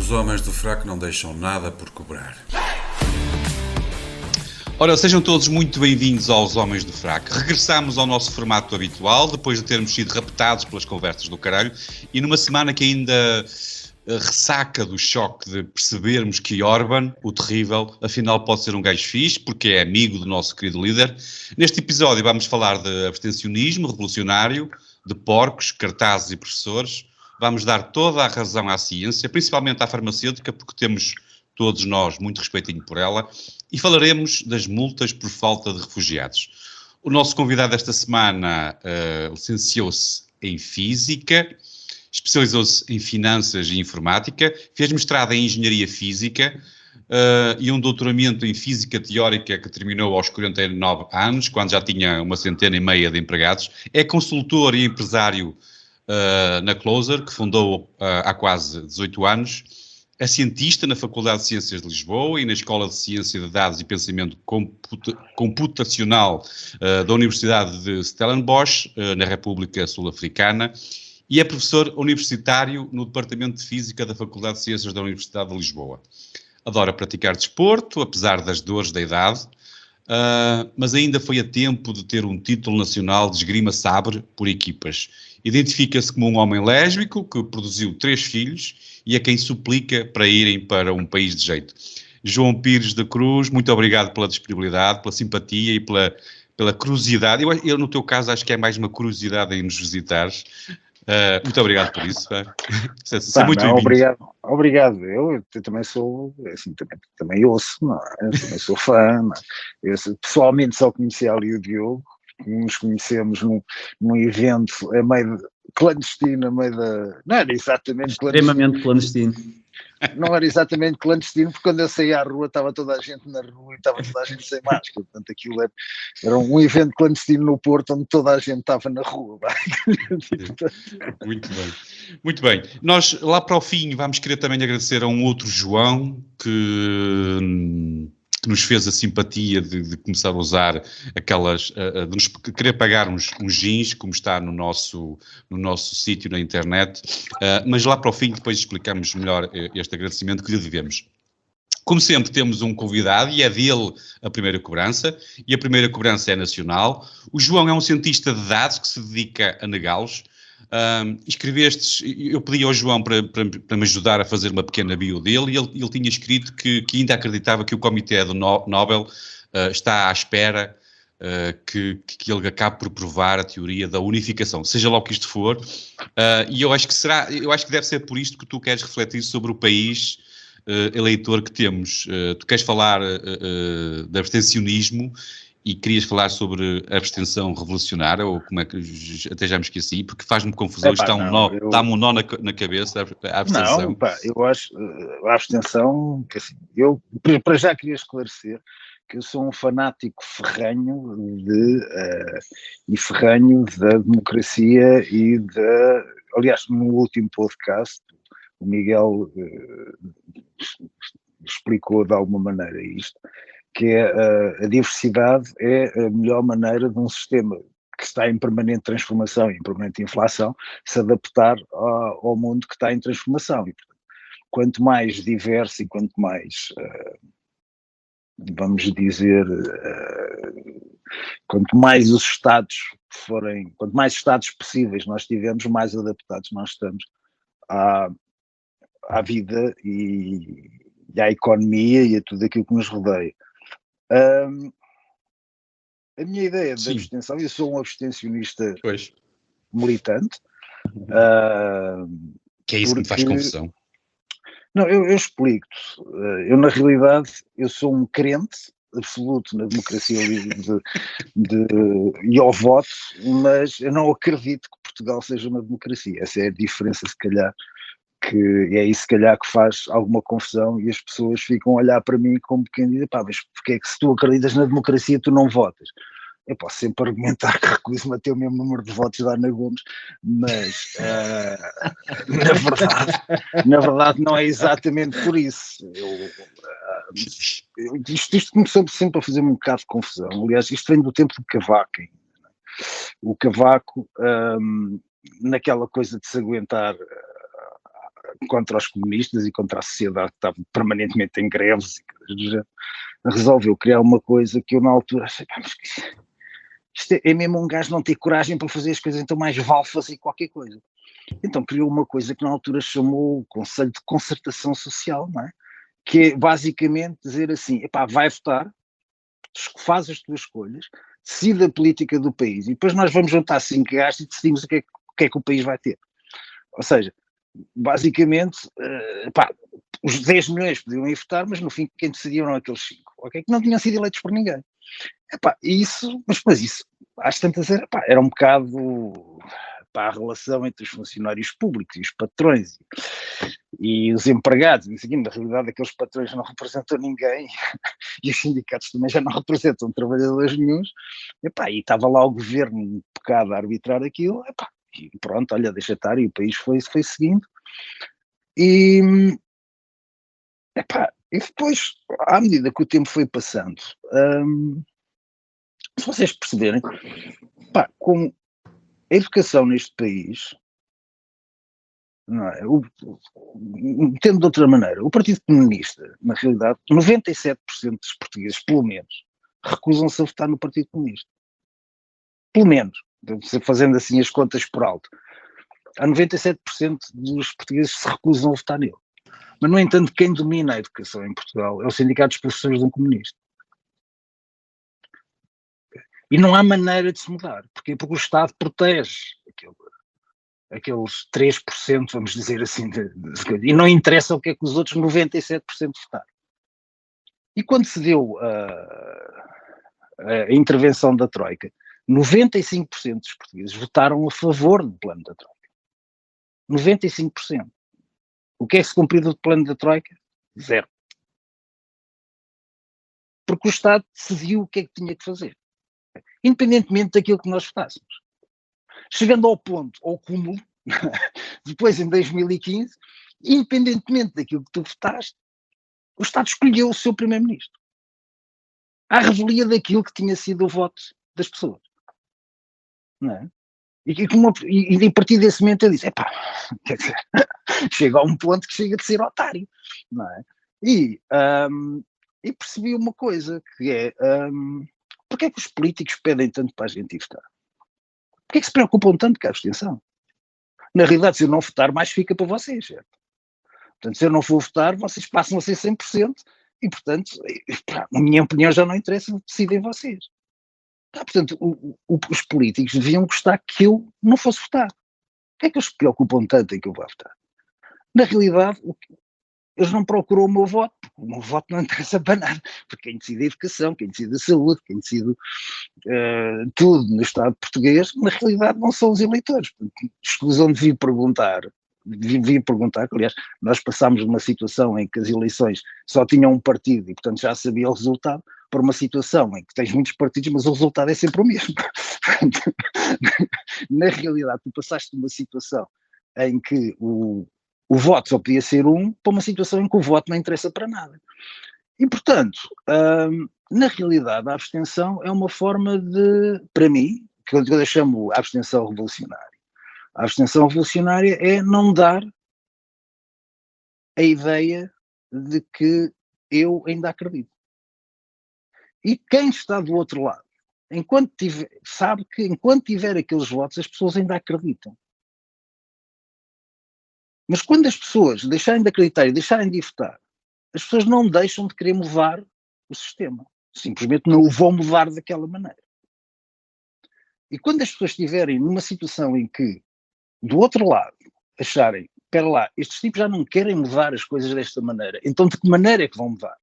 Os homens do fraco não deixam nada por cobrar. Ora, sejam todos muito bem-vindos aos Homens do Fraco. Regressamos ao nosso formato habitual, depois de termos sido raptados pelas conversas do caralho, e numa semana que ainda ressaca do choque de percebermos que Orbán, o terrível, afinal pode ser um gajo fixe, porque é amigo do nosso querido líder. Neste episódio vamos falar de abstencionismo revolucionário, de porcos, cartazes e professores. Vamos dar toda a razão à ciência, principalmente à farmacêutica, porque temos todos nós muito respeitinho por ela, e falaremos das multas por falta de refugiados. O nosso convidado esta semana licenciou-se em Física, especializou-se em Finanças e Informática, fez mestrado em Engenharia Física e um doutoramento em Física Teórica que terminou aos 49 anos, quando já tinha 1,5 de empregados. É consultor e empresário na Closer, que fundou há quase 18 anos. É cientista na Faculdade de Ciências de Lisboa e na Escola de Ciência de Dados e Pensamento Computacional da Universidade de Stellenbosch, na República Sul-Africana, e é professor universitário no Departamento de Física da Faculdade de Ciências da Universidade de Lisboa. Adora praticar desporto, apesar das dores da idade, mas ainda foi a tempo de ter um título nacional de esgrima sabre por equipas. Identifica-se como um homem lésbico que produziu 3 filhos e a quem suplica para irem para um país de jeito. João Pires da Cruz, muito obrigado pela disponibilidade, pela simpatia e pela curiosidade. Eu, no teu caso, acho que é mais uma curiosidade em nos visitares. Muito obrigado por isso. Seja muito bem-vindo. Obrigado. Eu também sou, assim, também ouço, não é? Eu também sou fã. Não é? Eu pessoalmente só conheci ali o Diogo, nos conhecemos num evento a meio clandestino, a meio da... Não era exatamente clandestino. Extremamente clandestino. Não era exatamente clandestino, porque quando eu saí à rua estava toda a gente na rua e estava toda a gente sem máscara. Portanto, aquilo era um evento clandestino no Porto onde toda a gente estava na rua. Muito bem. Muito bem. Nós, lá para o fim, vamos querer também agradecer a um outro João que nos fez a simpatia de começar a usar aquelas, de nos querer pagar uns jeans, como está no nosso sítio na internet, mas lá para o fim depois explicamos melhor este agradecimento que lhe devemos. Como sempre temos um convidado e é dele a primeira cobrança, e a primeira cobrança é nacional. O João é um cientista de dados que se dedica a negá-los. Eu pedi ao João para me ajudar a fazer uma pequena bio dele e ele tinha escrito que ainda acreditava que o Comitê do Nobel está à espera que ele acabe por provar a teoria da unificação, seja lá o que isto for, e eu acho que deve ser por isto que tu queres refletir sobre o país eleitor que temos. Tu queres falar de abstencionismo e querias falar sobre a abstenção revolucionária, ou como é que, até já me esqueci, porque faz-me confusão, dá-me um nó na cabeça, a abstenção. Não, eu acho, a abstenção, assim, eu para já queria esclarecer que eu sou um fanático ferrenho da democracia aliás, no último podcast, o Miguel explicou de alguma maneira isto, que a diversidade é a melhor maneira de um sistema que está em permanente transformação, em permanente inflação, se adaptar ao mundo que está em transformação. E, portanto, quanto mais diverso e quanto mais, vamos dizer, quanto mais os Estados quanto mais Estados possíveis nós tivermos, mais adaptados nós estamos à vida e à economia e a tudo aquilo que nos rodeia. A minha ideia de abstenção, eu sou um abstencionista militante. Que é isso que me faz confusão. Não, eu explico-te. Eu, na realidade, eu sou um crente absoluto na democracia livre e ao voto, mas eu não acredito que Portugal seja uma democracia. Essa é a diferença, se calhar, que é isso, se calhar, que faz alguma confusão e as pessoas ficam a olhar para mim como quem diz, mas porque é que se tu acreditas na democracia tu não votas? Eu posso sempre argumentar que recuso-me a ter o mesmo número de votos da Ana Gomes, mas na verdade não é exatamente por isso. Isto começou sempre a fazer um bocado de confusão. Aliás, isto vem do tempo de Cavaco. O Cavaco, naquela coisa de se aguentar contra os comunistas e contra a sociedade que estava permanentemente em greves, resolveu criar uma coisa que eu na altura achei, mas isto é mesmo um gajo não ter coragem para fazer as coisas, então mais vale fazer qualquer coisa. Então criou uma coisa que na altura chamou o Conselho de Concertação Social, não é? Que é basicamente dizer assim, vai votar, faz as tuas escolhas, decide a política do país e depois nós vamos juntar 5 gajos e decidimos o que é que o país vai ter. Ou seja, basicamente, os 10 milhões podiam ir votar, mas no fim quem decidiam eram aqueles 5, ok? Que não tinham sido eleitos por ninguém. Mas isso, às tantas, era um bocado a relação entre os funcionários públicos e os patrões e os empregados, e seguindo, na realidade aqueles patrões não representam ninguém e os sindicatos também já não representam trabalhadores nenhuns, e estava lá o governo um bocado a arbitrar aquilo, e pronto, olha, deixa estar, e o país foi seguindo, e depois, à medida que o tempo foi passando, se vocês perceberem, com a educação neste país, não é? Tendo de outra maneira, o Partido Comunista, na realidade, 97% dos portugueses, pelo menos, recusam-se a votar no Partido Comunista. Pelo menos, fazendo assim as contas por alto. Há 97% dos portugueses que se recusam a votar nele. Mas, no entanto, quem domina a educação em Portugal é o Sindicato dos Professores de um Comunista. E não há maneira de se mudar. Porquê? Porque o Estado protege aqueles 3%, vamos dizer assim, e não interessa o que é que os outros 97% votaram. E quando se deu a intervenção da Troika, 95% dos portugueses votaram a favor do plano da Troika. 95%. O que é que se cumpriu do plano da Troika? 0. Porque o Estado decidiu o que é que tinha que fazer. Independentemente daquilo que nós votássemos. Chegando ao ponto, ao cúmulo, depois em 2015, independentemente daquilo que tu votaste, o Estado escolheu o seu primeiro-ministro. À revelia daquilo que tinha sido o voto das pessoas. Não é? E a partir desse momento eu disse, quer dizer, chega a um ponto que chega de ser otário. Não é? E percebi uma coisa, que é, porque é que os políticos pedem tanto para a gente ir votar? Porquê é que se preocupam tanto com a abstenção? Na realidade, se eu não votar, mais fica para vocês, certo? Portanto, se eu não for votar, vocês passam a ser 100% e, portanto, a minha opinião já não interessa, decidem vocês. Portanto, os políticos deviam gostar que eu não fosse votar. Porquê é que eles se preocupam tanto em que eu vá votar? Na realidade, eles não procuram o meu voto, porque o meu voto não interessa para nada, porque quem decide a educação, quem decide a saúde, quem decide tudo no Estado português, na realidade não são os eleitores. Escusam de vir perguntar, aliás, nós passámos uma situação em que as eleições só tinham um partido e, portanto, já sabia o resultado, para uma situação em que tens muitos partidos, mas o resultado é sempre o mesmo. Na realidade, tu passaste de uma situação em que o voto só podia ser um, para uma situação em que o voto não interessa para nada. E, portanto, na realidade, a abstenção é uma forma de, para mim, que eu chamo a abstenção revolucionária. A abstenção revolucionária é não dar a ideia de que eu ainda acredito. E quem está do outro lado, sabe que enquanto tiver aqueles votos, as pessoas ainda acreditam. Mas quando as pessoas deixarem de acreditar e deixarem de votar, as pessoas não deixam de querer mudar o sistema. Simplesmente não o vão mudar daquela maneira. E quando as pessoas estiverem numa situação em que, do outro lado, acharem, espera lá, estes tipos já não querem mudar as coisas desta maneira, então de que maneira é que vão mudar?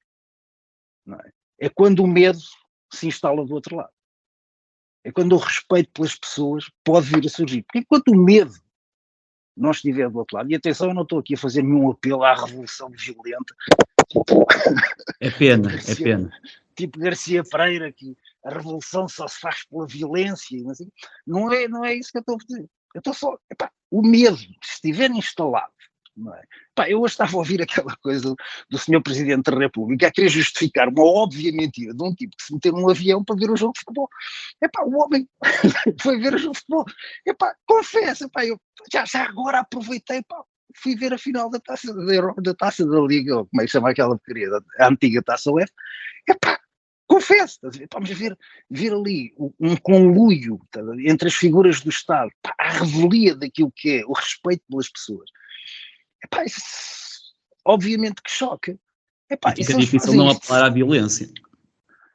Não é? É quando o medo se instala do outro lado. É quando o respeito pelas pessoas pode vir a surgir. Porque enquanto o medo não estiver do outro lado, e atenção, eu não estou aqui a fazer nenhum apelo à revolução violenta. É pena, é pena. Tipo Garcia Pereira, que a revolução só se faz pela violência. Assim, não é isso que eu estou a dizer. Eu estou só, o medo, se estiver instalado, não é? Eu hoje estava a ouvir aquela coisa do Sr. Presidente da República a querer justificar uma óbvia mentira de um tipo que se meteu num avião para ver um jogo de futebol. O homem foi ver o jogo de futebol. Confesso, eu já agora aproveitei, fui ver a final da Taça da Liga, ou como é que chama aquela porcaria, a antiga Taça UEFA. Epá, confesso, vamos ver ali um conluio entre as figuras do Estado, pá, a revelia daquilo que é o respeito pelas pessoas. Epá, isso, obviamente que choca. Epá, Fica difícil não apelar à violência.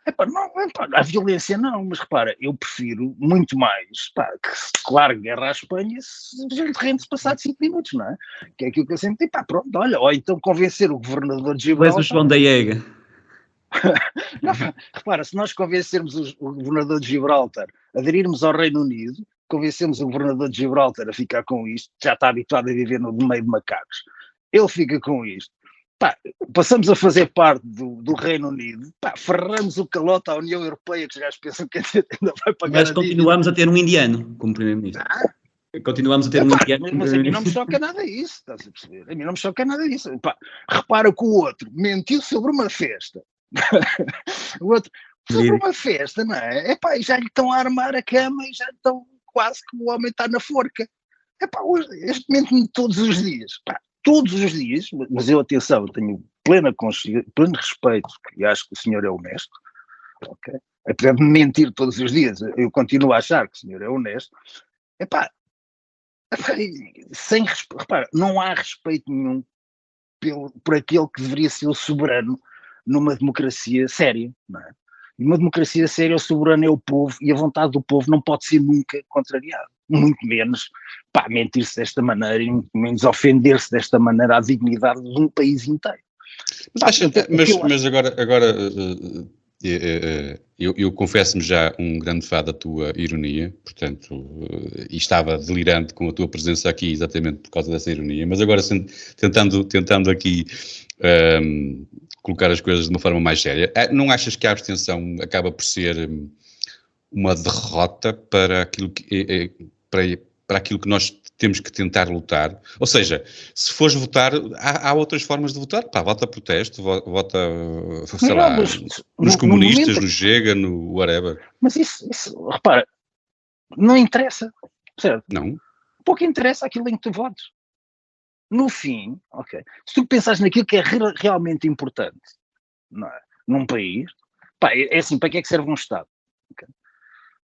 Epá, não, a violência não, mas repara, eu prefiro muito mais que se declare guerra à Espanha se a gente rende-se passado 5 minutos, não é? Que é aquilo que eu sempre digo, pá, pronto, olha, ou então convencer o governador de Tu és Gibraltar. o João da Iega. Não, repara, se nós convencermos o governador de Gibraltar a aderirmos ao Reino Unido, convencemos o governador de Gibraltar a ficar com isto, já está habituado a viver no meio de macacos, ele fica com isto. Pá, passamos a fazer parte do Reino Unido, pá, ferramos o calote à União Europeia, que os gajos pensam que ainda vai pagar. Mas continuamos a ter um indiano como primeiro-ministro. Continuamos a ter um indiano. Mas a mim não me choca nada isso, estás a perceber? A mim não me choca nada isso. Pá, repara que o outro mentiu sobre uma festa. O outro, sobre uma festa, não é? Epá, e já lhe estão a armar a cama e já estão quase que o homem está na forca. Epá, este mente-me todos os dias. Pá, todos os dias, mas eu, atenção, eu tenho pleno respeito, e acho que o senhor é honesto, ok? Apesar de me mentir todos os dias, eu continuo a achar que o senhor é honesto. Epá, sem respeito, repara, não há respeito nenhum por aquele que deveria ser o soberano numa democracia séria, não é? E uma democracia séria, o soberano é o povo, e a vontade do povo não pode ser nunca contrariada, muito menos, pá, mentir-se desta maneira, e muito menos ofender-se desta maneira à dignidade de um país inteiro. Mas agora eu confesso-me já um grande fã da tua ironia, portanto, e estava delirante com a tua presença aqui exatamente por causa dessa ironia, mas agora tentando aqui colocar as coisas de uma forma mais séria, não achas que a abstenção acaba por ser uma derrota para aquilo que para aquilo que nós temos que tentar lutar? Ou seja, se fores votar, há outras formas de votar. Pá, vota protesto, vota, sei lá, nos comunistas, momento, no Chega, no whatever. Mas isso, repara, não interessa, certo? Não. Pouco interessa aquilo em que tu votes. No fim, ok, se tu pensares naquilo que é realmente importante, não é? Num país, pá, é assim, para que é que serve um Estado? Okay?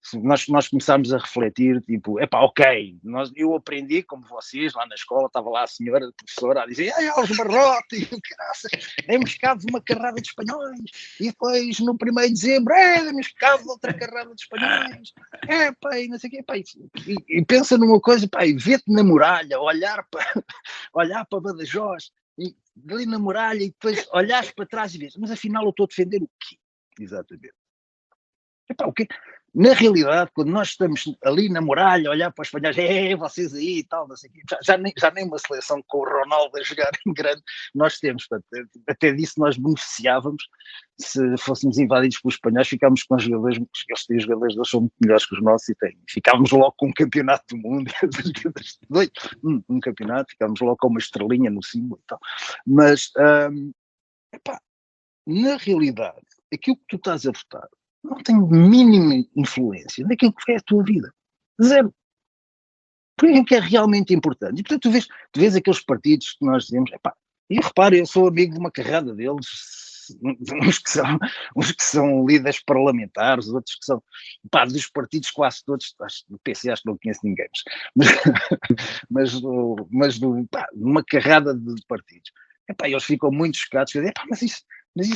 Se nós começámos a refletir, tipo, ok, eu aprendi, como vocês, lá na escola, estava lá a senhora, a professora, a dizer, os barrotes, demos cabo de uma carrada de espanhóis, e depois, no 1º de dezembro, demos cabo de outra carrada de espanhóis, e não sei o quê, e pensa numa coisa, e vê-te na muralha, olhar para Badajoz, e ali na muralha, e depois olhares para trás e vês, mas afinal eu estou a defender o quê? Exatamente. O quê? Na realidade, quando nós estamos ali na muralha, a olhar para os espanhóis, vocês aí e tal, não sei o quê, já nem uma seleção com o Ronaldo a jogar em grande nós temos, portanto, até disso nós beneficiávamos se fôssemos invadidos pelos espanhóis, ficávamos com os jogadores, eles têm jogadores, eles são muito melhores que os nossos e ficávamos logo com um campeonato do mundo, um campeonato, ficávamos logo com uma estrelinha no símbolo e tal, mas, na realidade, aquilo que tu estás a votar não tem mínima influência naquilo que é a tua vida. Zero. Por isso é que é realmente importante. E portanto tu vês aqueles partidos que nós dizemos, e repara, eu sou amigo de uma carrada deles, uns que são líderes parlamentares, outros que são, dos partidos quase todos, do PC acho que não conheço ninguém, mas uma carrada de partidos. Eles ficam muito chocados, dizem, mas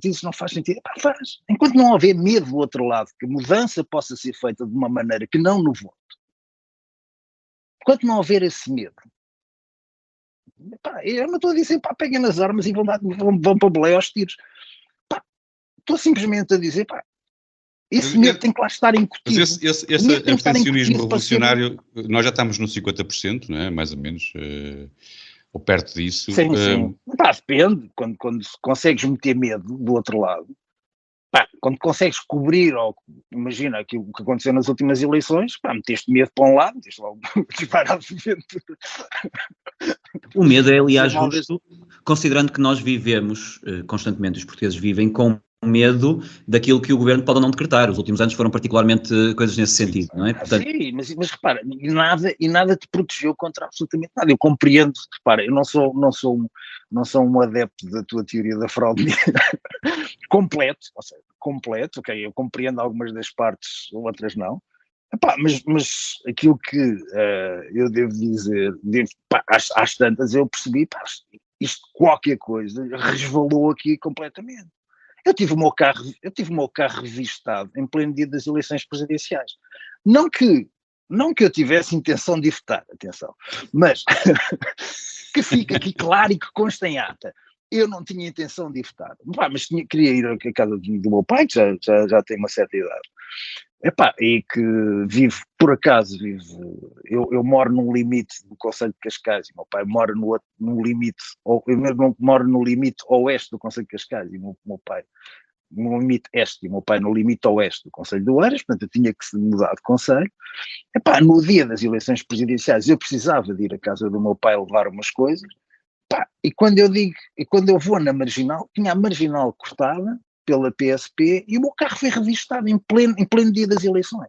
isso não faz sentido. Faz. Enquanto não houver medo do outro lado, que a mudança possa ser feita de uma maneira que não no voto, enquanto não houver esse medo, eu não estou a dizer, peguem nas armas e vão para Belém aos tiros. Estou simplesmente a dizer, esse medo tem que lá estar incutido. Mas esse abstencionismo revolucionário, nós já estamos no 50%, não é? Mais ou menos... ou perto disso. Sim. Depende, quando consegues meter medo do outro lado, quando consegues cobrir, ou imagina aquilo que aconteceu nas últimas eleições, meteste medo para um lado, meteste logo disparado de ventura. O medo é, aliás, justo, considerando que nós vivemos constantemente, os portugueses vivem com medo daquilo que o governo pode ou não decretar. Os últimos anos foram particularmente coisas nesse sentido, não é? Portanto, sim, mas repara, e nada te protegeu contra absolutamente nada. Eu compreendo, repara, eu não sou um adepto da tua teoria da fraude completo, ou seja, completo, ok, eu compreendo algumas das partes, outras não. Epá, mas aquilo que eu devo dizer, às tantas eu percebi, isto qualquer coisa resvalou aqui completamente. Eu tive o meu carro revistado em pleno dia das eleições presidenciais. Não que eu tivesse intenção de votar, atenção, mas que fica aqui claro e que consta em ata. Eu não tinha intenção de votar, mas queria ir à casa do meu pai, que já tem uma certa idade. E que por acaso eu moro num limite do concelho de Cascais, e meu pai mora no limite, eu mesmo moro no limite oeste do concelho de Cascais, e meu pai no limite este, e meu pai no limite oeste do concelho de Oeiras, portanto eu tinha que se mudar de concelho. No dia das eleições presidenciais eu precisava de ir à casa do meu pai levar umas coisas, e quando eu vou na Marginal, tinha a Marginal cortada pela PSP e o meu carro foi revistado em pleno dia das eleições.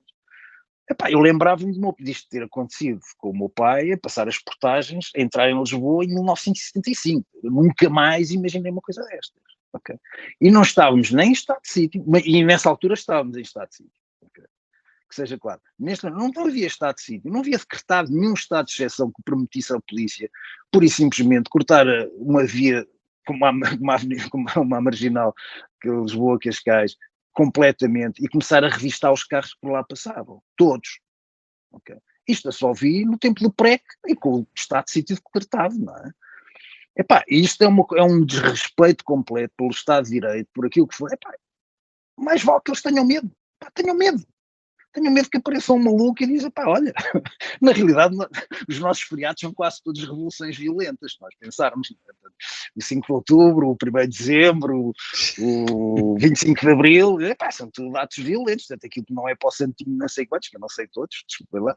Eu lembrava-me disto ter acontecido com o meu pai a passar as portagens, a entrar em Lisboa em 1975. Eu nunca mais imaginei uma coisa destas. Okay? E não estávamos nem em estado de sítio, e nessa altura estávamos em estado de sítio. Okay? Que seja claro. Não havia estado de sítio, não havia decretado nenhum estado de exceção que permitisse à polícia, pura e simplesmente, cortar uma via como uma marginal que Lisboa, Cascais, completamente, e começar a revistar os carros que por lá passavam, todos. Okay. Isto eu só vi no tempo do PREC e com o estado de sítio decretado, não é? Isto é um desrespeito completo pelo Estado de Direito, por aquilo que foi. Mais vale que eles tenham medo. Tenho medo que apareça um maluco e diz, olha, na realidade os nossos feriados são quase todas revoluções violentas, se nós pensarmos, o 5 de outubro, o 1º de dezembro, o 25 de abril, são tudo atos violentos, portanto aquilo que não é para o santinho não sei quantos, que eu não sei todos, desculpa lá,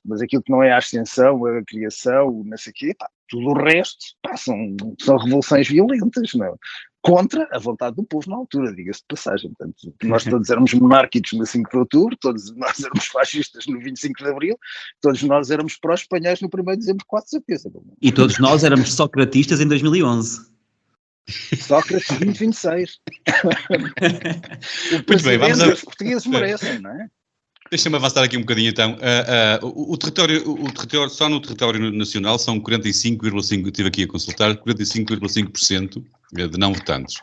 mas aquilo que não é a ascensão, a criação, não sei o quê, tudo o resto, são revoluções violentas, não é? Contra a vontade do povo na altura, diga-se de passagem. Portanto, nós todos éramos monárquicos no 5 de outubro, todos nós éramos fascistas no 25 de abril, todos nós éramos pró-espanhóis no 1º de dezembro, com certeza. E todos nós éramos socratistas em 2011. Sócrates 2026. Muito bem, vamos os portugueses merecem, não é? Deixa-me avançar aqui um bocadinho então. O território, só no território nacional são 45,5%, estive aqui a consultar, 45,5% de não votantes.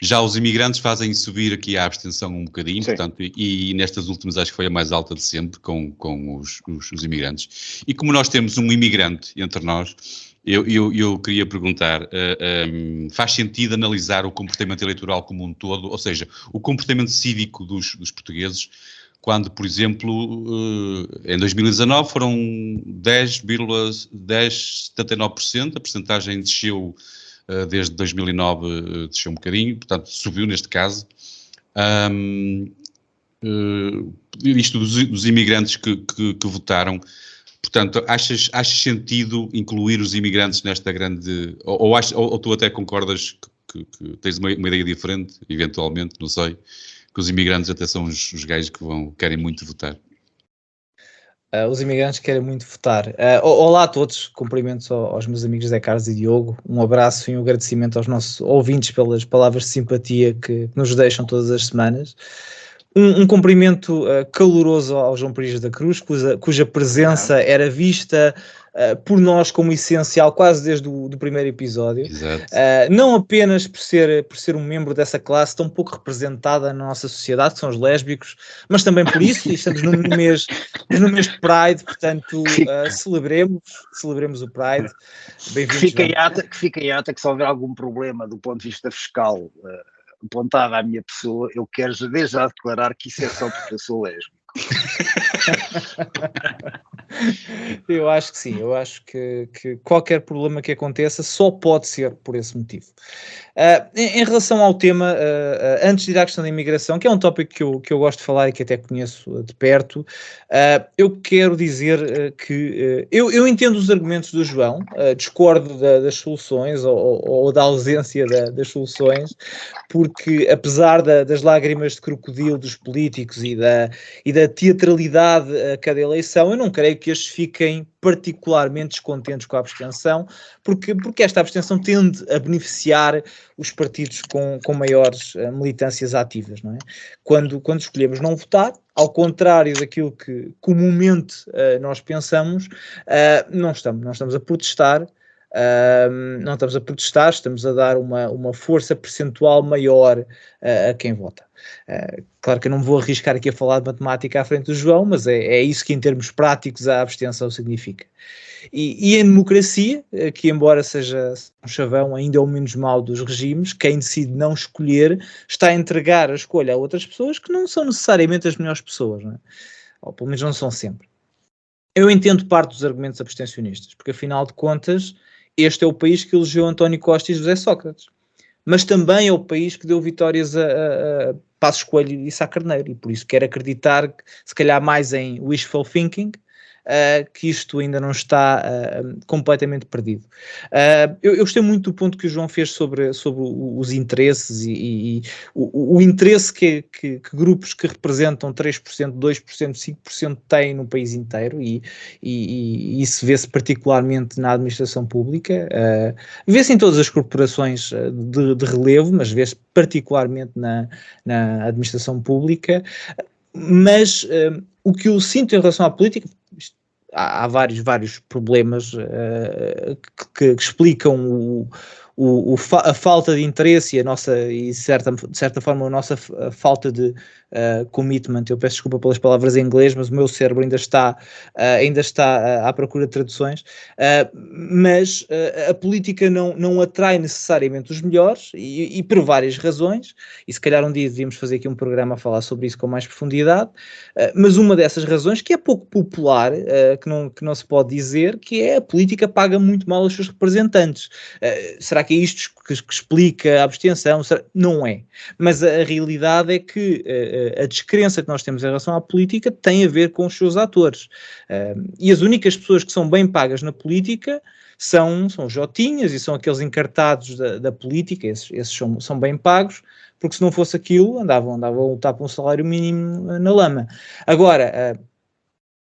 Já os imigrantes fazem subir aqui a abstenção um bocadinho, portanto, e nestas últimas acho que foi a mais alta de sempre com os imigrantes. E como nós temos um imigrante entre nós, eu queria perguntar, faz sentido analisar o comportamento eleitoral como um todo, ou seja, o comportamento cívico dos portugueses, quando, por exemplo, em 2019 foram 10,79%, a percentagem desceu desde 2009, desceu um bocadinho, portanto subiu neste caso. Isto dos imigrantes que votaram, portanto, achas sentido incluir os imigrantes nesta grande... Ou tu até concordas que tens uma ideia diferente, eventualmente, não sei, que os imigrantes até são os gajos que querem muito votar? Os imigrantes querem muito votar. Olá a todos, cumprimentos aos meus amigos Zé Carlos e Diogo, um abraço e um agradecimento aos nossos ouvintes pelas palavras de simpatia que nos deixam todas as semanas. Um cumprimento caloroso ao João Pires da Cruz, cuja presença era vista por nós como essencial quase desde o primeiro episódio. Não apenas por ser um membro dessa classe tão pouco representada na nossa sociedade, que são os lésbicos, mas também por isso, e estamos no mês de Pride, portanto celebremos o Pride. Que fica em ata que se houver algum problema do ponto de vista fiscal apontada à minha pessoa, eu quero desde já declarar que isso é só porque eu sou lésbico. Eu acho que sim, eu acho que qualquer problema que aconteça só pode ser por esse motivo. Em relação ao tema, antes de ir à questão da imigração, que é um tópico que eu gosto de falar e que até conheço de perto, eu quero dizer que eu entendo os argumentos do João, discordo das soluções ou da ausência das soluções, porque apesar das lágrimas de crocodilo dos políticos e da teatralidade a cada eleição, eu não creio que estes fiquem particularmente descontentes com a abstenção, porque esta abstenção tende a beneficiar os partidos com maiores militâncias ativas, não é? Quando escolhemos não votar, ao contrário daquilo que comumente nós pensamos, não estamos a protestar. Não estamos a protestar, estamos a dar uma força percentual maior a quem vota. Claro que eu não me vou arriscar aqui a falar de matemática à frente do João, mas é isso que em termos práticos a abstenção significa. E em democracia, que embora seja um chavão, ainda é o menos mau dos regimes, quem decide não escolher está a entregar a escolha a outras pessoas que não são necessariamente as melhores pessoas, não é? Ou pelo menos não são sempre. Eu entendo parte dos argumentos abstencionistas, porque afinal de contas este é o país que elegeu António Costa e José Sócrates, mas também é o país que deu vitórias a Passos Coelho e Sá Carneiro, e por isso quero acreditar que, se calhar mais em wishful thinking, que isto ainda não está completamente perdido. Eu gostei muito do ponto que o João fez sobre os interesses e o interesse que grupos que representam 3%, 2%, 5% têm no país inteiro, e isso vê-se particularmente na administração pública, vê-se em todas as corporações de relevo, mas vê-se particularmente na administração pública. Mas o que eu sinto em relação à política, há vários problemas que explicam a falta de interesse e de certa forma a nossa falta de commitment. Eu peço desculpa pelas palavras em inglês, mas o meu cérebro ainda está à procura de traduções, mas a política não atrai necessariamente os melhores e por várias razões, e se calhar um dia devíamos fazer aqui um programa a falar sobre isso com mais profundidade, mas uma dessas razões, que é pouco popular, que não se pode dizer, que é a política paga muito mal os seus representantes. Será que é isto que explica a abstenção? Não é. Mas a realidade é que a descrença que nós temos em relação à política tem a ver com os seus atores. E as únicas pessoas que são bem pagas na política são os jotinhas e são aqueles encartados da política, esses são bem pagos, porque se não fosse aquilo andavam a lutar por um salário mínimo na lama. Agora,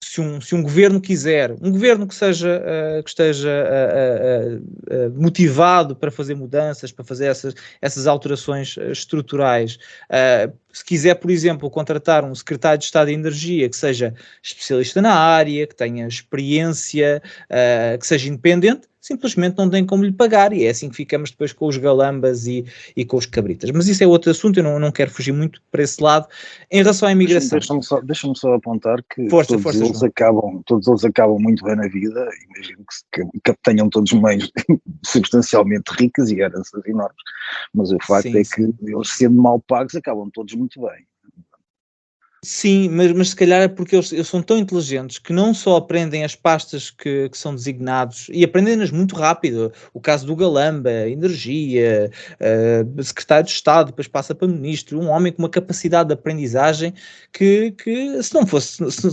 se um governo quiser, um governo que esteja motivado para fazer mudanças, para fazer essas alterações estruturais, se quiser, por exemplo, contratar um secretário de Estado de Energia que seja especialista na área, que tenha experiência, que seja independente, simplesmente não tem como lhe pagar, e é assim que ficamos depois com os galambas e com os cabritas. Mas isso é outro assunto, eu não quero fugir muito para esse lado. Em relação à imigração... Deixa-me só apontar que todos eles acabam muito bem na vida. Imagino que tenham todos meios substancialmente ricas e heranças enormes, mas o facto é que eles, sendo mal pagos, acabam todos muito bem. Sim, mas se calhar é porque eles são tão inteligentes que não só aprendem as pastas que são designados, e aprendem-nas muito rápido. O caso do Galamba, Energia, secretário de Estado, depois passa para ministro, um homem com uma capacidade de aprendizagem que se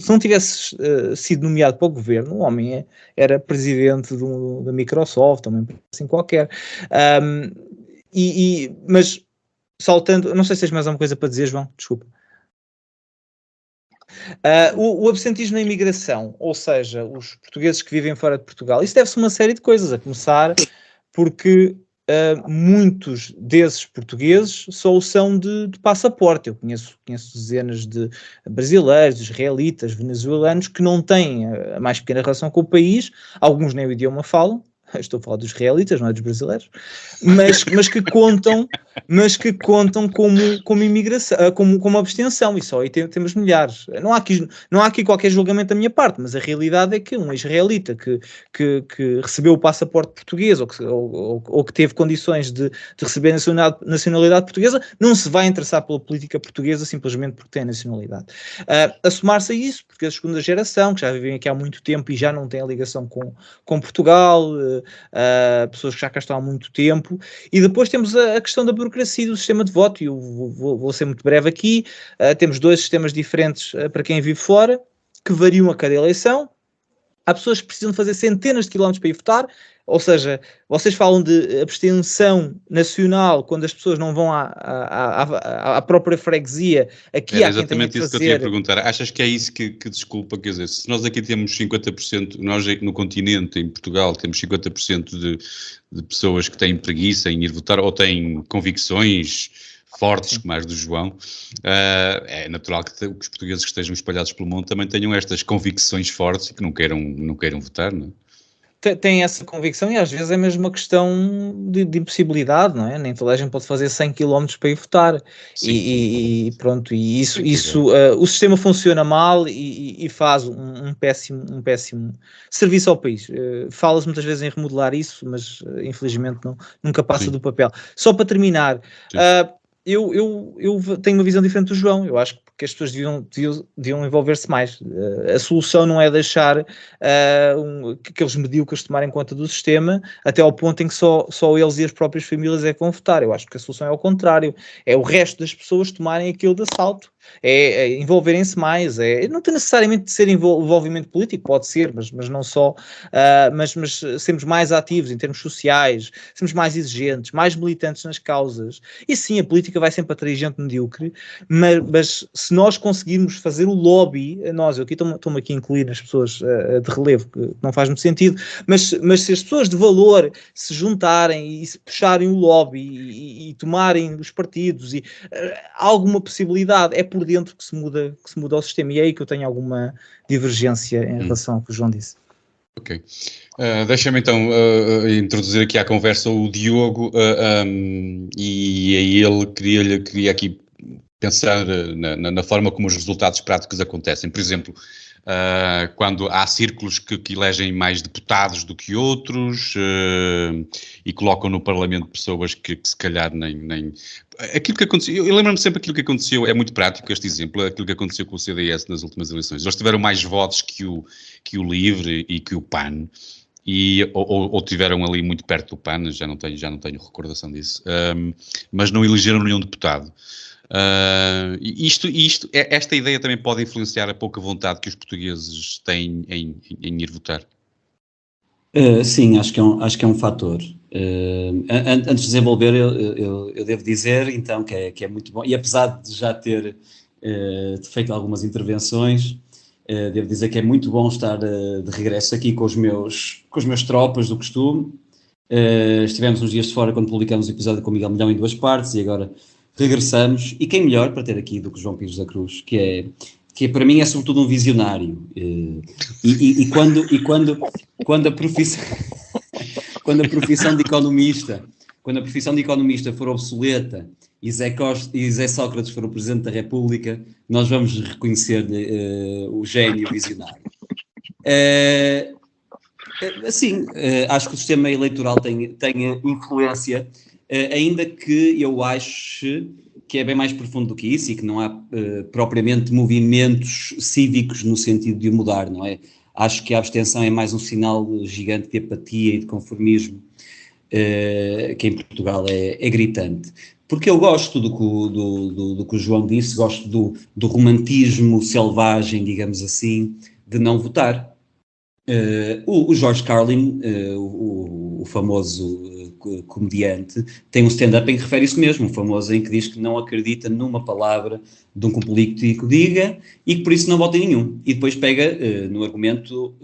não tivesse sido nomeado para o governo, o homem era presidente da Microsoft, também assim qualquer. Mas saltando, não sei se tens mais alguma coisa para dizer, João, desculpa. O absentismo na imigração, ou seja, os portugueses que vivem fora de Portugal, isso deve-se a uma série de coisas, a começar porque muitos desses portugueses só o são de passaporte. Eu conheço dezenas de brasileiros, israelitas, venezuelanos que não têm a mais pequena relação com o país, alguns nem o idioma falam, estou a falar dos israelitas, não é dos brasileiros, mas que contam como imigração, como abstenção, e só aí temos milhares. Não há aqui qualquer julgamento da minha parte, mas a realidade é que um israelita que recebeu o passaporte português ou que teve condições de receber nacionalidade portuguesa, não se vai interessar pela política portuguesa simplesmente porque tem a nacionalidade. A somar-se a isso, porque a segunda geração, que já vivem aqui há muito tempo e já não têm a ligação com Portugal, pessoas que já cá estão há muito tempo, e depois temos a questão da burocracia do sistema de voto, e eu vou ser muito breve aqui. Temos 2 sistemas diferentes para quem vive fora, que variam a cada eleição. Há pessoas que precisam de fazer centenas de quilómetros para ir votar, ou seja, vocês falam de abstenção nacional quando as pessoas não vão à própria freguesia. Aqui Era há quem tenha exatamente que isso que eu fazer... tinha a perguntar. Achas que é isso que desculpa, quer dizer, se nós aqui temos 50%, nós no continente, em Portugal, temos 50% de pessoas que têm preguiça em ir votar ou têm convicções fortes, como as do João, é natural que os portugueses que estejam espalhados pelo mundo também tenham estas convicções fortes e que não queiram votar, não é? Tem essa convicção e às vezes é mesmo uma questão de impossibilidade, não é? Nem toda a gente pode fazer 100 km para ir votar. E pronto, e isso o sistema funciona mal e faz um péssimo serviço ao país. Fala-se muitas vezes em remodelar isso, mas infelizmente nunca passa do papel. Só para terminar, eu tenho uma visão diferente do João. Eu acho que as pessoas deviam envolver-se mais. A solução não é deixar aqueles medíocres tomarem conta do sistema até ao ponto em que só eles e as próprias famílias é que vão votar. Eu acho que a solução é ao contrário. É o resto das pessoas tomarem aquilo de assalto. É envolverem-se mais. Não tem necessariamente de ser envolvimento político, pode ser, mas não só. Mas sermos mais ativos em termos sociais, sermos mais exigentes, mais militantes nas causas. E sim, a política vai sempre atrair gente medíocre, mas se nós conseguirmos fazer o lobby, eu aqui estou-me aqui a incluir nas pessoas de relevo, que não faz muito sentido, mas se as pessoas de valor se juntarem e se puxarem o lobby e tomarem os partidos, e há alguma possibilidade, é por dentro que se muda o sistema, e é aí que eu tenho alguma divergência em relação ao que o João disse. Ok. Deixa-me então introduzir aqui à conversa o Diogo, e a ele queria aqui pensar na forma como os resultados práticos acontecem. Por exemplo, quando há círculos que elegem mais deputados do que outros e colocam no Parlamento pessoas que se calhar nem... Aquilo que aconteceu, eu lembro-me sempre aquilo que aconteceu, é muito prático este exemplo, aquilo que aconteceu com o CDS nas últimas eleições. Eles tiveram mais votos que o LIVRE e que o PAN, ou tiveram ali muito perto do PAN, já não tenho recordação disso, mas não elegeram nenhum deputado. Esta ideia também pode influenciar a pouca vontade que os portugueses têm em ir votar? Sim, acho que é um fator. Antes de desenvolver, eu devo dizer então que é muito bom, e apesar de já ter feito algumas intervenções, devo dizer que é muito bom estar de regresso aqui com os meus tropas do costume. Estivemos uns dias de fora quando publicamos o episódio com o Miguel Milhão em 2 partes, e agora regressamos, e quem melhor para ter aqui do que o João Pires da Cruz, que para mim é sobretudo um visionário, e quando a profissão de economista for obsoleta e Zé Sócrates for o Presidente da República, nós vamos reconhecer o gênio visionário. Acho que o sistema eleitoral tem influência, ainda que eu acho que é bem mais profundo do que isso, e que não há propriamente movimentos cívicos no sentido de o mudar, não é? Acho que a abstenção é mais um sinal gigante de apatia e de conformismo, que em Portugal é gritante. Porque eu gosto do que o João disse, gosto do romantismo selvagem, digamos assim, de não votar. O George Carlin, o famoso comediante, tem um stand-up em que refere isso mesmo, famoso, em que diz que não acredita numa palavra de um político diga e que por isso não vota em nenhum. E depois pega no argumento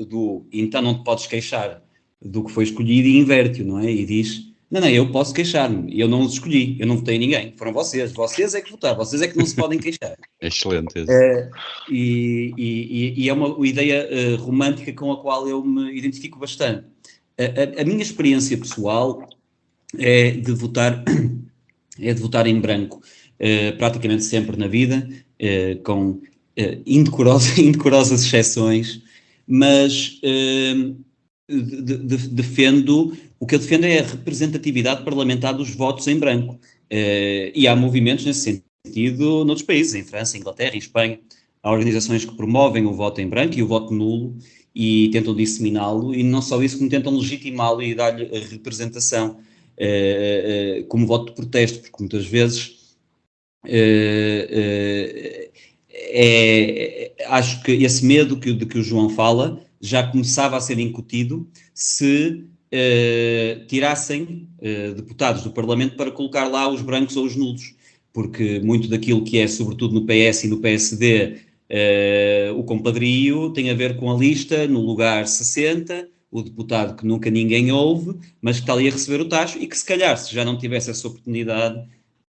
então não te podes queixar do que foi escolhido, e inverte-o, não é? E diz, não, eu posso queixar-me, eu não os escolhi, eu não votei em ninguém, foram vocês é que votaram, vocês é que não se podem queixar. É excelente. E é uma ideia romântica com a qual eu me identifico bastante. A minha experiência pessoal é de votar em branco, praticamente sempre na vida, com indecorosas exceções, mas o que eu defendo é a representatividade parlamentar dos votos em branco. E há movimentos nesse sentido noutros países, em França, Inglaterra, em Espanha. Há organizações que promovem o voto em branco e o voto nulo e tentam disseminá-lo, e não só isso, como tentam legitimá-lo e dar-lhe a representação como voto de protesto, porque muitas vezes acho que esse medo de que o João fala já começava a ser incutido se tirassem deputados do Parlamento para colocar lá os brancos ou os nulos, porque muito daquilo que é, sobretudo no PS e no PSD, o compadrio tem a ver com a lista no lugar 60, o deputado que nunca ninguém ouve, mas que está ali a receber o tacho, e que se calhar, se já não tivesse essa oportunidade,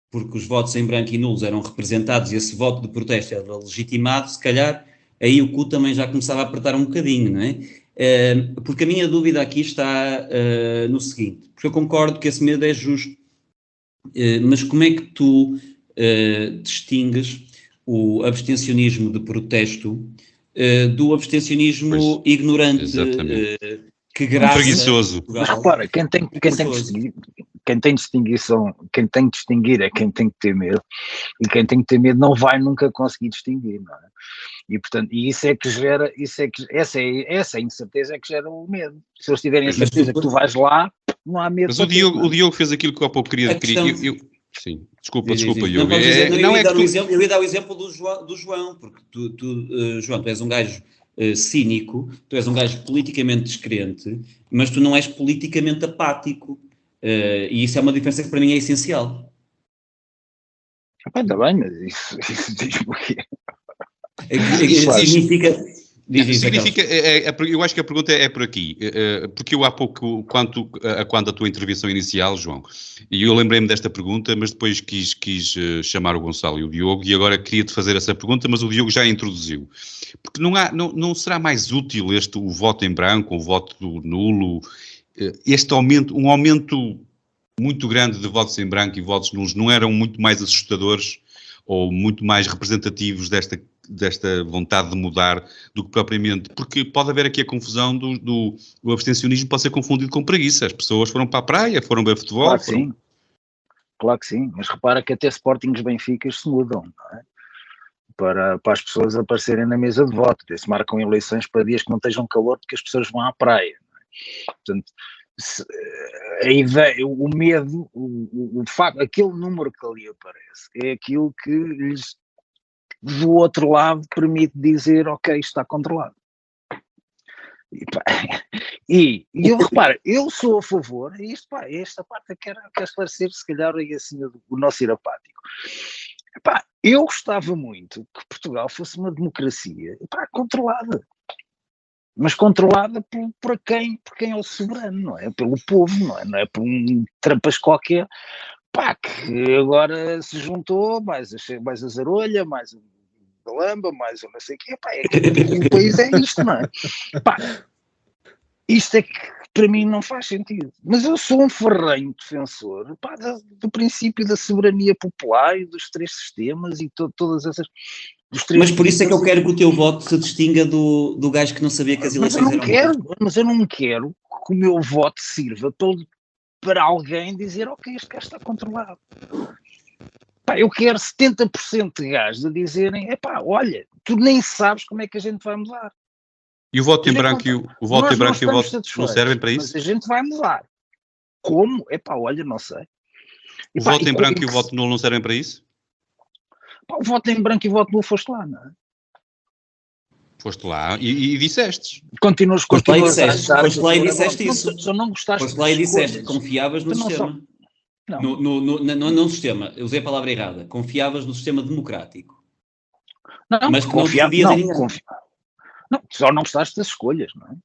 porque os votos em branco e nulos eram representados e esse voto de protesto era legitimado, se calhar aí o cu também já começava a apertar um bocadinho, não é? Porque a minha dúvida aqui está no seguinte, porque eu concordo que esse medo é justo, mas como é que tu distingues o abstencionismo de protesto do abstencionismo ignorante, que graça... preguiçoso. Mas repara, quem tem que distinguir é quem tem que ter medo, e quem tem que ter medo não vai nunca conseguir distinguir, não é? E portanto, essa incerteza é que gera o medo. Se eles tiverem a certeza que tu vais lá, não há medo. Mas o Diogo fez aquilo que eu há pouco queria. Sim, desculpa, Diogo. Eu ia dar o exemplo do João, porque tu, João, tu és um gajo cínico, tu és um gajo politicamente descrente, mas tu não és politicamente apático. E isso é uma diferença que para mim é essencial. Está bem, mas isso diz-me o quê? Significa, eu acho que a pergunta é por aqui, porque eu há pouco, quanto a tua intervenção inicial, João, e eu lembrei-me desta pergunta, mas depois quis chamar o Gonçalo e o Diogo, e agora queria-te fazer essa pergunta, mas o Diogo já a introduziu. Porque não será mais útil o voto em branco, o voto nulo, um aumento muito grande de votos em branco e votos nulos não eram muito mais assustadores ou muito mais representativos desta vontade de mudar do que propriamente, porque pode haver aqui a confusão do abstencionismo pode ser confundido com preguiça. As pessoas foram para a praia, foram ver futebol. Claro que sim, mas repara que até Sportings Benficas se mudam, não é? Para as pessoas aparecerem na mesa de voto, se marcam eleições para dias que não estejam calor porque as pessoas vão à praia, não é? Portanto, a ideia, o medo, o facto, aquele número que ali aparece é aquilo que lhes do outro lado permite dizer, ok, está controlado. E eu reparo, eu sou a favor, esta parte eu quero esclarecer, se calhar aí assim o nosso ir apático. Eu gostava muito que Portugal fosse uma democracia controlada, mas controlada por quem é o soberano, não é? Pelo povo, não é por um trampas qualquer, que agora se juntou, mais a Zarolha, mais o Galamba, mais o não sei o quê, o país é isto, não é? Isto é que para mim não faz sentido. Mas eu sou um ferrenho defensor do princípio da soberania popular e dos três sistemas e todas essas... Mas por isso é que eu quero que o teu voto se distinga do gajo que não sabia que as eleições eram... Mas eu não quero que o meu voto sirva para alguém dizer, ok, este gajo está controlado. Eu quero 70% de gajos a dizerem, olha, tu nem sabes como é que a gente vai mudar. E o voto em branco e o voto não servem para isso? Mas a gente vai mudar. Como? Olha, não sei. O voto em branco e o voto nulo não servem para isso? O voto em branco e o voto nulo foste lá, não é? Foste lá e disseste. Continuas Foste lá e disseste isso. Só não gostaste. Foste lá e disseste que confiavas no sistema. Não. No sistema, eu usei a palavra errada. Confiavas no sistema democrático. Não, mas que não não, só não gostaste das escolhas, não é?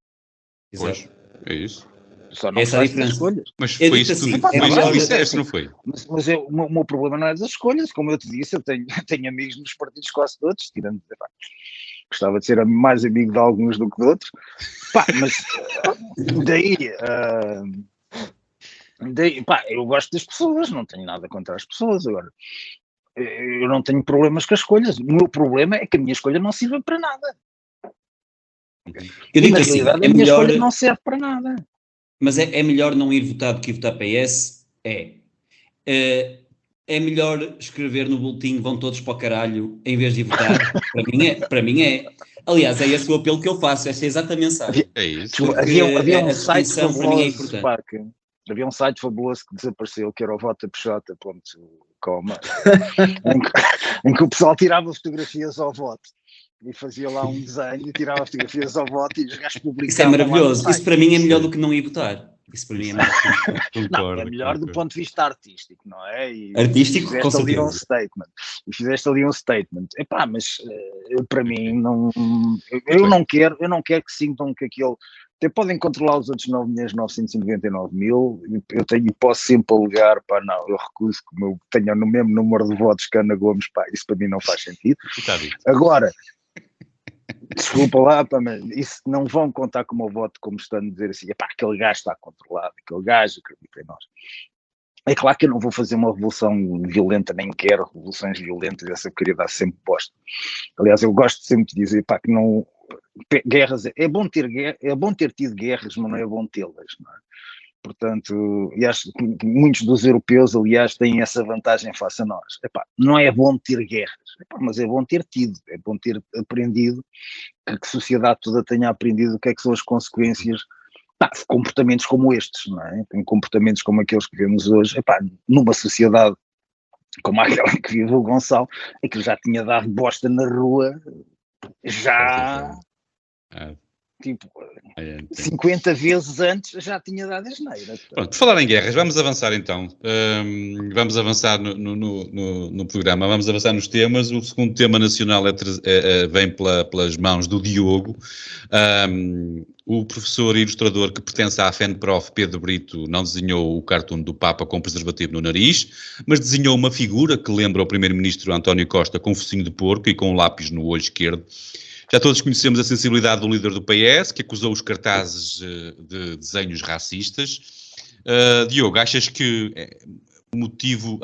Pois, é isso. Só não gostaste das escolhas. Mas foi isso que tu disseste, não foi? Mas o meu problema não é das escolhas, como eu te disse, eu tenho amigos nos partidos quase todos, tirando... gostava de ser mais amigo de alguns do que de outros. Pá, mas daí, pá, eu gosto das pessoas, não tenho nada contra as pessoas. Agora, eu não tenho problemas com as escolhas. O meu problema é que a minha escolha não serve para nada. Eu digo Na assim, realidade, é a minha melhor, escolha não serve para nada. mas é melhor não ir votar do que ir votar PS? É melhor escrever no boletim vão todos para o caralho em vez de ir votar? Para mim é. Aliás, é esse o apelo que eu faço, esta é exata mensagem. É isso. Desculpa, Porque havia um a site distinção para mim é fabuloso, importante. pá, havia um site fabuloso que desapareceu, que era o votapeixota.com, em que o pessoal tirava fotografias ao voto e fazia lá um desenho e tirava fotografias ao voto e os gajos publicavam. Isso é maravilhoso. Isso para mim é melhor do que não ir votar. Isso para mim é melhor do que não ir votar. Não, é melhor do ponto de vista artístico, não é? E Artístico, com fizeste ali um certeza. statement. Epá, mas para mim não, eu não quero que sintam que aquele. Até podem controlar os outros 9.999.000, eu tenho e posso sempre alegar, pá, não, eu recuso que eu tenha no mesmo número de votos que Ana Gomes, pá, isso para mim não faz sentido. Agora, desculpa lá, pá, mas isso não vão contar com o meu voto como estando a dizer assim, pá, aquele gajo está controlado, aquele gajo acredita em nós. É claro que eu não vou fazer uma revolução violenta, nem quero revoluções violentas, essa queria dar sempre posto. Aliás, eu gosto sempre de dizer, pá, que não... Guerras, é bom ter tido guerras, mas não é bom tê-las, não é? Portanto, e acho que muitos dos europeus, aliás, têm essa vantagem face a nós. Epá, não é bom ter guerras, mas é bom ter tido, é bom ter aprendido, que a sociedade toda tenha aprendido o que é que são as consequências de comportamentos como estes, não é? Tem comportamentos como aqueles que vemos hoje, numa sociedade como aquela que vive o Gonçalo, é que já tinha dado bosta na rua, já... Tipo, 50 vezes antes já tinha dado a geneira. Pronto, por falar em guerras, vamos avançar então. Vamos avançar no programa, vamos avançar nos temas. O segundo tema nacional vem pelas mãos do Diogo. O professor e ilustrador que pertence à FENPROF, Pedro Brito, não desenhou o cartoon do Papa com preservativo no nariz, mas desenhou uma figura que lembra o primeiro-ministro António Costa com um focinho de porco e com um lápis no olho esquerdo. Já todos conhecemos a sensibilidade do líder do PS, que acusou os cartazes de desenhos racistas. Diogo, achas motivo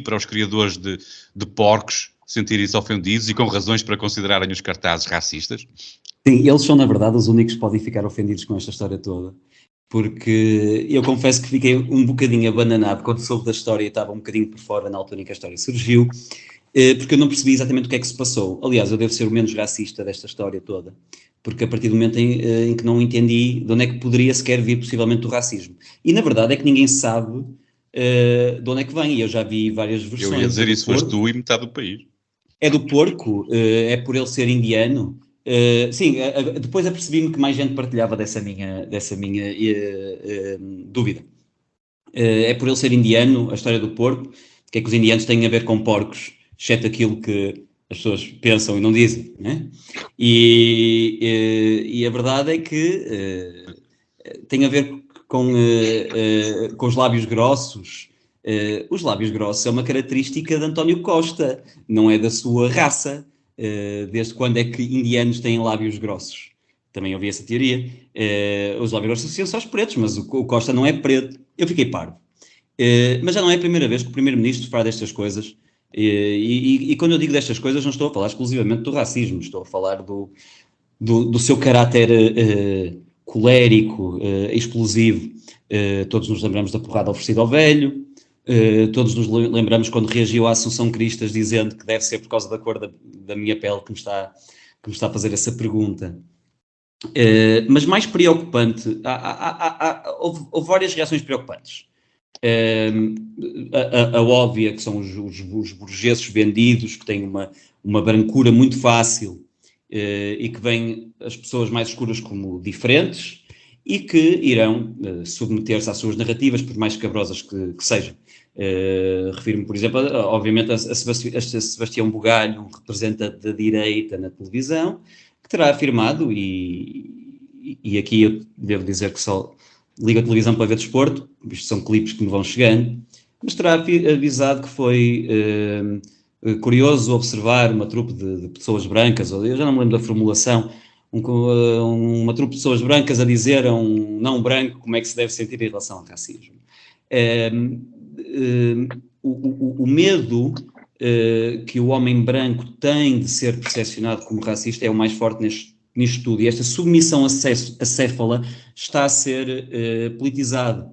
para os criadores de porcos sentirem-se ofendidos e com razões para considerarem os cartazes racistas? Sim, eles são, na verdade, os únicos que podem ficar ofendidos com esta história toda. Porque eu confesso que fiquei um bocadinho abananado quando soube da história e estava um bocadinho por fora na altura em que a história surgiu. Porque eu não percebi exatamente o que é que se passou. Aliás, eu devo ser o menos racista desta história toda, porque a partir do momento em que não entendi de onde é que poderia sequer vir possivelmente o racismo. E na verdade é que ninguém sabe de onde é que vem, e eu já vi várias versões. Eu ia dizer isso, foste tu e metade do país. É do porco, é por ele ser indiano. Sim, depois apercebi-me que mais gente partilhava dessa minha dúvida. É por ele ser indiano, a história do porco, o que é que os indianos têm a ver com porcos? Exceto aquilo que as pessoas pensam e não dizem, né? E a verdade é que tem a ver com os lábios grossos. Os lábios grossos é uma característica de António Costa, não é da sua raça. Desde quando é que indianos têm lábios grossos? Também ouvi essa teoria. Os lábios grossos associam-se aos pretos, mas o Costa não é preto. Eu fiquei parvo. Mas já não é a primeira vez que o primeiro-ministro fala destas coisas. E quando eu digo destas coisas, não estou a falar exclusivamente do racismo, estou a falar do seu caráter colérico, explosivo. Todos nos lembramos da porrada oferecida ao velho, todos nos lembramos quando reagiu à Assunção Cristas dizendo que deve ser por causa da cor da minha pele que me está a fazer essa pergunta. Mas mais preocupante, houve várias reações preocupantes. A óbvia, que são os burgueses vendidos, que têm uma brancura muito fácil e que veem as pessoas mais escuras como diferentes e que irão submeter-se às suas narrativas, por mais cabrosas que sejam. Refiro-me, por exemplo, obviamente, a Sebastião Bugalho, um representante da direita na televisão, que terá afirmado, e aqui eu devo dizer que só ligo a televisão para ver desporto, isto são clipes que me vão chegando, mas terá avisado que foi curioso observar uma trupe de pessoas brancas, eu já não me lembro da formulação, uma trupe de pessoas brancas a dizer a um não branco como é que se deve sentir em relação ao racismo. O medo que o homem branco tem de ser percepcionado como racista é o mais forte nisto tudo, e esta submissão acéfala está a ser politizado.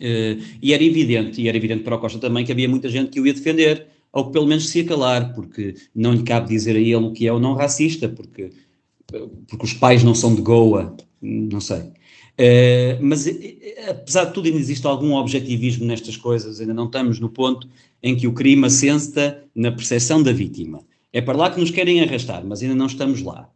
E era evidente para o Costa também que havia muita gente que o ia defender, ou que pelo menos se ia calar, porque não lhe cabe dizer a ele o que é ou não racista, porque os pais não são de Goa, não sei. Mas apesar de tudo ainda existe algum objetivismo nestas coisas, ainda não estamos no ponto em que o crime assenta na percepção da vítima. É para lá que nos querem arrastar, mas ainda não estamos lá.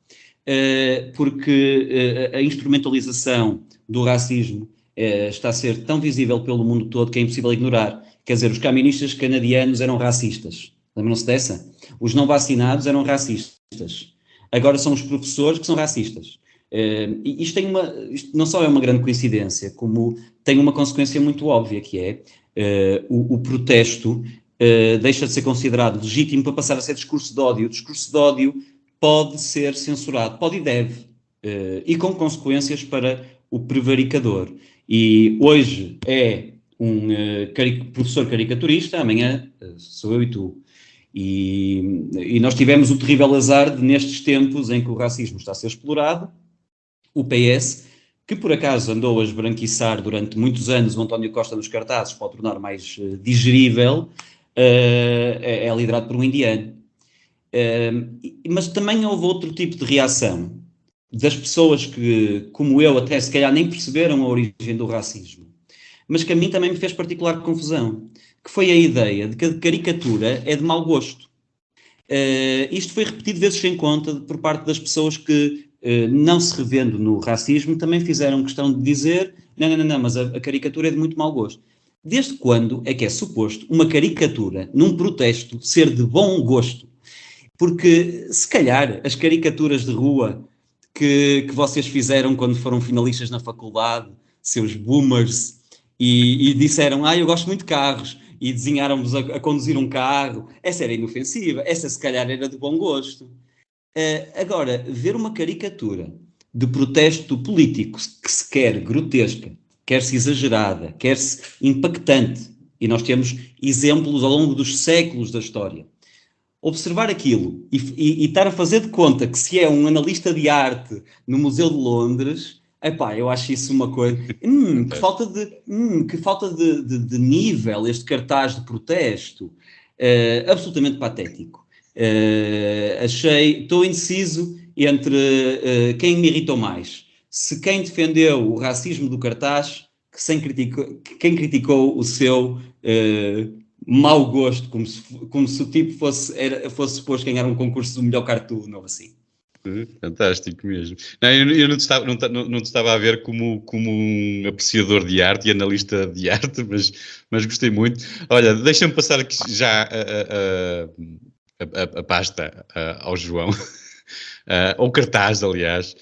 Porque a instrumentalização do racismo está a ser tão visível pelo mundo todo que é impossível ignorar. Quer dizer, os caministas canadianos eram racistas. Lembram-se dessa? Os não vacinados eram racistas. Agora são os professores que são racistas. Isto não só é uma grande coincidência, como tem uma consequência muito óbvia, que é o protesto deixa de ser considerado legítimo para passar a ser discurso de ódio. O discurso de ódio pode ser censurado, pode e deve, e com consequências para o prevaricador. E hoje é um professor caricaturista, amanhã sou eu e tu. E nós tivemos o terrível azar de, nestes tempos em que o racismo está a ser explorado, o PS, que por acaso andou a esbranquiçar durante muitos anos o António Costa nos cartazes para o tornar mais digerível, é liderado por um indiano. Mas também houve outro tipo de reação das pessoas que, como eu, até se calhar nem perceberam a origem do racismo, mas que a mim também me fez particular confusão, que foi a ideia de que a caricatura é de mau gosto. Isto foi repetido vezes sem conta por parte das pessoas que, não se revendo no racismo, também fizeram questão de dizer não, mas a caricatura é de muito mau gosto. Desde quando é que é suposto uma caricatura, num protesto, ser de bom gosto? Porque, se calhar, as caricaturas de rua que vocês fizeram quando foram finalistas na faculdade, seus boomers, e disseram, eu gosto muito de carros, e desenharam-vos a conduzir um carro, essa era inofensiva, essa se calhar era de bom gosto. Agora, ver uma caricatura de protesto político que se quer grotesca, quer-se exagerada, quer-se impactante, e nós temos exemplos ao longo dos séculos da história, observar aquilo e estar a fazer de conta que se é um analista de arte no Museu de Londres, eu acho isso uma coisa... que falta de nível este cartaz de protesto. Absolutamente patético. Estou indeciso entre quem me irritou mais. Se quem defendeu o racismo do cartaz, quem criticou o seu... mau gosto, como se o tipo fosse suposto ganhar um concurso do melhor cartoon ou assim. Fantástico mesmo. Não, eu não te estava a ver como um apreciador de arte e analista de arte, mas gostei muito. Olha, deixa-me passar aqui já a pasta ao João, ou cartaz, aliás,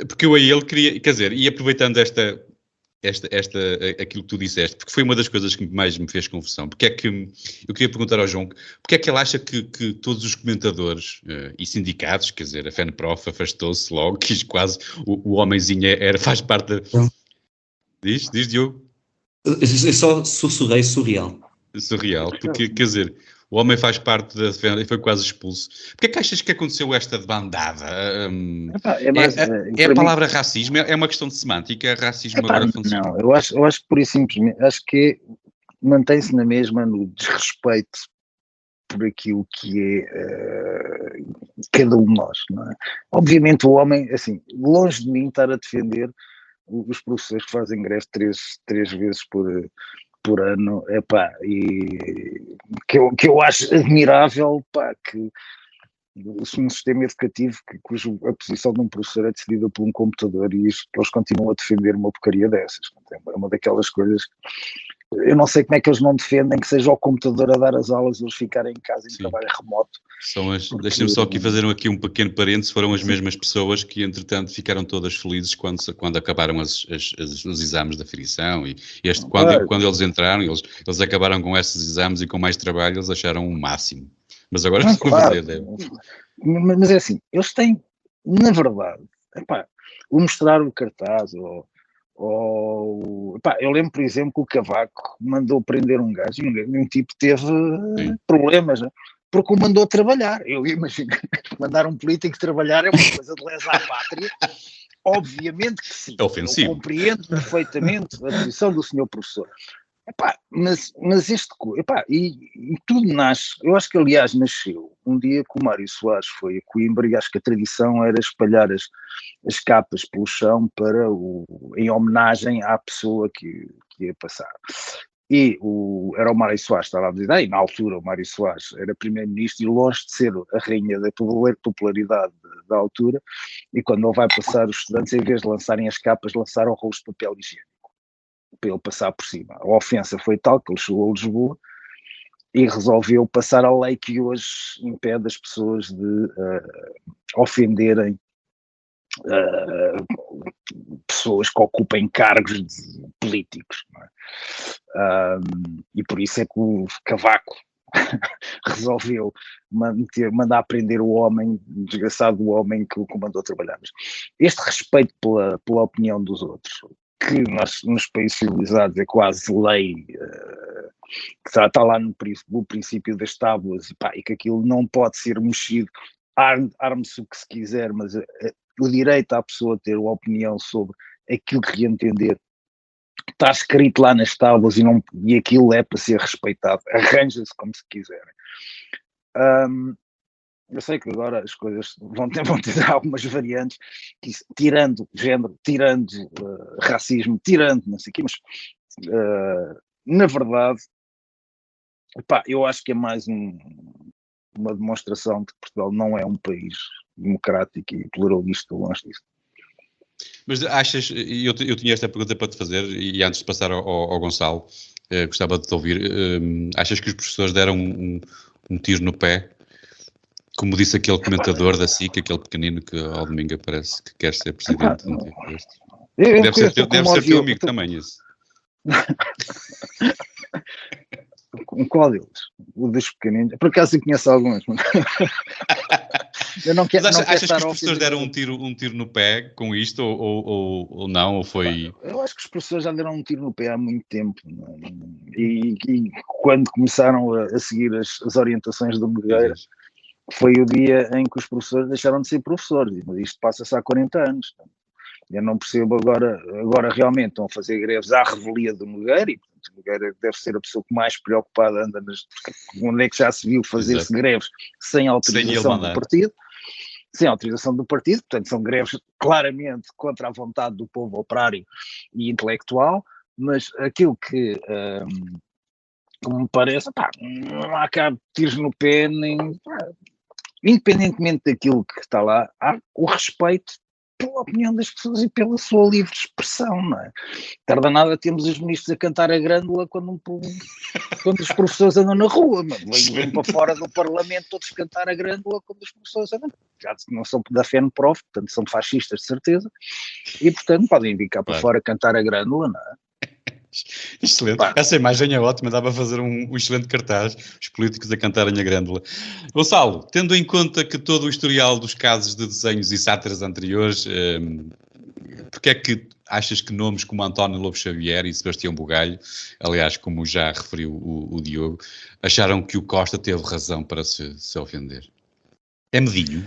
porque eu a ele queria, quer dizer, e aproveitando aquilo que tu disseste, porque foi uma das coisas que mais me fez confusão. Porque é que eu queria perguntar ao João, porque é que ele acha que todos os comentadores e sindicatos, quer dizer, a FENPROF afastou-se logo, quis quase, o homenzinho faz parte da... Diz, Diogo? Eu só sussurrei surreal. Surreal, porque, quer dizer, o homem faz parte da FEN e foi quase expulso. Porquê é que achas que aconteceu esta debandada? É a palavra racismo? É uma questão de semântica? Racismo agora funciona? Não, eu acho que por isso simplesmente, acho que mantém-se na mesma no desrespeito por aquilo que é cada um de nós, não é? Obviamente o homem, assim, longe de mim estar a defender os professores que fazem greve três vezes por ano, e que eu acho admirável, que um sistema educativo cuja a posição de um professor é decidida por um computador e eles continuam a defender uma porcaria dessas. É uma daquelas coisas eu não sei como é que eles não defendem que seja o computador a dar as aulas e eles ficarem em casa em Sim. trabalho remoto. Deixem-me só aqui fazer aqui um pequeno parênteses, foram as mesmas pessoas que, entretanto, ficaram todas felizes quando acabaram os exames da aferição e quando eles entraram, eles acabaram com esses exames e com mais trabalho, eles acharam o máximo. Mas agora Não, estou a claro. fazer. Mas é assim, eles têm, na verdade, o mostrar o cartaz eu lembro, por exemplo, que o Cavaco mandou prender um gajo e um tipo teve problemas, né? Porque o mandou trabalhar. Eu imagino, mandar um político trabalhar é uma coisa de lesa à pátria. Obviamente que sim. É ofensivo. Eu compreendo perfeitamente a posição do senhor professor. Mas e tudo nasce, eu acho que aliás nasceu um dia que o Mário Soares foi a Coimbra e acho que a tradição era espalhar as capas pelo chão em homenagem à pessoa que ia passar. E era o Mário Soares que estava a dizer, e na altura o Mário Soares era primeiro-ministro e longe de ser a rainha da popularidade da altura, e quando ele vai passar os estudantes, em vez de lançarem as capas, lançaram rolos de papel higiênico para ele passar por cima. A ofensa foi tal que ele chegou a Lisboa e resolveu passar a lei que hoje impede as pessoas de ofenderem pessoas que ocupem cargos políticos. Não é? E por isso é que o Cavaco resolveu mandar prender o homem, desgraçado homem que o comandou trabalhar. Este respeito pela opinião dos outros, que nos países civilizados é quase lei, que está lá no princípio das tábuas, e que aquilo não pode ser mexido, arme-se o que se quiser, mas o direito à pessoa ter uma opinião sobre aquilo que reentender está escrito lá nas tábuas e aquilo é para ser respeitado, arranja-se como se quiserem. Eu sei que agora as coisas vão ter algumas variantes, tirando género, tirando racismo, tirando não sei o quê, mas na verdade, eu acho que é mais uma demonstração de que Portugal não é um país democrático e pluralista, longe disso. Mas achas, eu tinha esta pergunta para te fazer, e antes de passar ao Gonçalo, gostava de te ouvir, achas que os professores deram um tiro no pé? Como disse aquele comentador da SIC, aquele pequenino que ao domingo aparece que quer ser presidente. Deve ser teu amigo também, esse. Qual deles? O dos pequeninos? Por acaso eu conheço alguns. Eu não quero, mas achas que os professores deram um tiro no pé com isto ou não? Ou foi... Eu acho que os professores já deram um tiro no pé há muito tempo. E quando começaram a seguir as orientações do Nogueira, foi o dia em que os professores deixaram de ser professores, mas isto passa-se há 40 anos. Eu não percebo agora realmente estão a fazer greves à revelia do Nogueira, e portanto, o Nogueira deve ser a pessoa que mais preocupada anda onde é que já se viu fazer-se greves sem autorização do partido. Sem autorização do partido, portanto são greves claramente contra a vontade do povo operário e intelectual, mas aquilo que me parece, não há cá tiros no pé, independentemente daquilo que está lá, há o respeito pela opinião das pessoas e pela sua livre expressão, não é? Tarda nada temos os ministros a cantar a grândola quando os professores andam na rua, mas vêm para fora do Parlamento todos cantar a grândola quando os professores andam. Já não são da FENPROF, portanto são fascistas de certeza, e portanto podem vir cá para fora cantar a grândola, não é? Excelente. Essa imagem é ótima, dá para fazer um excelente cartaz, os políticos a cantarem a grândola. Gonçalo, tendo em conta que todo o historial dos casos de desenhos e sátiras anteriores, porque é que achas que nomes como António Lobo Xavier e Sebastião Bugalho, aliás, como já referiu o Diogo, acharam que o Costa teve razão para se ofender? É medinho?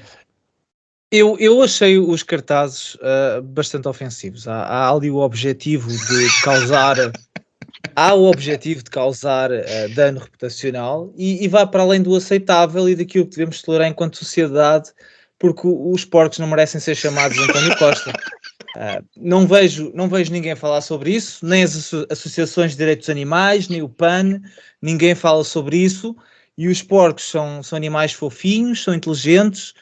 Eu achei os cartazes bastante ofensivos. Há ali o objetivo de causar... Há o objetivo de causar dano reputacional e vai para além do aceitável e daquilo que devemos tolerar enquanto sociedade, porque os porcos não merecem ser chamados António Costa. Não vejo ninguém falar sobre isso, nem as associações de direitos animais, nem o PAN, ninguém fala sobre isso, e os porcos são animais fofinhos, são inteligentes,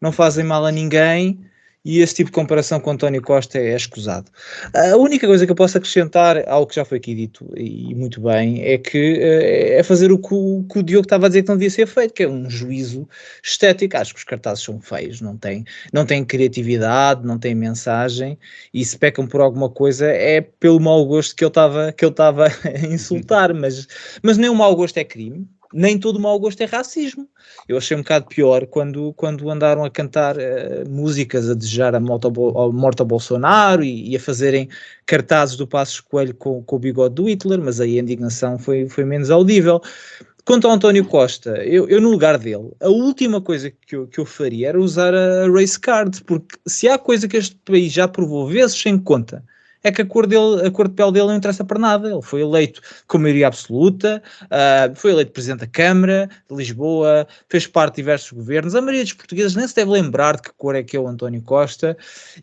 não fazem mal a ninguém, e esse tipo de comparação com António Costa é escusado. A única coisa que eu posso acrescentar ao que já foi aqui dito, e muito bem, é que é fazer o que o Diogo estava a dizer que não devia ser feito, que é um juízo estético. Acho que os cartazes são feios, não têm criatividade, não têm mensagem, e se pecam por alguma coisa é pelo mau gosto que eu estava a insultar, mas nem o mau gosto é crime, nem todo o mau gosto é racismo. Eu achei um bocado pior quando andaram a cantar músicas a desejar a morte a Bolsonaro e a fazerem cartazes do Passos Coelho com o bigode do Hitler, mas aí a indignação foi menos audível. Quanto ao António Costa, eu no lugar dele, a última coisa que eu faria era usar a race card, porque se há coisa que este país já provou vezes sem conta, é que a cor de pele dele não interessa para nada. Ele foi eleito com maioria absoluta, foi eleito Presidente da Câmara de Lisboa, fez parte de diversos governos. A maioria dos portugueses nem se deve lembrar de que cor é que é o António Costa,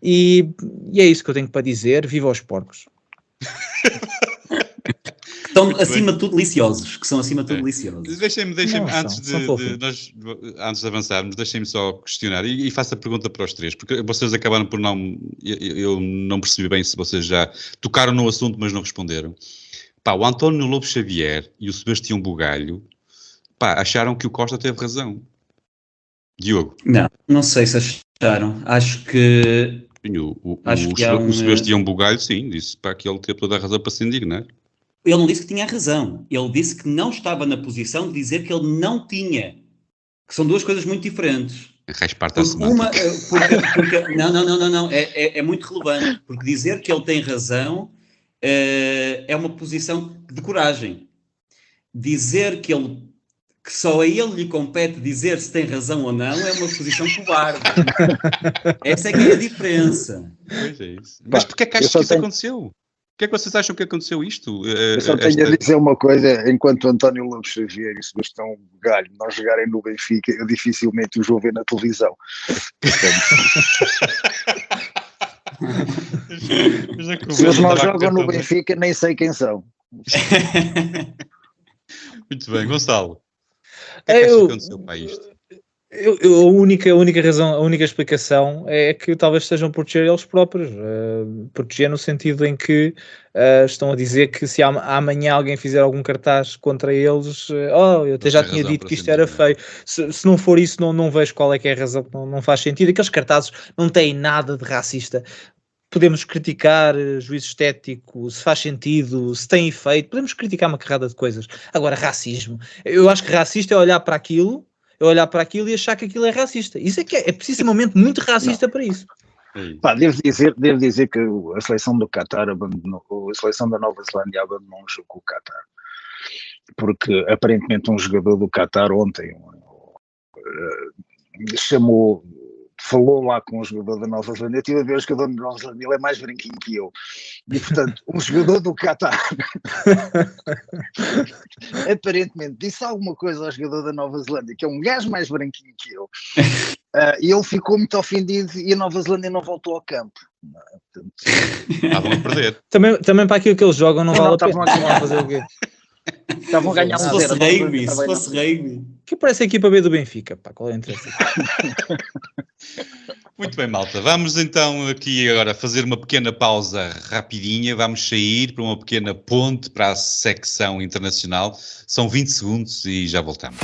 e é isso que eu tenho para dizer. Viva os porcos! Que são acima de tudo deliciosos. Deixem-me Não, antes de avançarmos, deixem-me só questionar e faço a pergunta para os três, porque vocês acabaram por eu não percebi bem se vocês já tocaram no assunto, mas não responderam. Pá, o António Lobo Xavier e o Sebastião Bugalho, pá, acharam que o Costa teve razão. Diogo? Não sei se acharam. Acho que O Sebastião Bugalho, sim, disse para que ele teve toda a razão para se indignar. ele não disse que tinha razão. Ele disse que não estava na posição de dizer que ele não tinha. Que são duas coisas muito diferentes. Faz parte da semântica. Não. É muito relevante. Porque dizer que ele tem razão é uma posição de coragem. Dizer que só a ele lhe compete dizer se tem razão ou não é uma posição covarde. Essa é que é a diferença. Pois é isso. Mas porquê é que achas que isso aconteceu? O que é que vocês acham que aconteceu isto? Eu só tenho a dizer uma coisa: enquanto António Lobo Xavier e Sebastião Bugalho não jogarem no Benfica, eu dificilmente os vou ver na televisão. Se eles não jogam no Benfica, nem sei quem são. Muito bem, Gonçalo. O que é que achas que aconteceu para isto? A única razão, a única explicação é que talvez estejam a proteger eles próprios, proteger no sentido em que estão a dizer que se amanhã alguém fizer algum cartaz contra eles, eu até já tinha dito que isto era feio. Se não for isso, não vejo qual é que é a razão, não faz sentido. Aqueles cartazes não têm nada de racista. Podemos criticar juízo estético, se faz sentido, se tem efeito, podemos criticar uma carrada de coisas. Agora, racismo. Eu acho que racista é olhar para aquilo e achar que aquilo é racista. Isso é que é precisamente muito racista para isso. Pá, devo dizer que a seleção do Qatar abandonou, a seleção da Nova Zelândia abandonou um jogo com o Qatar. Porque aparentemente um jogador do Qatar ontem falou lá com o jogador da Nova Zelândia. Eu estive a ver o jogador da Nova Zelândia, ele é mais branquinho que eu. E, portanto, um jogador do Qatar aparentemente disse alguma coisa ao jogador da Nova Zelândia, que é um gajo mais branquinho que eu, e ele ficou muito ofendido e a Nova Zelândia não voltou ao campo. Estavam a perder. Também para aquilo que eles jogam não vale a pena. Estavam a fazer o quê? Estavam a ganhar Se fosse rugby. Que parece a equipa B do Benfica, pá, qual é o interesse? Muito bem, malta. Vamos então aqui agora fazer uma pequena pausa rapidinha. Vamos sair para uma pequena ponte para a secção internacional. São 20 segundos e já voltamos.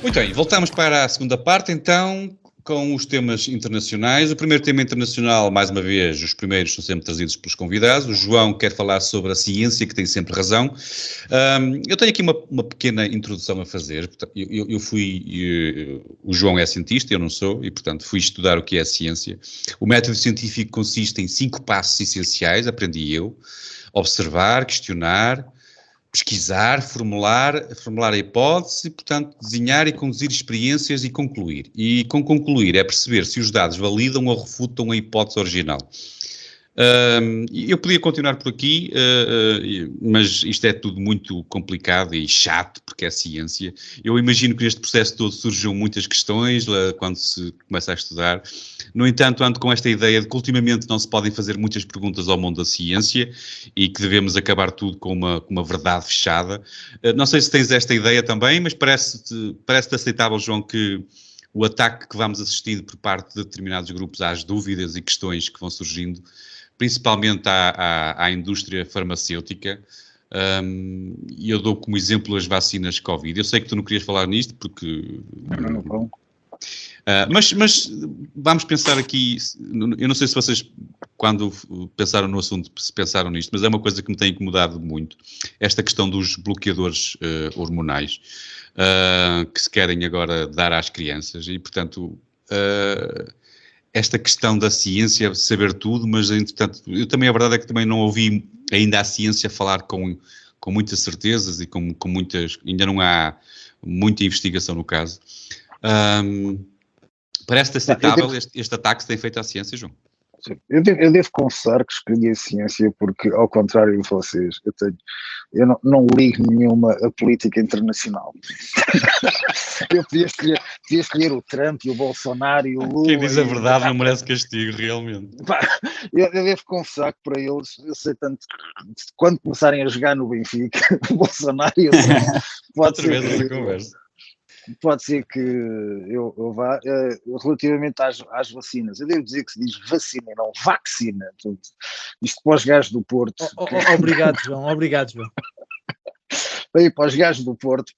Muito bem, voltamos para a segunda parte então, com os temas internacionais. O primeiro tema internacional, mais uma vez, os primeiros são sempre trazidos pelos convidados. O João quer falar sobre a ciência, que tem sempre razão. Eu tenho aqui uma pequena introdução a fazer. O João é cientista, eu não sou, e portanto fui estudar o que é a ciência. O método científico consiste em 5 passos essenciais, aprendi eu: observar, questionar, pesquisar, formular a hipótese, portanto, desenhar e conduzir experiências e concluir. E com concluir é perceber se os dados validam ou refutam a hipótese original. Eu podia continuar por aqui, mas isto é tudo muito complicado e chato, porque é ciência. Eu imagino que neste processo todo surjam muitas questões quando se começa a estudar. No entanto, ando com esta ideia de que ultimamente não se podem fazer muitas perguntas ao mundo da ciência e que devemos acabar tudo com uma verdade fechada. Não sei se tens esta ideia também, mas parece-te aceitável, João, que o ataque que vamos assistindo por parte de determinados grupos às dúvidas e questões que vão surgindo, principalmente à indústria farmacêutica. E eu dou como exemplo as vacinas Covid. Eu sei que tu não querias falar nisto porque... Mas vamos pensar aqui, eu não sei se vocês, quando pensaram no assunto, se pensaram nisto, mas é uma coisa que me tem incomodado muito, esta questão dos bloqueadores hormonais, que se querem agora dar às crianças, e portanto, esta questão da ciência, saber tudo, mas entretanto, eu também, a verdade é que também não ouvi ainda a ciência falar com muitas certezas e com muitas, ainda não há muita investigação no caso. Parece aceitável este ataque que se tem feito à ciência, João? Eu devo confessar que escolhi a ciência porque, ao contrário de vocês, eu não ligo nenhuma a política internacional. Eu podia escolher o Trump e o Bolsonaro e o Lula. Quem diz a verdade não merece castigo, realmente. Eu devo confessar que para eles, eu sei tanto, quando começarem a jogar no Benfica, o Bolsonaro e o Trump, pode ser que eu vá. Relativamente às vacinas, eu devo dizer que se diz vacina, não vacina. Isto para os gajos do Porto. Obrigado, João. Bem, para os gajos do Porto,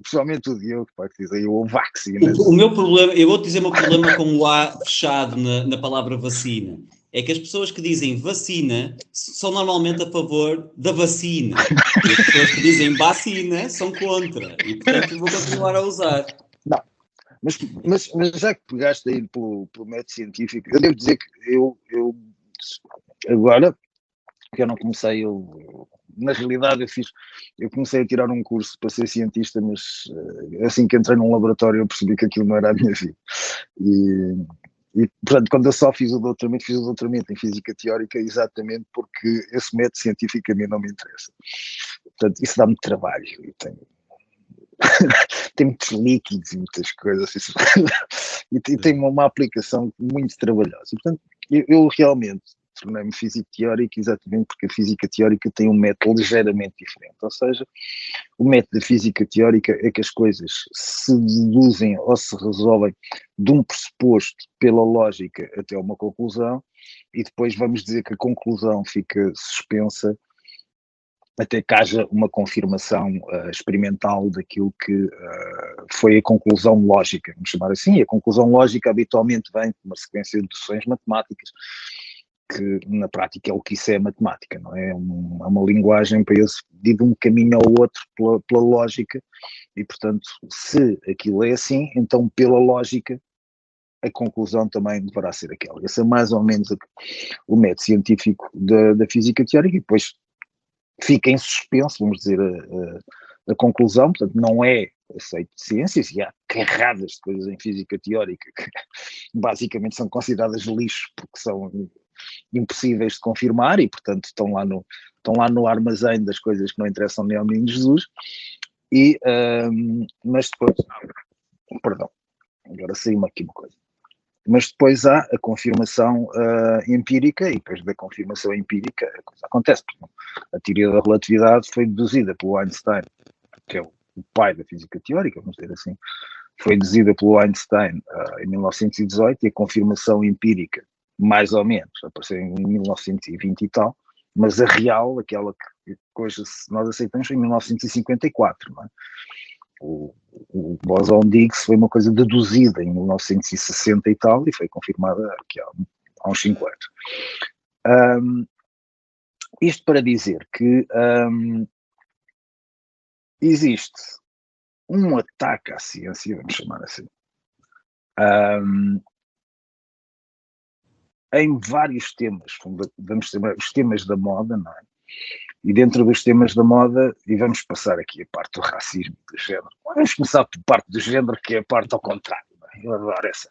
principalmente o Diogo, que diz aí o vacina. O meu problema, eu vou-te dizer o meu problema com o A fechado na palavra vacina. É que as pessoas que dizem vacina são normalmente a favor da vacina. E as pessoas que dizem vacina são contra. E, portanto, vou continuar a usar. Não, mas já que pegaste aí pelo método científico, eu devo dizer que eu agora, que eu não comecei, na realidade eu comecei a tirar um curso para ser cientista, mas assim que entrei num laboratório eu percebi que aquilo não era a minha vida. E, portanto, quando eu só fiz o doutoramento em física teórica exatamente porque esse método científico a mim não me interessa. Portanto, isso dá-me trabalho. Tem muitos líquidos e muitas coisas. E tem uma aplicação muito trabalhosa. Portanto, eu realmente tornei-me físico teórico exatamente porque a física teórica tem um método ligeiramente diferente. Ou seja, o método da física teórica é que as coisas se deduzem ou se resolvem de um pressuposto pela lógica até uma conclusão e depois vamos dizer que a conclusão fica suspensa até que haja uma confirmação experimental daquilo que foi a conclusão lógica, vamos chamar assim. E a conclusão lógica habitualmente vem de uma sequência de deduções matemáticas, que na prática é o que isso é matemática, não é? É uma linguagem para eles de um caminho ao outro pela lógica e, portanto, se aquilo é assim, então pela lógica a conclusão também deverá ser aquela. Esse é mais ou menos o método científico da física teórica e depois fica em suspenso, vamos dizer, a conclusão, portanto não é aceito de ciências e há carradas de coisas em física teórica que basicamente são consideradas lixo porque são impossíveis de confirmar e, portanto, estão lá no armazém das coisas que não interessam nem ao menino Jesus. Mas depois, perdão, agora saiu-me aqui uma coisa. Mas depois há a confirmação empírica e depois da confirmação empírica a coisa acontece. A teoria da relatividade foi deduzida pelo Einstein, que é o pai da física teórica, vamos dizer assim, foi deduzida pelo Einstein em 1918 e a confirmação empírica mais ou menos, apareceu em 1920 e tal, mas a real, aquela que hoje nós aceitamos, foi em 1954, não é? O bóson de Higgs foi uma coisa deduzida em 1960 e tal, e foi confirmada aqui há uns 5 anos. Isto para dizer que existe um ataque à ciência, vamos chamar assim, em vários temas, vamos chamar os temas da moda, não é? E dentro dos temas da moda, e vamos passar aqui a parte do racismo, do género. Vamos começar por parte do género, que é a parte ao contrário. Não é? Eu adoro essa.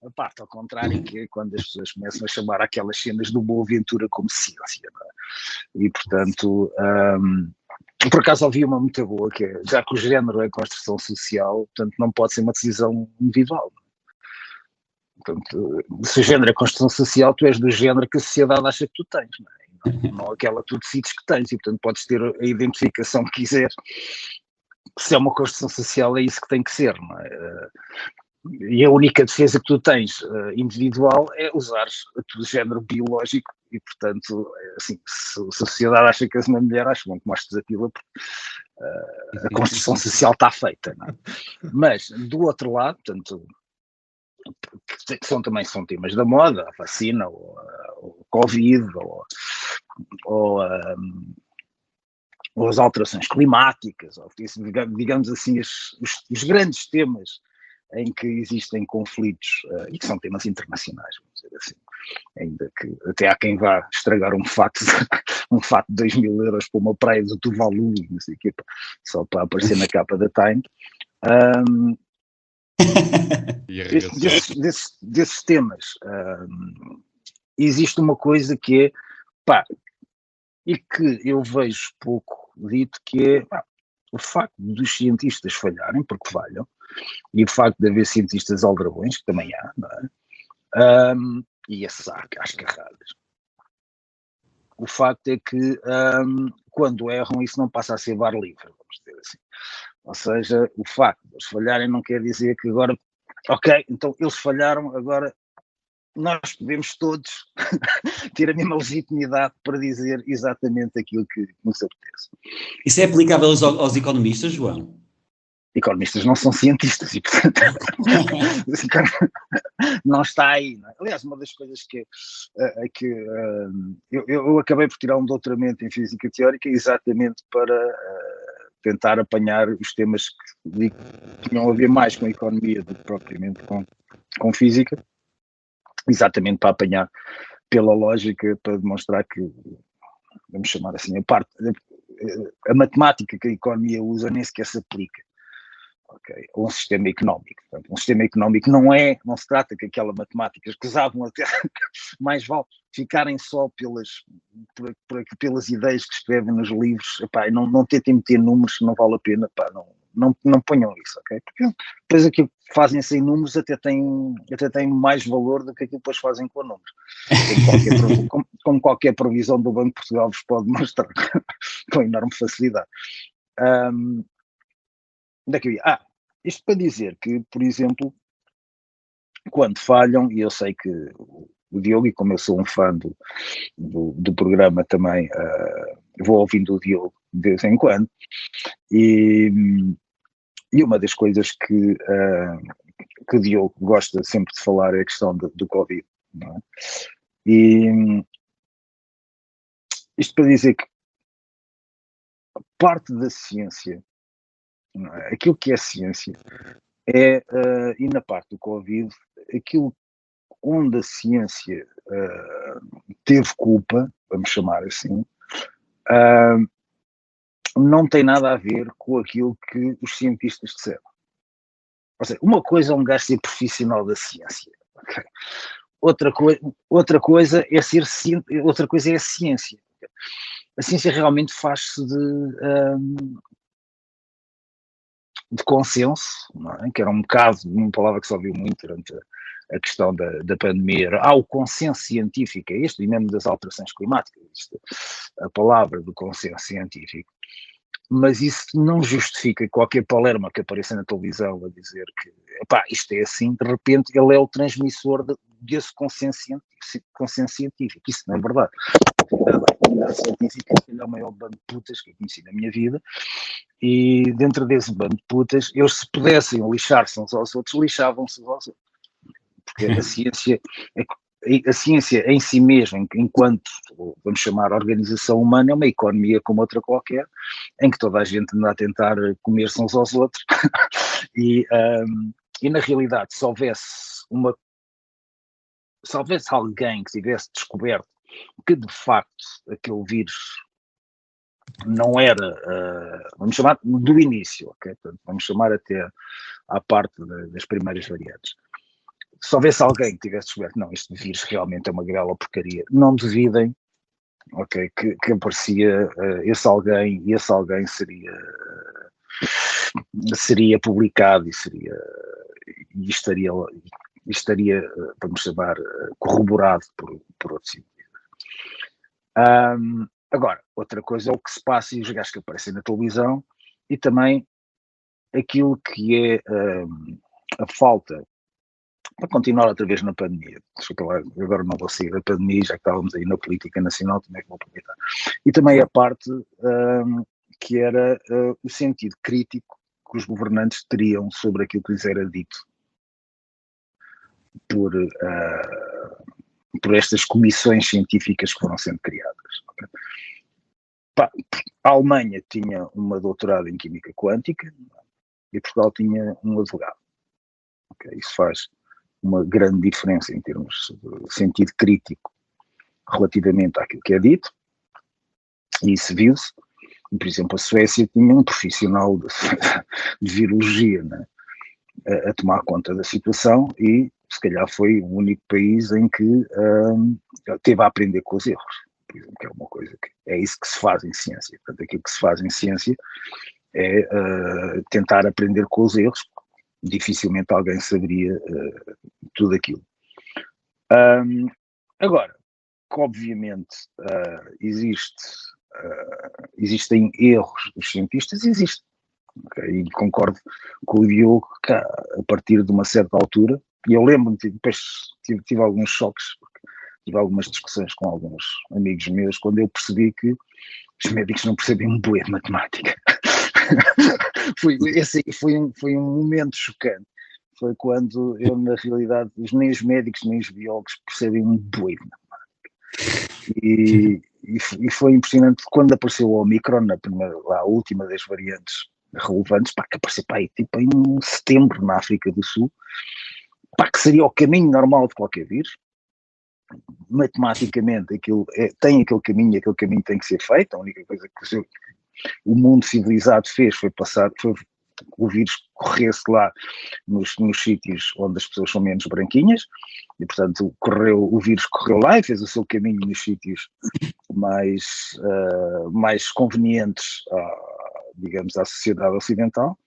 A parte ao contrário, que é quando as pessoas começam a chamar aquelas cenas do Boaventura como ciência. Não é? E, portanto, por acaso ouvi uma muito boa, que é, já que o género é construção social, portanto não pode ser uma decisão individual. Portanto, se o género é construção social, tu és do género que a sociedade acha que tu tens, não é? Não aquela que tu decides que tens, e portanto podes ter a identificação que quiseres, se é uma construção social é isso que tem que ser, não é? E a única defesa que tu tens individual é usares o teu género biológico e, portanto, assim, se a sociedade acha que és uma mulher, acho bom que mostres a pila, porque a construção social está feita, não é? Mas, do outro lado, portanto, que são temas da moda, a vacina, ou o Covid, ou as alterações climáticas, ou, digamos assim, os grandes temas em que existem conflitos, e que são temas internacionais, vamos dizer assim, ainda que até há quem vá estragar um fato de 2.000 euros para uma praia do Tuvalu, não sei o quê, só para aparecer na capa da Time. Desses temas, existe uma coisa que é, pá, e que eu vejo pouco dito, que é o facto dos cientistas falharem, porque falham, e o facto de haver cientistas aldrabões, que também há, não é? E esses há às carradas. O facto é que quando erram isso não passa a ser bar livre, vamos dizer assim. Ou seja, o facto de eles falharem não quer dizer que agora, ok, então eles falharam, agora nós podemos todos ter a mesma legitimidade para dizer exatamente aquilo que nos apetece. Isso é aplicável aos economistas, João? Economistas não são cientistas e, portanto, não está aí. Não é? Aliás, uma das coisas que eu acabei por tirar um doutoramento em Física Teórica exatamente para tentar apanhar os temas que tinham a ver mais com a economia do que propriamente com física, exatamente para apanhar pela lógica, para demonstrar que, vamos chamar assim, a matemática que a economia usa nem sequer se aplica. Okay, ou um sistema económico. Portanto, um sistema económico não se trata que aquela matemáticas que usavam até mais vale ficarem só pelas ideias que escrevem nos livros, epá, não tentem meter números, não vale a pena, epá, não ponham isso, ok? Porque depois aquilo que fazem sem números até tem mais valor do que aquilo que depois fazem com números. Como qualquer provisão do Banco de Portugal vos pode mostrar com enorme facilidade. Isto para dizer que, por exemplo, quando falham, e eu sei que o Diogo, e como eu sou um fã do programa também, vou ouvindo o Diogo de vez em quando, e uma das coisas que o Diogo gosta sempre de falar é a questão do Covid, não é? E isto para dizer que parte da ciência, aquilo que é ciência e na parte do Covid, aquilo onde a ciência teve culpa, vamos chamar assim, não tem nada a ver com aquilo que os cientistas disseram. Ou seja, uma coisa é um gajo ser profissional da ciência, okay? Outra coisa é a ciência. A ciência realmente faz-se de consenso, não é? Que era um bocado, uma palavra que se ouviu muito durante a questão da pandemia, o consenso científico, é este, e mesmo das alterações climáticas, a palavra do consenso científico, mas isso não justifica qualquer palerma que apareça na televisão a dizer que, epá, isto é assim, de repente ele é o transmissor desse consenso científico, isso não é verdade. A comunidade científica é o maior bando de putas que eu conheci na minha vida, e dentro desse bando de putas, eles se pudessem lixar-se uns aos outros, lixavam-se uns aos outros. Porque a ciência em si mesma, enquanto, vamos chamar, organização humana, é uma economia como outra qualquer, em que toda a gente anda a tentar comer-se uns aos outros, e na realidade, se houvesse alguém que tivesse descoberto que de facto aquele vírus não era, vamos chamar do início, ok? Portanto, vamos chamar até à parte das primeiras variantes. Se houvesse alguém que tivesse descoberto, não, este vírus realmente é uma grela porcaria, não duvidem, ok, que aparecia esse alguém, e esse alguém seria publicado e estaria, vamos chamar, corroborado por outros cientistas. Agora, outra coisa é o que se passa e os gajos que aparecem na televisão, e também aquilo que é a falta, para continuar outra vez na pandemia, agora não vou sair da pandemia, já que estávamos aí na política nacional, também vou aproveitar, e também a parte que era o sentido crítico que os governantes teriam sobre aquilo que lhes era dito por estas comissões científicas que foram sendo criadas. A Alemanha tinha uma doutorado em Química Quântica e Portugal tinha um advogado. Isso faz uma grande diferença em termos de sentido crítico relativamente àquilo que é dito, e isso viu-se. Por exemplo, a Suécia tinha um profissional de virologia, né, a tomar conta da situação, e se calhar foi o único país em que teve a aprender com os erros, por exemplo, que é uma coisa que é isso que se faz em ciência. Portanto, aquilo que se faz em ciência é tentar aprender com os erros. Dificilmente alguém saberia tudo aquilo. Agora, que obviamente existem erros dos cientistas, existe. Okay? E concordo com o Diogo que a partir de uma certa altura, e eu lembro-me, depois tive alguns choques, tive algumas discussões com alguns amigos meus, quando eu percebi que os médicos não percebem um bué de matemática. Esse foi um momento chocante. Foi quando eu, na realidade, nem os médicos nem os biólogos percebem um bué de matemática. E foi impressionante quando apareceu o Omicron, a última das variantes relevantes, que apareceu tipo em setembro na África do Sul, que seria o caminho normal de qualquer vírus. Matematicamente tem aquele caminho tem que ser feito. A única coisa que o mundo civilizado fez foi o vírus corresse lá nos sítios onde as pessoas são menos branquinhas, e portanto o vírus correu lá e fez o seu caminho nos sítios mais convenientes, digamos, à sociedade ocidental.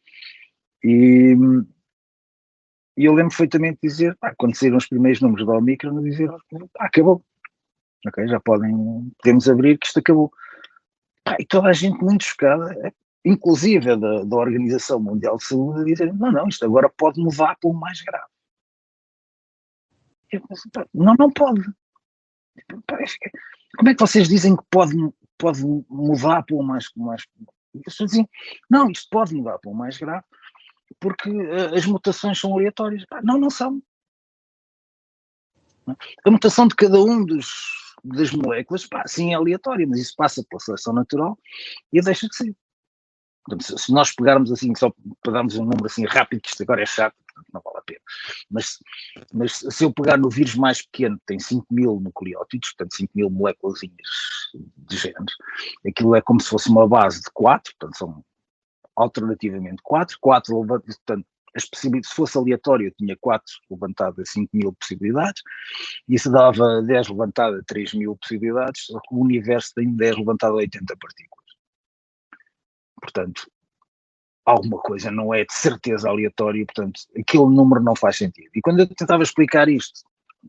E eu lembro perfeitamente de dizer, quando saíram os primeiros números da Omicron, dizer, acabou, ok, já podemos abrir, que isto acabou. E toda a gente muito chocada, inclusive da Organização Mundial de Saúde, a dizer, não, isto agora pode mudar para o mais grave. Eu penso, não pode. Como é que vocês dizem que pode mudar para o mais as pessoas dizem, não, isto pode mudar para o mais grave, porque as mutações são aleatórias. Não são. A mutação de cada um das moléculas, sim, é aleatória, mas isso passa pela seleção natural e deixa de ser. Portanto, se nós pegarmos assim, só para darmos um número assim rápido, que isto agora é chato, portanto não vale a pena, mas se eu pegar no vírus mais pequeno, que tem 5.000 nucleótidos, portanto 5.000 moléculas de genes, aquilo é como se fosse uma base de 4, portanto são alternativamente 4 portanto, se fosse aleatório eu tinha 4 levantado a 5.000 possibilidades, e se dava 10 levantado a 3.000 possibilidades, o universo tem 10 levantado a 80 partículas. Portanto, alguma coisa não é de certeza aleatória, portanto, aquele número não faz sentido. E quando eu tentava explicar isto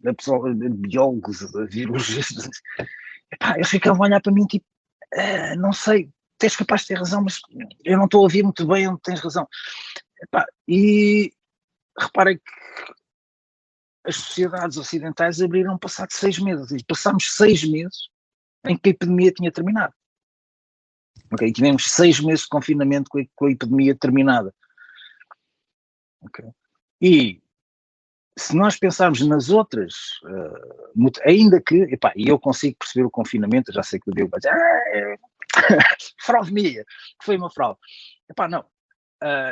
a pessoa, biólogos, virologistas, eles ficavam a olhar para mim tipo, não sei, tens capaz de ter razão, mas eu não estou a ouvir muito bem onde tens razão. E reparem que as sociedades ocidentais abriram passado 6 meses, e passámos 6 meses em que a epidemia tinha terminado. Okay? Tivemos 6 meses de confinamento com a epidemia terminada. Okay? E se nós pensarmos nas outras, ainda que, e eu consigo perceber o confinamento, eu já sei que o Diogo vai dizer, fraude minha, que foi uma fraude. Não.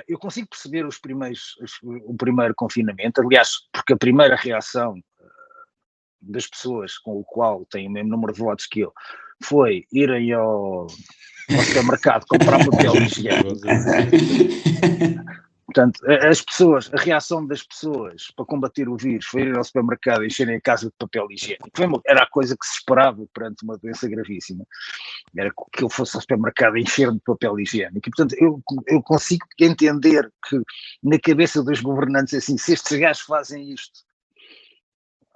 Eu consigo perceber o primeiro confinamento, aliás, porque a primeira reação das pessoas com o qual têm o mesmo número de votos que eu, foi irem ao supermercado comprar papel higiênico. Portanto, a reação das pessoas para combater o vírus foi ir ao supermercado e encherem a casa de papel higiênico. Era a coisa que se esperava perante uma doença gravíssima. Era que eu fosse ao supermercado e encher-me de papel higiênico. E, portanto, eu consigo entender que na cabeça dos governantes, assim, se estes gajos fazem isto,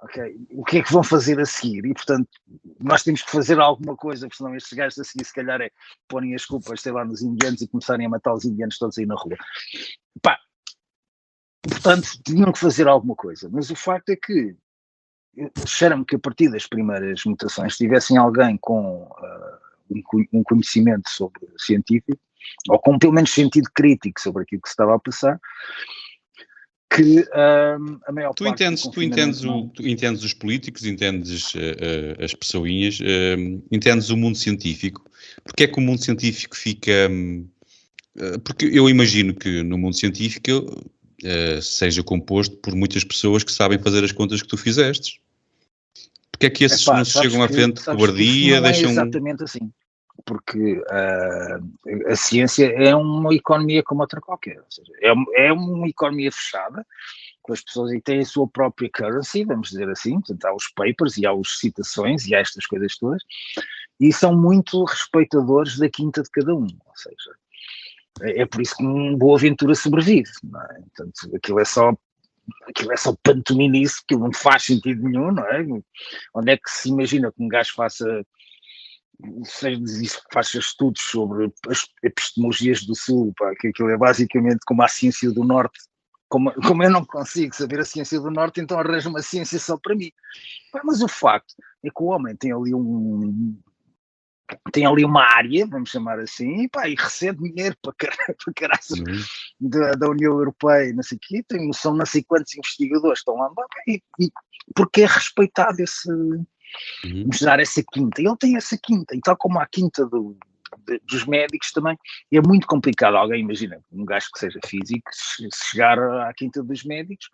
ok, o que é que vão fazer a seguir? E, portanto, nós temos que fazer alguma coisa, porque senão estes gajos a seguir, se calhar, porem as culpas, sei lá, nos indianos e começarem a matar os indianos todos aí na rua. Pá, portanto, tinham que fazer alguma coisa. Mas o facto é que cheira-me que a partir das primeiras mutações tivessem alguém com um conhecimento sobre científico, ou com pelo menos sentido crítico sobre aquilo que se estava a passar, que a maior Tu parte entendes, do tu entendes, confinamento tu entendes os políticos, entendes as pessoinhas, entendes o mundo científico. Porque é que o mundo científico fica... porque eu imagino que no mundo científico seja composto por muitas pessoas que sabem fazer as contas que tu fizestes. Porque é que esses não se chegam à frente de cobardia, não é deixam... exatamente assim, porque a ciência é uma economia como outra qualquer, ou seja, é uma economia fechada, com as pessoas e têm a sua própria currency, vamos dizer assim, portanto há os papers e há as citações e há estas coisas todas, e são muito respeitadores da quinta de cada um, ou seja, é por isso que um Boaventura sobrevive, não é? Portanto, aquilo é só pantominice, aquilo não faz sentido nenhum, não é? Onde é que se imagina que um gajo faça estudos sobre as epistemologias do Sul, pá, que aquilo é basicamente como a ciência do Norte, como eu não consigo saber a ciência do Norte, então arranjo uma ciência só para mim. Pá, mas o facto é que o homem tem ali uma área, vamos chamar assim, pá, e recebe dinheiro para caraças da União Europeia, não sei o quê, são não sei quantos investigadores estão lá, e porque é respeitado vamos dar essa quinta, ele tem essa quinta, e tal como a quinta dos médicos também, é muito complicado alguém, imagina, um gajo que seja físico, chegar à quinta dos médicos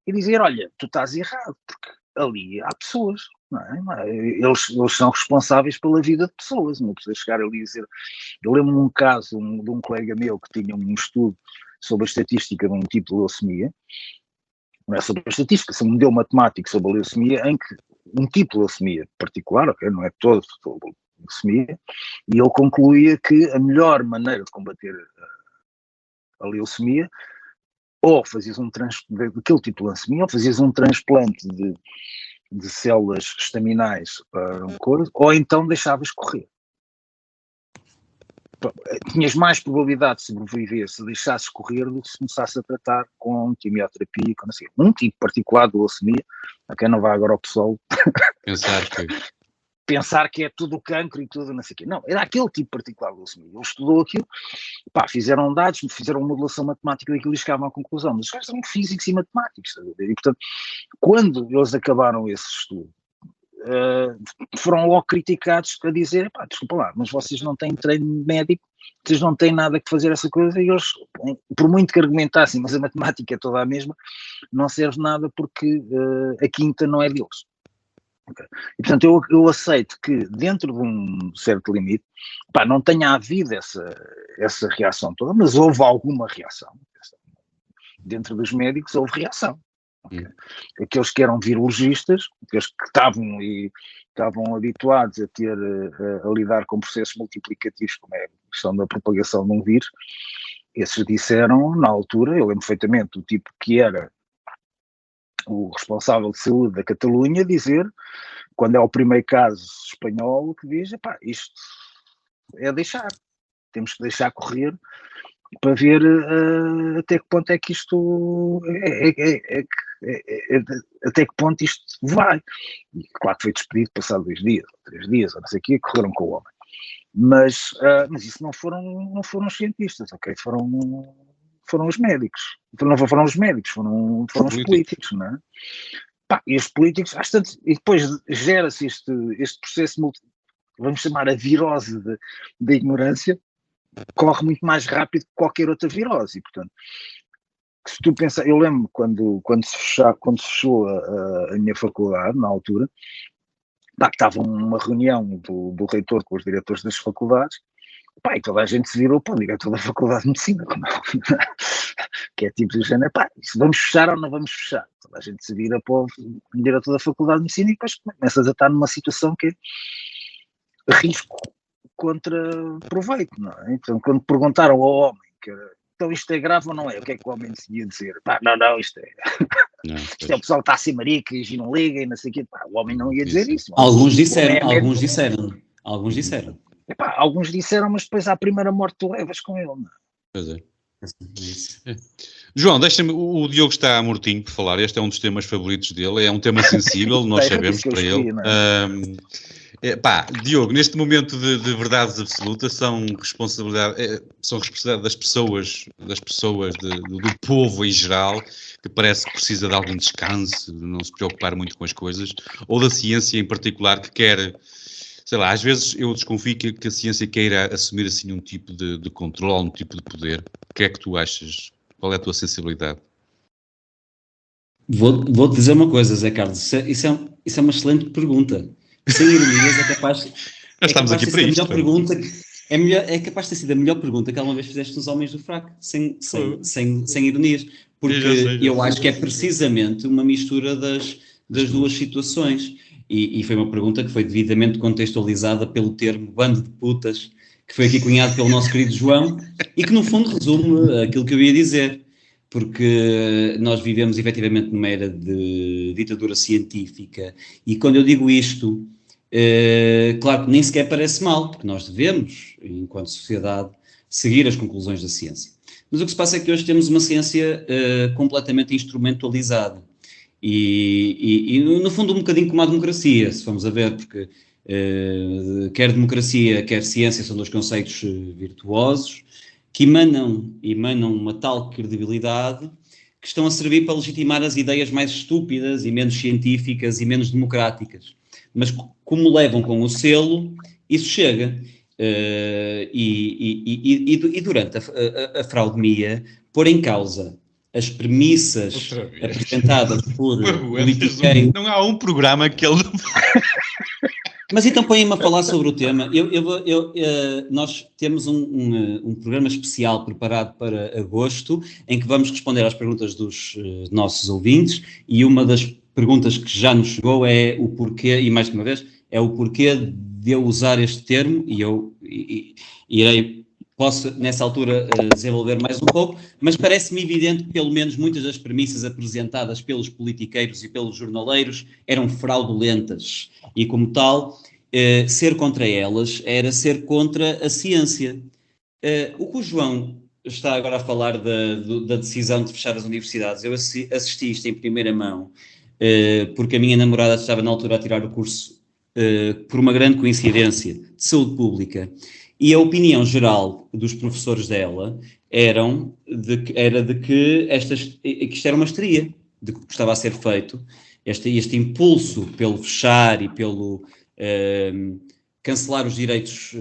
e dizer, olha, tu estás errado, porque ali há pessoas, não é? Eles são responsáveis pela vida de pessoas, não precisa chegar ali e dizer, eu lembro-me um caso de um colega meu que tinha um estudo sobre a estatística de um tipo de leucemia, não é sobre a estatística, se me deu matemático sobre a leucemia, em que um tipo de leucemia particular, okay, não é todo leucemia, e ele concluía que a melhor maneira de combater a leucemia, ou fazias daquele tipo de leucemia, ou fazias um transplante de células estaminais para um corpo, ou então deixavas correr. Tinhas mais probabilidade de sobreviver se deixasses correr do que se começasse a tratar com quimioterapia, com assim. Um tipo particular de leucemia, a quem não vai agora ao pessoal pensar que é tudo cancro e tudo, não sei o quê. Não, era aquele tipo particular de leucemia. Ele estudou aquilo, pá, fizeram dados, fizeram uma modelação matemática daquilo e chegavam à conclusão. Mas os caras são físicos e matemáticos, e portanto, quando eles acabaram esse estudo, foram logo criticados a dizer, pá, desculpa lá, mas vocês não têm treino médico, vocês não têm nada que fazer essa coisa, e eles, por muito que argumentassem, mas a matemática é toda a mesma, não serve nada porque a quinta não é deles. Okay. E portanto eu aceito que dentro de um certo limite, pá, não tenha havido essa reação toda, mas houve alguma reação. Dentro dos médicos houve reação. Okay. Aqueles que eram virologistas, aqueles que estavam habituados a lidar com processos multiplicativos, como é a questão da propagação de um vírus, esses disseram, na altura, eu lembro perfeitamente, o tipo que era o responsável de saúde da Catalunha, dizer, quando é o primeiro caso espanhol, que diz, pá, isto é deixar, temos que deixar correr, para ver até que ponto é que isto até que ponto isto vai. E claro que foi despedido passado 2 dias, 3 dias, ou não sei o quê, correram com o homem. Mas isso não foram os cientistas, ok? Foram os médicos. Não foram os médicos, foram os políticos, não é? Pá, e os políticos, às tantas, e depois gera-se este processo, vamos chamar a virose da ignorância, corre muito mais rápido que qualquer outra virose, e portanto, se tu pensar, eu lembro quando se fechou a minha faculdade, na altura, pá, que estava uma reunião do reitor com os diretores das faculdades, pá, e toda a gente se virou para o diretor da faculdade de medicina, que é tipo do género, pá, vamos fechar ou não vamos fechar? Toda a gente se vira para o diretor da faculdade de medicina e depois começas a estar numa situação que é risco contra proveito, não é? Então, quando perguntaram ao homem, então isto é grave ou não é? O que é que o homem decidia dizer? Pá, não, isto Não, Isto é o pessoal que está a ser maricas e não liga e não sei o quê. Pá, o homem não ia dizer isso. Alguns Alguns disseram. Epá, alguns disseram, mas depois à primeira morte tu levas com ele. Não? Pois é. João, deixa-me. O Diogo está mortinho por falar. Este é um dos temas favoritos dele. É um tema sensível, nós sabemos para ele. Diogo, neste momento de verdades absolutas são responsabilidade das pessoas, do povo em geral, que parece que precisa de algum descanso, de não se preocupar muito com as coisas, ou da ciência em particular que quer, sei lá, às vezes eu desconfio que a ciência queira assumir assim um tipo de controle, um tipo de poder. O que é que tu achas? Qual é a tua sensibilidade? Vou-te dizer uma coisa, Zé Carlos, isso é uma excelente pergunta. Sem ironias, é capaz. Nós estamos aqui para isto. É capaz de ter sido a melhor pergunta que alguma vez fizeste nos Homens do Fraco, sem ironias, porque eu acho que é precisamente uma mistura das duas situações. E foi uma pergunta que foi devidamente contextualizada pelo termo bando de putas, que foi aqui cunhado pelo nosso querido João, e que no fundo resume aquilo que eu ia dizer. Porque nós vivemos efetivamente numa era de ditadura científica, e quando eu digo isto, claro que nem sequer parece mal, porque nós devemos, enquanto sociedade, seguir as conclusões da ciência. Mas o que se passa é que hoje temos uma ciência completamente instrumentalizada, e no fundo um bocadinho como a democracia, se vamos a ver, porque quer democracia, quer ciência são dois conceitos virtuosos, que emanam uma tal credibilidade que estão a servir para legitimar as ideias mais estúpidas e menos científicas e menos democráticas. Mas como levam com o selo, isso chega. E durante a fraudemia, pôr em causa as premissas apresentadas por politiqueiros... Não há um programa que ele... Mas então põe-me a falar sobre o tema. Nós temos um programa especial preparado para agosto, em que vamos responder às perguntas dos nossos ouvintes, e uma das perguntas que já nos chegou é o porquê, e mais de uma vez, é o porquê de eu usar este termo, e eu posso, nessa altura, desenvolver mais um pouco, mas parece-me evidente que, pelo menos, muitas das premissas apresentadas pelos politiqueiros e pelos jornaleiros eram fraudulentas. E, como tal, ser contra elas era ser contra a ciência. O que o João está agora a falar da decisão de fechar as universidades, eu assisti isto em primeira mão, porque a minha namorada estava na altura a tirar o curso, por uma grande coincidência, de saúde pública. E a opinião geral dos professores dela era de que isto era uma histeria de que estava a ser feito. Este impulso pelo fechar e pelo cancelar os direitos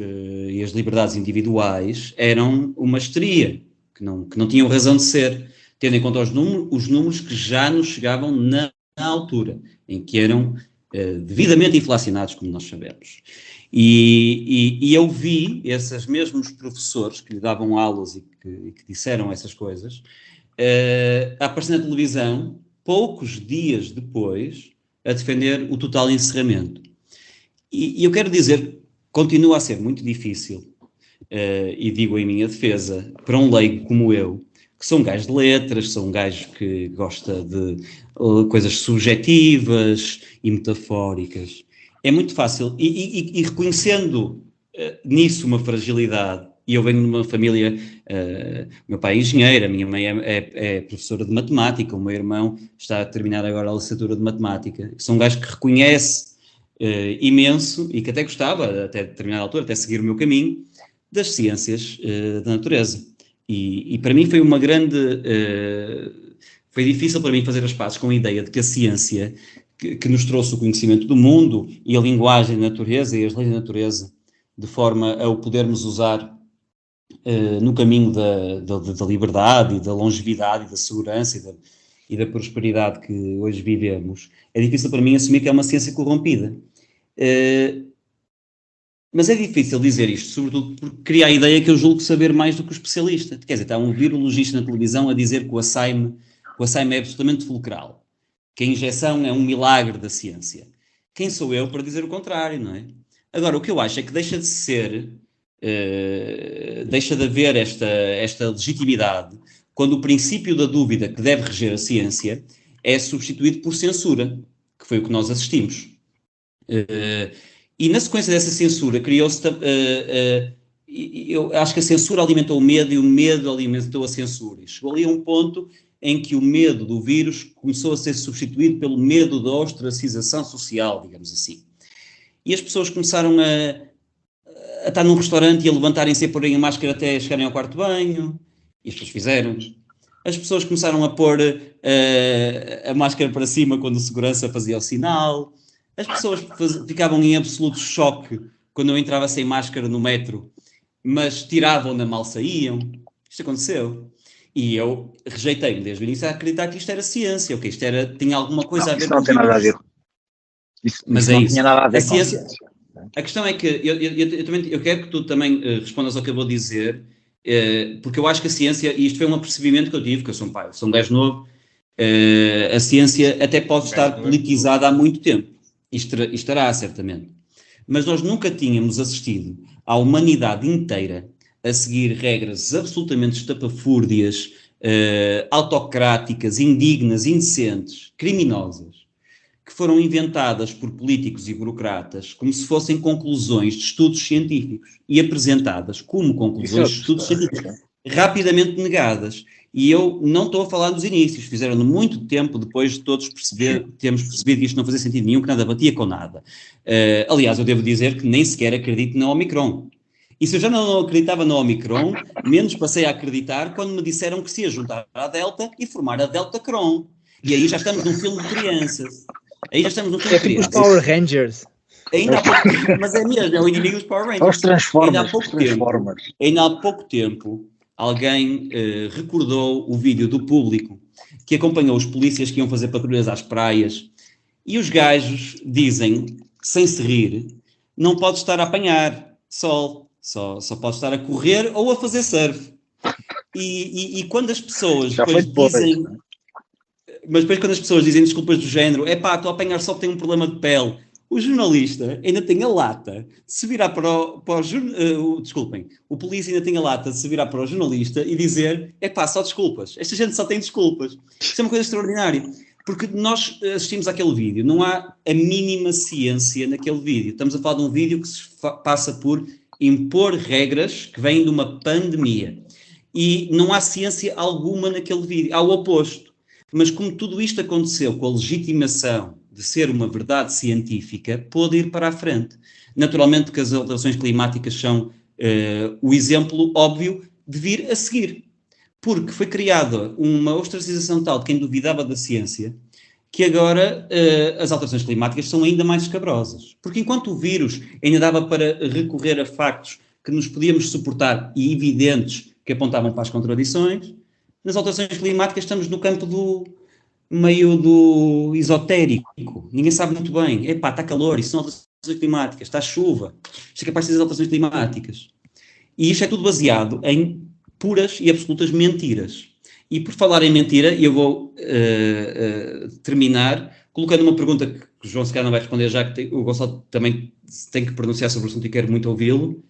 e as liberdades individuais eram uma histeria, que não tinham razão de ser, tendo em conta os números que já nos chegavam na altura, em que eram devidamente inflacionados, como nós sabemos. E eu vi esses mesmos professores que lhe davam aulas e que disseram essas coisas a aparecer na televisão poucos dias depois a defender o total encerramento. E eu quero dizer, continua a ser muito difícil, e digo em minha defesa, para um leigo como eu, que sou um gajo de letras, sou um gajo que gosta de coisas subjetivas e metafóricas, é muito fácil, e reconhecendo nisso uma fragilidade, e eu venho de uma família, meu pai é engenheiro, a minha mãe é professora de matemática, o meu irmão está a terminar agora a licenciatura de matemática, sou um gajo que reconhece imenso, e que até gostava, até determinada altura, até seguir o meu caminho, das ciências da natureza. E para mim foi uma grande... foi difícil para mim fazer as pazes com a ideia de que a ciência... Que nos trouxe o conhecimento do mundo e a linguagem da natureza e as leis da natureza, de forma a o podermos usar no caminho da liberdade e da longevidade e da segurança e da prosperidade que hoje vivemos, é difícil para mim assumir que é uma ciência corrompida. Mas é difícil dizer isto, sobretudo porque cria a ideia que eu julgo saber mais do que o especialista. Quer dizer, está um virologista na televisão a dizer que o açaime é absolutamente fulcral, que a injeção é um milagre da ciência. Quem sou eu para dizer o contrário, não é? Agora, o que eu acho é que deixa de haver esta legitimidade quando o princípio da dúvida que deve reger a ciência é substituído por censura, que foi o que nós assistimos. E na sequência dessa censura criou-se... eu acho que a censura alimentou o medo e o medo alimentou a censura. E chegou ali a um ponto em que o medo do vírus começou a ser substituído pelo medo da ostracização social, digamos assim. E as pessoas começaram a estar num restaurante e a levantarem-se e a porem a máscara até chegarem ao quarto de banho, e as pessoas fizeram. As pessoas começaram a pôr a máscara para cima quando o segurança fazia o sinal. As pessoas ficavam em absoluto choque quando eu entrava sem máscara no metro, mas tiravam-na mal saíam. Isto aconteceu. E eu rejeitei-me desde o início a acreditar que isto era ciência, ou que isto tinha alguma coisa a ver com isso. Não tem nada a ver. Mas isso é não isso. tinha nada a ver A com ciência... ciência. A questão é que eu quero que tu também respondas ao que eu vou dizer, porque eu acho que a ciência, e isto foi um apercebimento que eu tive, que eu sou um pai, sou um gajo novo, a ciência até pode estar politizada há muito tempo, e estará certamente, mas nós nunca tínhamos assistido à humanidade inteira a seguir regras absolutamente estapafúrdias, autocráticas, indignas, indecentes, criminosas, que foram inventadas por políticos e burocratas como se fossem conclusões de estudos científicos e apresentadas como conclusões de estudos científicos, rapidamente negadas. E eu não estou a falar dos inícios, fizeram-no muito tempo depois de todos termos percebido que isto não fazia sentido nenhum, que nada batia com nada. Aliás, eu devo dizer que nem sequer acredito na Omicron. E se eu já não acreditava na Omicron, menos passei a acreditar quando me disseram que se ia juntar à Delta e formar a Deltacron. E aí já estamos num filme de crianças. Aí já estamos no filme de crianças. Os Power Rangers. Ainda há pouco tempo, mas é mesmo, é o inimigo dos Power Rangers. Os Transformers. Ainda há pouco tempo, alguém recordou o vídeo do público que acompanhou os polícias que iam fazer patrulhas às praias, e os gajos dizem, sem se rir, não pode estar a apanhar sol, só pode estar a correr ou a fazer surf. E quando as pessoas depois dizem... Mas depois quando as pessoas dizem desculpas do género, estou a apanhar só porque tenho um problema de pele, o jornalista ainda tem a lata de se virar para o polícia ainda tem a lata de se virar para o jornalista e dizer, só desculpas, esta gente só tem desculpas. Isso é uma coisa extraordinária, porque nós assistimos àquele vídeo, não há a mínima ciência naquele vídeo, estamos a falar de um vídeo que se passa por impor regras que vêm de uma pandemia, e não há ciência alguma naquele vídeo, ao oposto. Mas como tudo isto aconteceu com a legitimação de ser uma verdade científica, pôde ir para a frente. Naturalmente que as alterações climáticas são o exemplo óbvio de vir a seguir. Porque foi criada uma ostracização tal de quem duvidava da ciência, que agora as alterações climáticas são ainda mais escabrosas. Porque enquanto o vírus ainda dava para recorrer a factos que nos podíamos suportar e evidentes que apontavam para as contradições, nas alterações climáticas estamos no campo do esotérico. Ninguém sabe muito bem. Está calor, isso são alterações climáticas. Está chuva. Isto é capaz de ser as alterações climáticas. E isto é tudo baseado em puras e absolutas mentiras. E por falar em mentira, eu vou terminar colocando uma pergunta que o João se calhar não vai responder, já que o Gonçalo também tem que pronunciar sobre o assunto e quero muito ouvi-lo.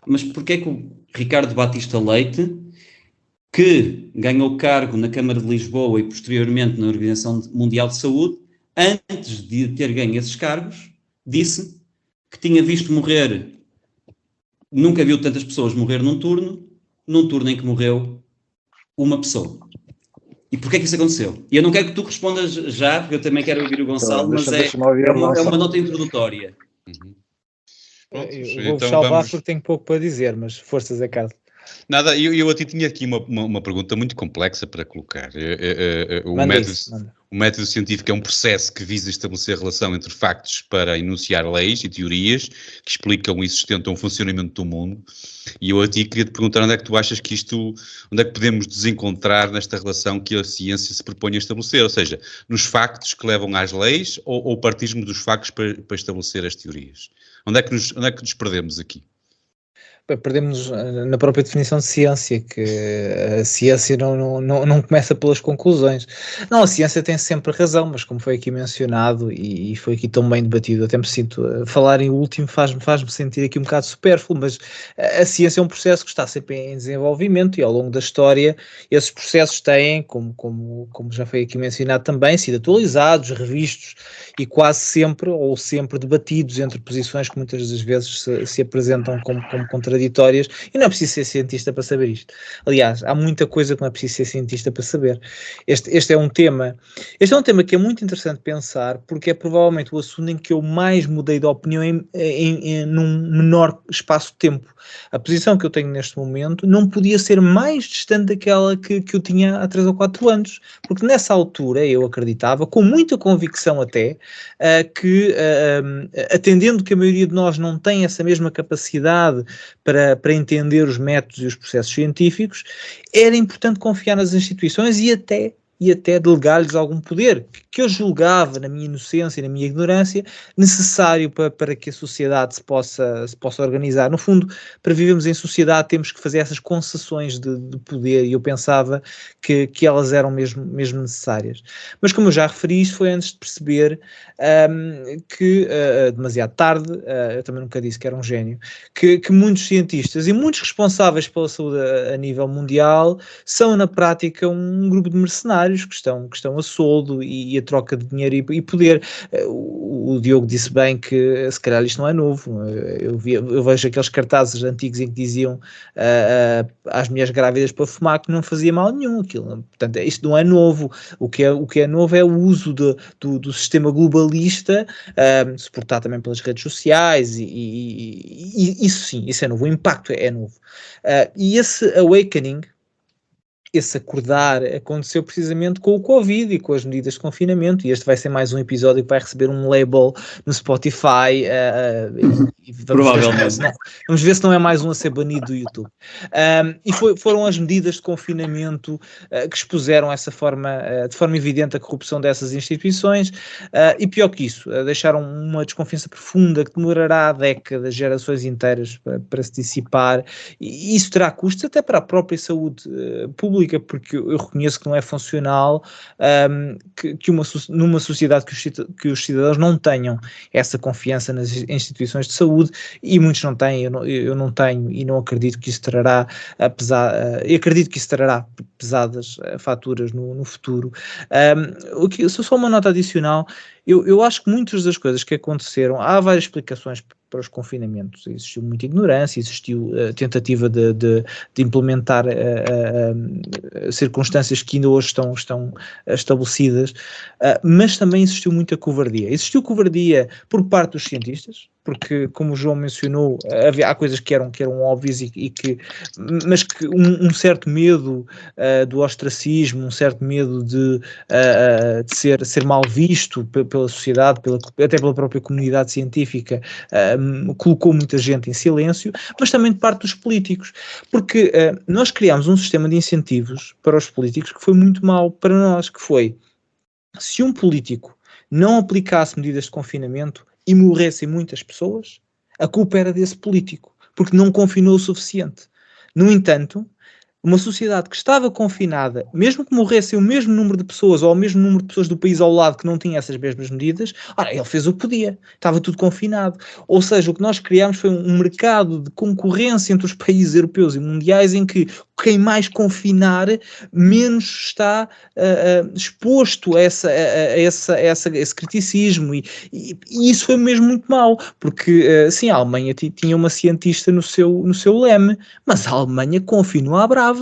Mas porquê é que o Ricardo Batista Leite, que ganhou cargo na Câmara de Lisboa e posteriormente na Organização Mundial de Saúde, antes de ter ganho esses cargos, disse que tinha visto morrer, nunca viu tantas pessoas morrer num turno em que morreu uma pessoa. E porquê é que isso aconteceu? E eu não quero que tu respondas já, porque eu também quero ouvir o Gonçalo, mas é uma nota introdutória. Eu vou puxar o barco porque tenho pouco para dizer, mas forças é Carlos. Nada, eu tinha aqui uma pergunta muito complexa para colocar. O método científico é um processo que visa estabelecer relação entre factos para enunciar leis e teorias que explicam e sustentam o funcionamento do mundo. E eu a ti queria te perguntar onde é que tu achas que onde é que podemos desencontrar nesta relação que a ciência se propõe a estabelecer? Ou seja, nos factos que levam às leis ou partismo dos factos para estabelecer as teorias? Onde é que nos perdemos aqui? perdemos na própria definição de ciência, que a ciência não começa pelas conclusões. Não, a ciência tem sempre razão, mas como foi aqui mencionado e foi aqui tão bem debatido, até me sinto, falar em último faz-me sentir aqui um bocado supérfluo, mas a ciência é um processo que está sempre em desenvolvimento e ao longo da história esses processos têm, como já foi aqui mencionado também, sido atualizados, revistos e quase sempre ou sempre debatidos entre posições que muitas das vezes se apresentam como contraditórias, e não é preciso ser cientista para saber isto. Aliás, há muita coisa que não é preciso ser cientista para saber. Este é um tema que é muito interessante pensar, porque é provavelmente o assunto em que eu mais mudei de opinião num menor espaço de tempo. A posição que eu tenho neste momento não podia ser mais distante daquela que eu tinha há 3 ou 4 anos, porque nessa altura eu acreditava, com muita convicção até, que atendendo que a maioria de nós não tem essa mesma capacidade para entender os métodos e os processos científicos, era importante confiar nas instituições e até delegar-lhes algum poder, que eu julgava, na minha inocência e na minha ignorância, necessário para que a sociedade se possa organizar. No fundo, para vivermos em sociedade temos que fazer essas concessões de poder, e eu pensava que elas eram mesmo necessárias. Mas como eu já referi, isso foi antes de perceber que, demasiado tarde, eu também nunca disse que era um gênio, que muitos cientistas e muitos responsáveis pela saúde a nível mundial são, na prática, um grupo de mercenários que estão a soldo e a troca de dinheiro e poder. O Diogo disse bem que se calhar isto não é novo. Eu vejo aqueles cartazes antigos em que diziam às mulheres grávidas para fumar, que não fazia mal nenhum aquilo. Portanto, isto não é novo. O que é novo é o uso do sistema globalista, suportado também pelas redes sociais, e isso sim, isso é novo. O impacto é novo. E esse awakening, esse acordar, aconteceu precisamente com o Covid e com as medidas de confinamento, e este vai ser mais um episódio que vai receber um label no Spotify, e vamos ver se não é mais um a ser banido do YouTube. E foram as medidas de confinamento que expuseram essa forma, de forma evidente, a corrupção dessas instituições, e pior que isso, deixaram uma desconfiança profunda que demorará décadas, gerações inteiras para se dissipar, e isso terá custos até para a própria saúde pública, porque eu reconheço que não é funcional numa sociedade que os cidadãos não tenham essa confiança nas instituições de saúde, e muitos não têm. Eu não tenho, e não acredito que isso trará acredito que isso trará pesadas faturas no futuro. Só uma nota adicional. Eu acho que muitas das coisas que aconteceram, há várias explicações para os confinamentos. Existiu muita ignorância, existiu tentativa de implementar circunstâncias que ainda hoje estão estabelecidas, mas também existiu muita covardia. Existiu covardia por parte dos cientistas, porque, como o João mencionou, há coisas que eram óbvias mas que um certo medo do ostracismo, um certo medo de ser mal visto pela sociedade, até pela própria comunidade científica, colocou muita gente em silêncio, mas também de parte dos políticos, porque nós criámos um sistema de incentivos para os políticos que foi muito mau para nós, que foi, se um político não aplicasse medidas de confinamento e morressem muitas pessoas, a culpa era desse político, porque não confinou o suficiente. No entanto, uma sociedade que estava confinada, mesmo que morressem o mesmo número de pessoas ou o mesmo número de pessoas do país ao lado que não tinha essas mesmas medidas, ele fez o que podia, estava tudo confinado. Ou seja, o que nós criámos foi um mercado de concorrência entre os países europeus e mundiais, em que quem mais confinar, menos está exposto a esse criticismo, e isso foi mesmo muito mau, porque sim, a Alemanha tinha uma cientista no seu leme, mas a Alemanha confinou à brava.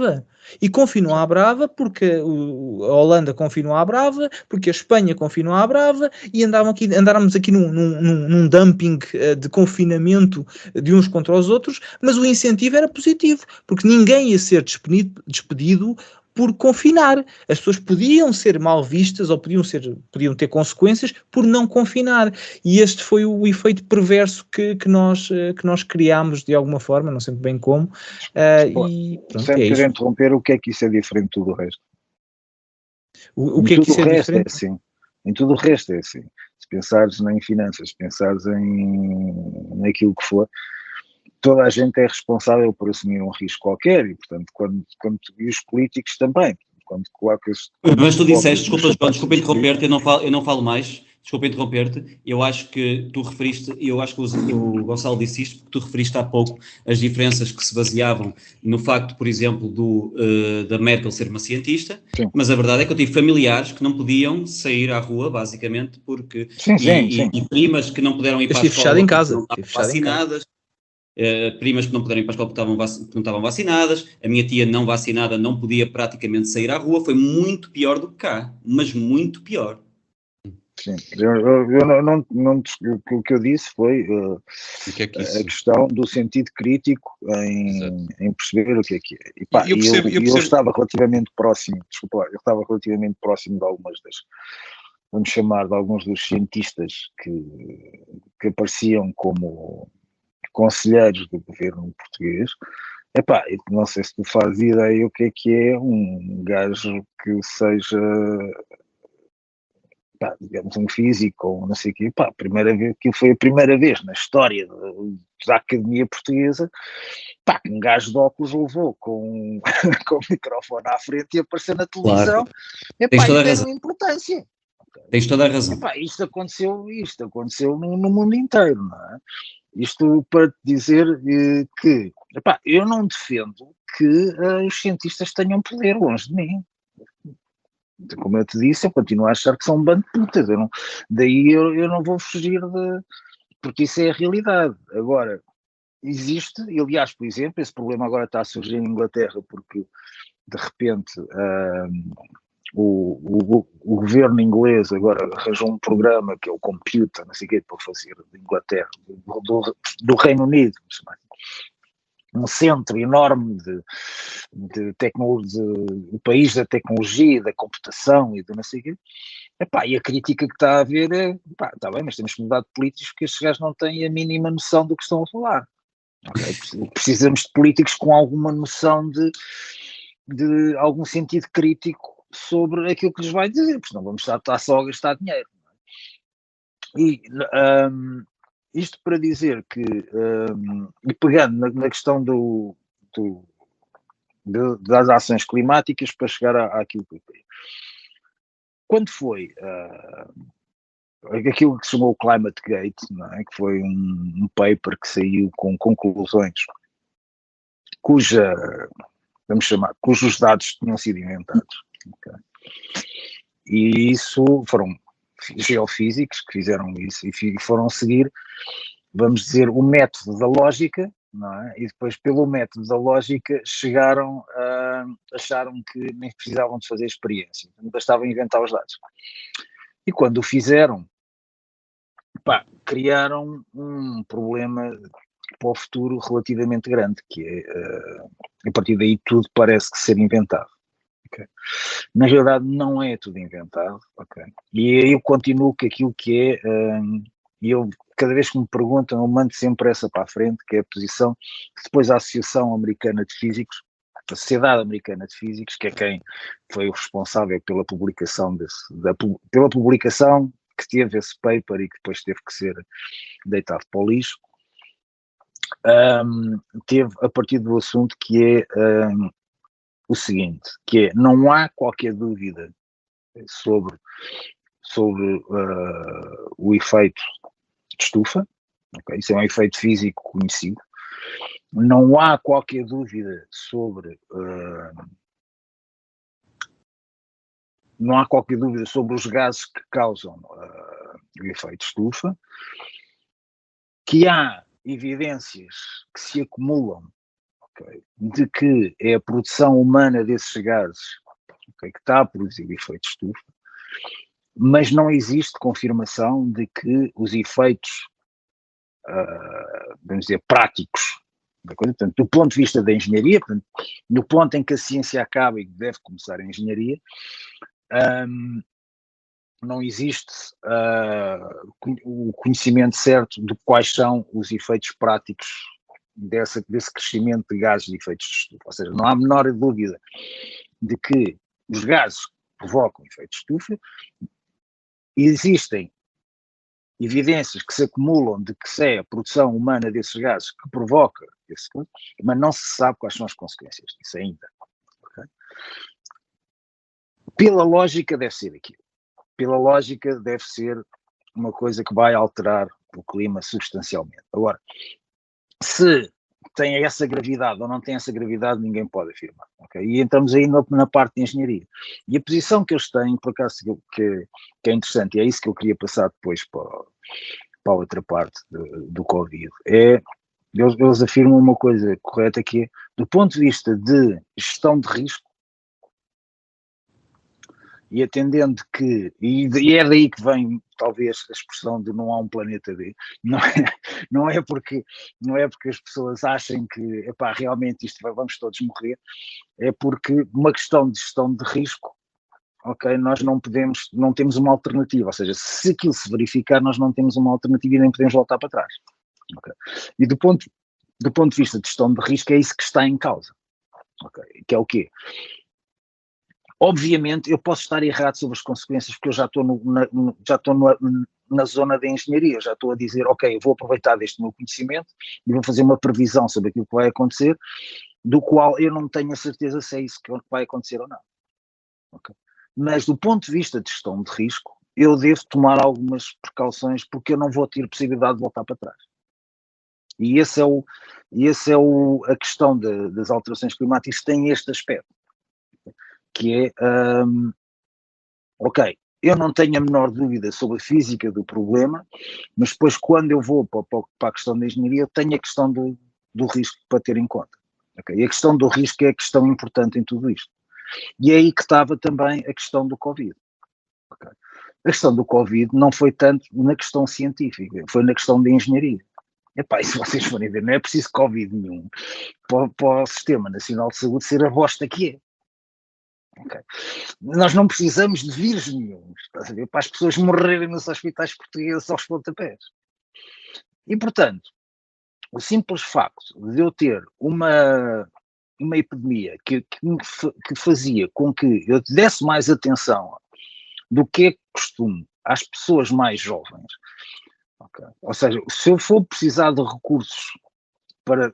E confinou à brava porque a Holanda confinou à brava, porque a Espanha confinou à brava, e andávamos aqui num dumping de confinamento de uns contra os outros, mas o incentivo era positivo, porque ninguém ia ser despedido por confinar. As pessoas podiam ser mal vistas ou podiam ter consequências por não confinar, e este foi o efeito perverso que nós criámos de alguma forma, não sei bem como, e pronto, sempre querer interromper, o que é que isso é diferente de tudo o resto? O que é que isso é diferente? Assim. Em tudo o resto é assim. Se pensares em finanças, se pensares naquilo que for, toda a gente é responsável por assumir um risco qualquer e, portanto, e os políticos também, quando colocas... Mas tu disseste, desculpa interromper-te, eu não falo mais, desculpa interromper-te, eu acho que tu referiste, eu acho que o Gonçalo disse isto, porque tu referiste há pouco as diferenças que se baseavam no facto, por exemplo, da Merkel ser uma cientista, Sim. mas a verdade é que eu tive familiares que não podiam sair à rua, basicamente, porque... Sim. E primas que não puderam ir para a escola fechado em casa. porque não estavam vacinadas. Primas que não puderam ir para a escola porque não estavam vacinadas, a minha tia não vacinada não podia praticamente sair à rua, foi muito pior do que cá, mas muito pior. Sim, o que eu disse foi a questão do sentido crítico em perceber o que é que é. E, pá, eu estava relativamente próximo, eu estava relativamente próximo de algumas vamos chamar, de alguns dos cientistas que apareciam como conselheiros do governo português. Epá, não sei se tu fazes ideia o que é um gajo que seja, pá, digamos, um físico ou não sei o quê. Pá, foi a primeira vez na história da Academia Portuguesa, pá, que um gajo de óculos levou com o microfone à frente e apareceu na televisão. Claro. Epá, isso tem uma importância. Tens toda a razão. Epá, isto aconteceu no mundo inteiro, não é? Isto para te dizer que, epá, eu não defendo que os cientistas tenham poder, longe de mim. Como eu te disse, eu continuo a achar que são um bando de putas. Daí eu não vou fugir porque isso é a realidade. Agora, existe, e aliás, por exemplo, esse problema agora está a surgir em Inglaterra porque de repente o governo inglês agora arranjou um programa que é o Computer, não sei o que, para fazer de Inglaterra, do Reino Unido, um centro enorme de tecnologia, o país da tecnologia, da computação e do não sei o quê. Epá, e a crítica que está a haver é, pá, está bem, mas temos que mudar de políticos porque estes gajos não têm a mínima noção do que estão a falar. Okay? Precisamos de políticos com alguma noção de algum sentido crítico sobre aquilo que lhes vai dizer, porque não vamos estar só a gastar dinheiro. E isto para dizer que, e pegando na questão das ações climáticas para chegar àquilo que eu queria. Quando foi aquilo que se chamou o Climate Gate, não é? Que foi um paper que saiu com conclusões cujos dados tinham sido inventados. Okay? E isso foram geofísicos que fizeram isso e foram seguir, vamos dizer, o método da lógica, não é? E depois pelo método da lógica acharam que nem precisavam de fazer experiência, não bastava inventar os dados. E quando o fizeram, pá, criaram um problema para o futuro relativamente grande, que é, a partir daí tudo parece que ser inventado. Okay. Na realidade não é tudo inventado, okay. E eu continuo que aquilo que é, e eu cada vez que me perguntam eu mando sempre essa para a frente, que é a posição que depois a Associação Americana de Físicos, a Sociedade Americana de Físicos, que é quem foi o responsável pela publicação pela publicação que teve esse paper e que depois teve que ser deitado para o lixo, teve a partir do assunto que é o seguinte, que é, não há qualquer dúvida sobre o efeito de estufa, okay? Isso é um efeito físico conhecido, não há qualquer dúvida sobre os gases que causam o efeito de estufa, que há evidências que se acumulam, okay, de que é a produção humana desses gases, okay, que está a produzir o efeito de estufa, mas não existe confirmação de que os efeitos, vamos dizer, práticos da coisa, portanto, do ponto de vista da engenharia, portanto, no ponto em que a ciência acaba e deve começar a engenharia, não existe o conhecimento certo de quais são os efeitos práticos desse crescimento de gases de efeitos de estufa. Ou seja, não há a menor dúvida de que os gases provocam efeitos de estufa. Existem evidências que se acumulam de que se é a produção humana desses gases que provoca esse coisa, mas não se sabe quais são as consequências disso ainda. Okay? Pela lógica deve ser aquilo. Pela lógica deve ser uma coisa que vai alterar o clima substancialmente. Agora, se tem essa gravidade ou não tem essa gravidade, ninguém pode afirmar. Okay? E entramos aí na parte de engenharia. E a posição que eles têm, por acaso, que é interessante, e é isso que eu queria passar depois para a outra parte do Covid, eles afirmam uma coisa correta, que é, do ponto de vista de gestão de risco, e atendendo que, e é daí que vem talvez a expressão de não há um planeta B, não é porque as pessoas achem que epá, realmente vamos todos morrer, é porque uma questão de gestão de risco, ok, nós não temos uma alternativa, ou seja, se aquilo se verificar, nós não temos uma alternativa e nem podemos voltar para trás. Okay? E do ponto de vista de gestão de risco, é isso que está em causa. Okay? Que é o quê? Obviamente, eu posso estar errado sobre as consequências, porque eu já estou na zona da engenharia, já estou a dizer, ok, eu vou aproveitar deste meu conhecimento e vou fazer uma previsão sobre aquilo que vai acontecer, do qual eu não tenho a certeza se é isso que vai acontecer ou não. Okay? Mas do ponto de vista de gestão de risco, eu devo tomar algumas precauções, porque eu não vou ter possibilidade de voltar para trás. E esse é a questão das alterações climáticas, tem este aspecto, que é, ok, eu não tenho a menor dúvida sobre a física do problema, mas depois quando eu vou para a questão da engenharia, eu tenho a questão do risco para ter em conta. Okay? E a questão do risco é a questão importante em tudo isto. E é aí que estava também a questão do Covid. Okay? A questão do Covid não foi tanto na questão científica, foi na questão da engenharia. Epá, e se vocês forem ver, não é preciso Covid nenhum para o Sistema Nacional de Saúde ser a bosta que é. Okay. Nós não precisamos de vírus nenhum, estás a ver, para as pessoas morrerem nos hospitais portugueses aos pontapés. E, portanto, o simples facto de eu ter uma epidemia que fazia com que eu desse mais atenção do que é costume às pessoas mais jovens, okay. Ou seja, se eu for precisar de recursos para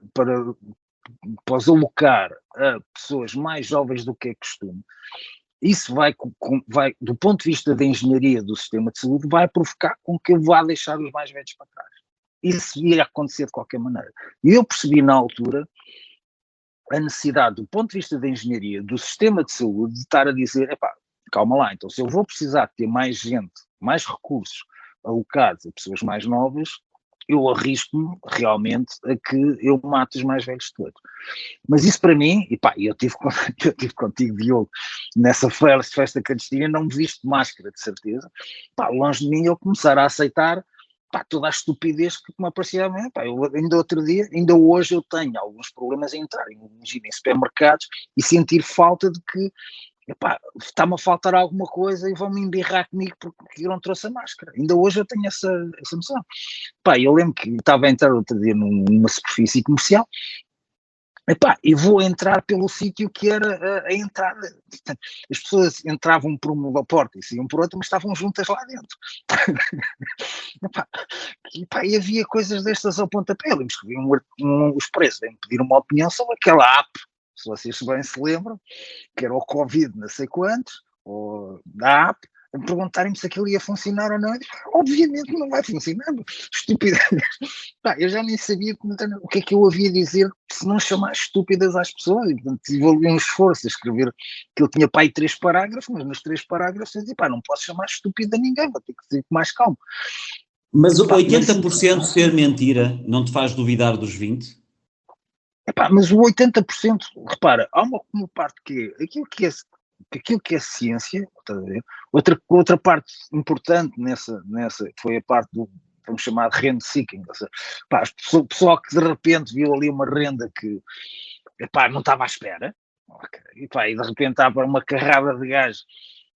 os alocar a pessoas mais jovens do que é costume, isso vai, do ponto de vista da engenharia do sistema de saúde, vai provocar com que eu vá deixar os mais velhos para trás. Isso ia acontecer de qualquer maneira. E eu percebi na altura a necessidade, do ponto de vista da engenharia, do sistema de saúde, de estar a dizer, epá, calma lá, então se eu vou precisar de ter mais gente, mais recursos alocados a pessoas mais novas, eu arrisco-me realmente a que eu mate os mais velhos todos. Mas isso para mim, e pá, eu tive contigo, Diogo, nessa festa clandestina, não me viste de máscara, de certeza, pá, longe de mim eu começar a aceitar, pá, toda a estupidez que me aparecia a mim. Pá, eu ainda hoje eu tenho alguns problemas em entrar, imagina, em supermercados e sentir falta de que, epá, está-me a faltar alguma coisa e vão-me embirrar comigo porque eu não trouxe a máscara. Ainda hoje eu tenho essa noção. Pá, eu lembro que estava a entrar outro dia numa superfície comercial, epá, e vou entrar pelo sítio que era a entrada. As pessoas entravam por uma porta e saíam por outra, mas estavam juntas lá dentro. Epá, e havia coisas destas ao pontapé. Eu escrevi os preços, me pedir uma opinião sobre aquela app, se vocês bem se lembram, que era o Covid não sei quantos, ou da app, a perguntarem-me se aquilo ia funcionar ou não. Eu disse, obviamente não vai funcionar, estupidez. Pá, eu já nem sabia o que é que eu havia a dizer se não chamar estúpidas às pessoas. E, portanto, tive ali um esforço a escrever, que eu tinha para aí 3 parágrafos, mas nos 3 parágrafos eu disse, pá, não posso chamar estúpida a ninguém, vou ter que dizer com mais calma. Mas o 80% ser mentira não te faz duvidar dos 20%? Epá, mas o 80%, repara, há uma parte que é aquilo que é ciência, estás a ver? Outra parte importante nessa foi a parte do, vamos chamar de rent seeking, ou seja, pá, o pessoal que de repente viu ali uma renda que, epá, não estava à espera, okay, e de repente estava uma carrada de gajos,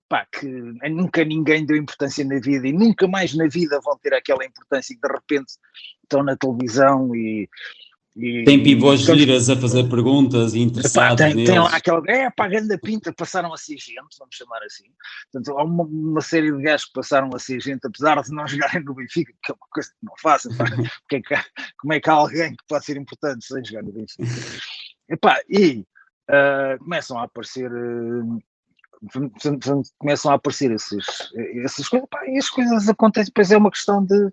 pá, que nunca ninguém deu importância na vida e nunca mais na vida vão ter aquela importância e de repente estão na televisão e Tem pivôs giras a fazer perguntas e interessados tem neles. lá aquela, pá, grande pinta, passaram a ser gente, vamos chamar assim. Portanto, há uma série de gajos que passaram a ser gente, apesar de não jogarem no Benfica, que é uma coisa que não façam, como é que há alguém que pode ser importante sem jogar no Benfica? Epá, começam a aparecer... começam a aparecer essas coisas, pá, e as coisas acontecem, depois é uma questão de...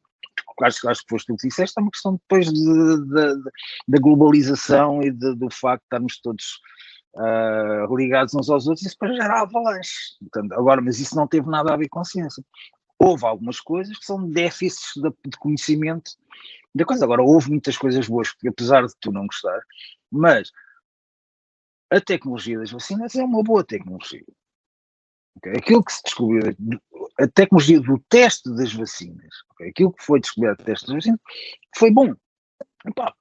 Acho que foste tu que disseste, é uma questão depois da globalização e do facto de estarmos todos ligados uns aos outros, isso depois gera avalanche. Portanto, agora, mas isso não teve nada a ver com ciência. Houve algumas coisas que são déficits de conhecimento da coisa. Agora, houve muitas coisas boas, porque apesar de tu não gostar, mas a tecnologia das vacinas é uma boa tecnologia. Okay? Aquilo que se descobriu, a tecnologia do teste das vacinas, okay? Aquilo que foi descoberto do teste das vacinas, foi bom. Epá,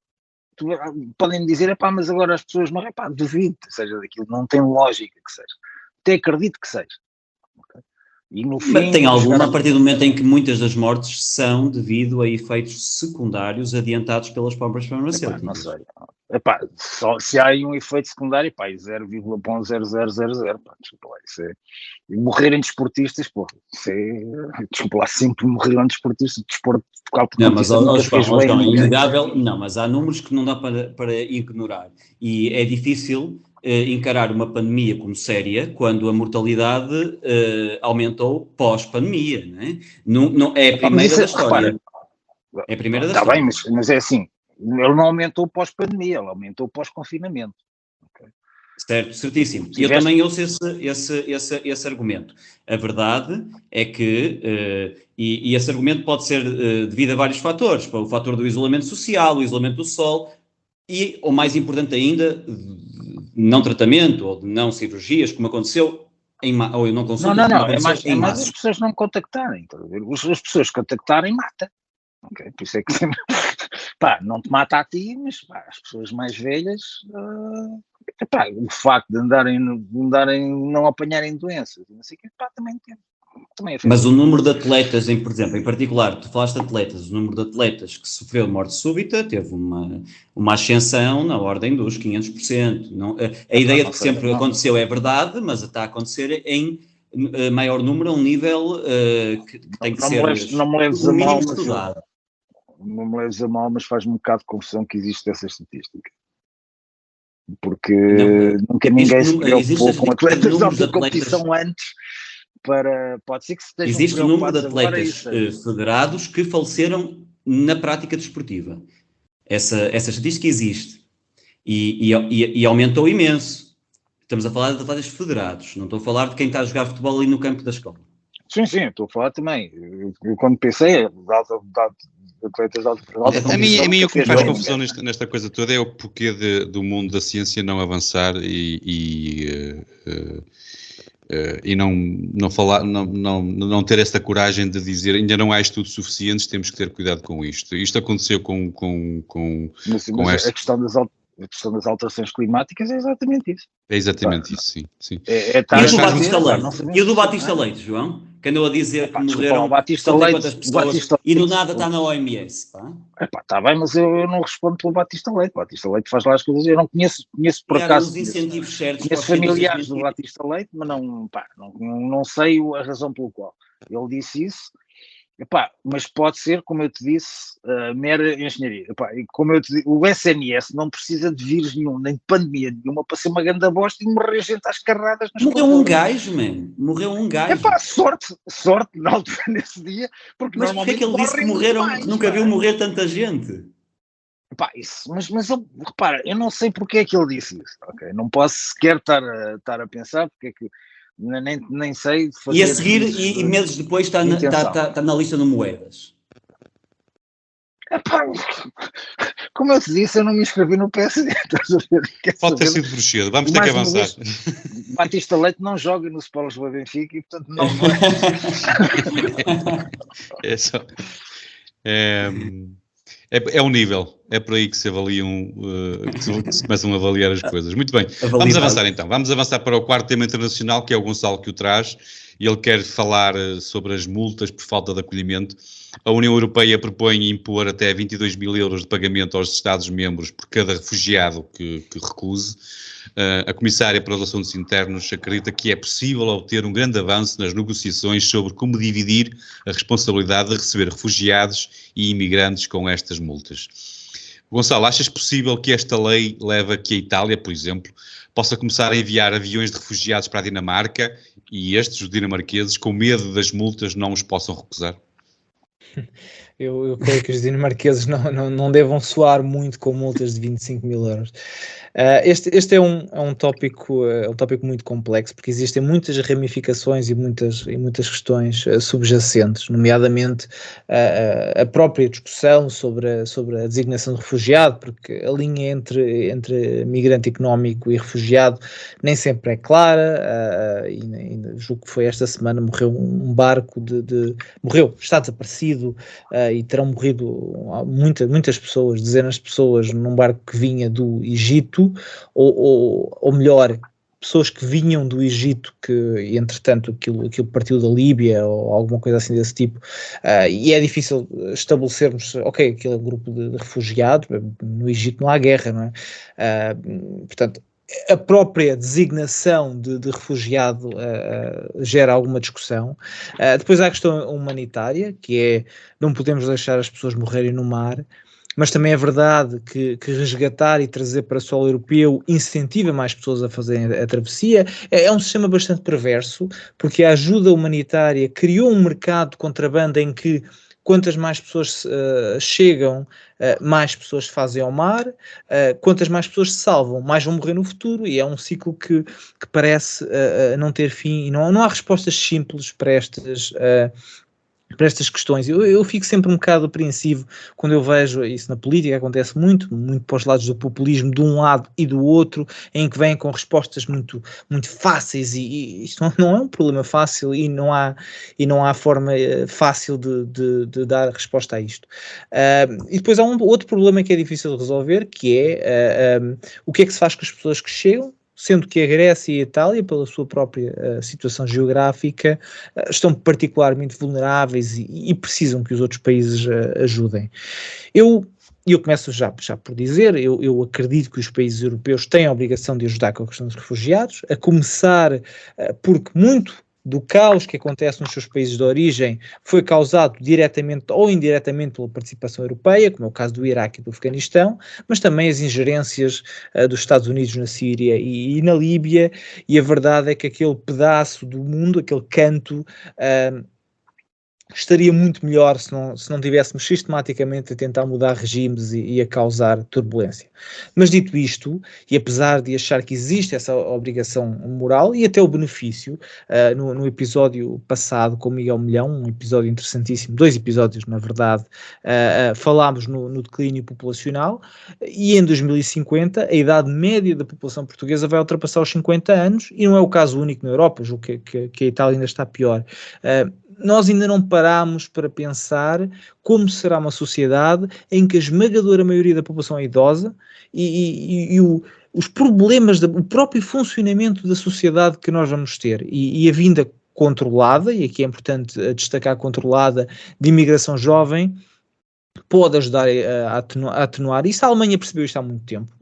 podem dizer, mas agora as pessoas morrem, duvido que seja daquilo, não tem lógica que seja. Até acredito que seja. Okay? E no fim, mas tem alguma, a partir do momento em que muitas das mortes são devido a efeitos secundários adiantados pelas próprias farmacêuticas. Não sei. Só se há aí um efeito secundário, 0,0000, desculpa lá, isso é... E morrerem desportistas, desculpa lá, sempre morreram desportistas, desporto de qualquer não, mas é inegável, não, mas há números que não dá para ignorar, e é difícil encarar uma pandemia como séria quando a mortalidade aumentou pós-pandemia, não é a primeira da história. É a primeira da história. Está bem, mas é assim, ele não aumentou pós-pandemia, ele aumentou pós-confinamento. Okay. Certo, certíssimo. E eu também ouço esse argumento. A verdade é que, e esse argumento pode ser devido a vários fatores, o fator do isolamento social, o isolamento do sol, e, o mais importante ainda, não tratamento ou de não cirurgias, como aconteceu ou eu não consulto. Não, é mais as pessoas não contactarem. As pessoas contactarem mata. Okay? Por isso é que não te mata a ti, mas as pessoas mais velhas, o facto de não apanharem doenças, não sei o que, também afeta. Mas o número de atletas, por exemplo, em particular, tu falaste de atletas, o número de atletas que sofreu morte súbita teve uma ascensão na ordem dos 500%. A ideia de que sempre aconteceu é verdade, mas está a acontecer em maior número, a um nível que tem que ser não me leves a mal, estudado. Não me leves a mal, mas faz-me um bocado de confusão que existe essa estatística. Porque nunca ninguém se preocupou com atletas de alta competição antes. Pode ser que se estejam existe o número de atletas federados que faleceram na prática desportiva. Essa estatística existe. E aumentou imenso. Estamos a falar de atletas federados. Não estou a falar de quem está a jogar futebol ali no campo da escola. Sim, estou a falar também. Eu quando pensei, atletas de alta competição... A mim o que me faz confusão nesta coisa toda é o porquê do mundo da ciência não avançar e não falar, não ter esta coragem de dizer ainda não há estudos suficientes, temos que ter cuidado com isto. Isto aconteceu com esta... A questão das alterações climáticas é exatamente isso. É exatamente isso, sim. E o do Batista Leite, João? Que andou a dizer que morreram Batista Leite, pessoas e do nada está na OMS. Está bem, mas eu não respondo pelo Batista Leite. Batista Leite faz lá as coisas. Eu não conheço por acaso. Conheço familiares do Batista Leite, mas não sei a razão pelo qual ele disse isso. Mas pode ser, como eu te disse, mera engenharia. E como eu te disse, o SNS não precisa de vírus nenhum, nem de pandemia nenhuma, para ser uma grande bosta e morrer gente às carradas. Morreu um gajo, man. Morreu um gajo. Sorte na altura, nesse dia. Porque mas porquê é que ele disse que morreram, que nunca viu morrer tanta gente? Mas repara, eu não sei porque é que ele disse isso. Okay? Não posso sequer estar a pensar porque é que... Nem sei fazer. E a seguir, e meses depois, está na lista no Moedas. Como eu te disse, eu não me inscrevi no PSD. Pode ter sido bruxedo, vamos ter que avançar. Batista Leite não joga no Sport Lisboa Benfica e, portanto, não vai. É um nível, é por aí que se avaliam, que se começam a avaliar as coisas. Muito bem, vamos avançar então. Vamos avançar para o quarto tema internacional, que é o Gonçalo que o traz, e ele quer falar sobre as multas por falta de acolhimento. A União Europeia propõe impor até 22 mil euros de pagamento aos Estados-membros por cada refugiado que recuse. A Comissária para os Assuntos Internos acredita que é possível obter um grande avanço nas negociações sobre como dividir a responsabilidade de receber refugiados e imigrantes com estas multas. Gonçalo, achas possível que esta lei leve a que a Itália, por exemplo, possa começar a enviar aviões de refugiados para a Dinamarca e estes, os dinamarqueses, com medo das multas, não os possam recusar? Eu creio que os dinamarqueses não devam soar muito com multas de 25 mil euros. Este é um tópico muito complexo, porque existem muitas ramificações e muitas questões subjacentes, nomeadamente a própria discussão sobre a designação de refugiado, porque a linha entre migrante económico e refugiado nem sempre é clara, e julgo que foi esta semana, morreu um barco está desaparecido, e terão morrido muitas pessoas, dezenas de pessoas num barco que vinha do Egito, ou melhor, pessoas que vinham do Egito, que entretanto aquilo partiu da Líbia ou alguma coisa assim desse tipo, e é difícil estabelecermos, ok, aquele grupo de refugiados, no Egito não há guerra, não é? Portanto, a própria designação de refugiado gera alguma discussão. Depois há a questão humanitária, que é, não podemos deixar as pessoas morrerem no mar, mas também é verdade que resgatar e trazer para o solo europeu incentiva mais pessoas a fazerem a travessia. É um sistema bastante perverso, porque a ajuda humanitária criou um mercado de contrabando em que quantas mais pessoas chegam, mais pessoas fazem ao mar, quantas mais pessoas se salvam, mais vão morrer no futuro, e é um ciclo que parece não ter fim, e não há respostas simples para estas questões. Eu fico sempre um bocado apreensivo quando eu vejo isso na política. Acontece muito para os lados do populismo, de um lado e do outro, em que vêm com respostas muito fáceis, e isto não é um problema fácil, e não há forma fácil de dar resposta a isto. E depois há outro problema que é difícil de resolver, que é o que é que se faz com as pessoas que chegam, sendo que a Grécia e a Itália, pela sua própria situação geográfica, estão particularmente vulneráveis e precisam que os outros países ajudem. Eu começo já por dizer, eu acredito que os países europeus têm a obrigação de ajudar com a questão dos refugiados, a começar porque muito do caos que acontece nos seus países de origem foi causado diretamente ou indiretamente pela participação europeia, como é o caso do Iraque e do Afeganistão, mas também as ingerências dos Estados Unidos na Síria e na Líbia, e a verdade é que aquele pedaço do mundo, aquele canto, estaria muito melhor se não tivéssemos sistematicamente a tentar mudar regimes e a causar turbulência. Mas dito isto, e apesar de achar que existe essa obrigação moral e até o benefício, no episódio passado com Miguel Milhão, um episódio interessantíssimo, 2 episódios na verdade, falámos no declínio populacional, e em 2050 a idade média da população portuguesa vai ultrapassar os 50 anos, e não é o caso único na Europa, julgo que a Itália ainda está pior. Nós ainda não parámos para pensar como será uma sociedade em que a esmagadora maioria da população é idosa, e os problemas, o próprio funcionamento da sociedade que nós vamos ter, e a vinda controlada, e aqui é importante destacar controlada, de imigração jovem, pode ajudar a atenuar isso. A Alemanha percebeu isto há muito tempo.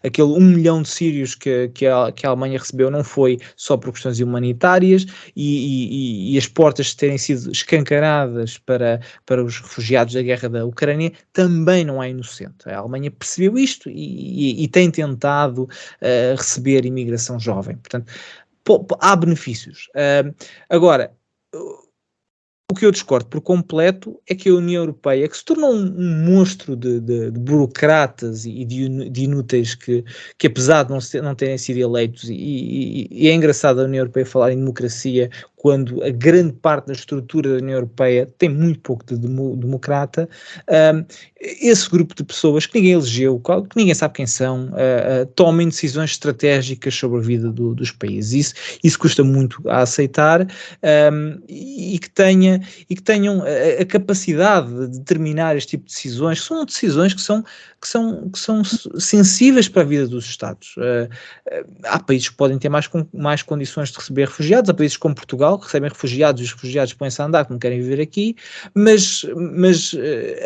Aquele 1 milhão de sírios que a Alemanha recebeu não foi só por questões humanitárias, e as portas terem sido escancaradas para os refugiados da guerra da Ucrânia também não é inocente. A Alemanha percebeu isto e tem tentado receber imigração jovem. Portanto, há benefícios. Agora, o que eu discordo por completo é que a União Europeia, que se tornou um monstro de burocratas e de inúteis que apesar de não terem sido eleitos, e é engraçado a União Europeia falar em democracia quando a grande parte da estrutura da União Europeia tem muito pouco de democrata, esse grupo de pessoas que ninguém elegeu, que ninguém sabe quem são, tomem decisões estratégicas sobre a vida dos países. Isso custa muito a aceitar, e que tenham a capacidade de determinar este tipo de decisões, que são decisões que são sensíveis para a vida dos Estados. Há países que podem ter mais condições de receber refugiados, há países como Portugal que recebem refugiados e os refugiados põem-se a andar que não querem viver aqui, mas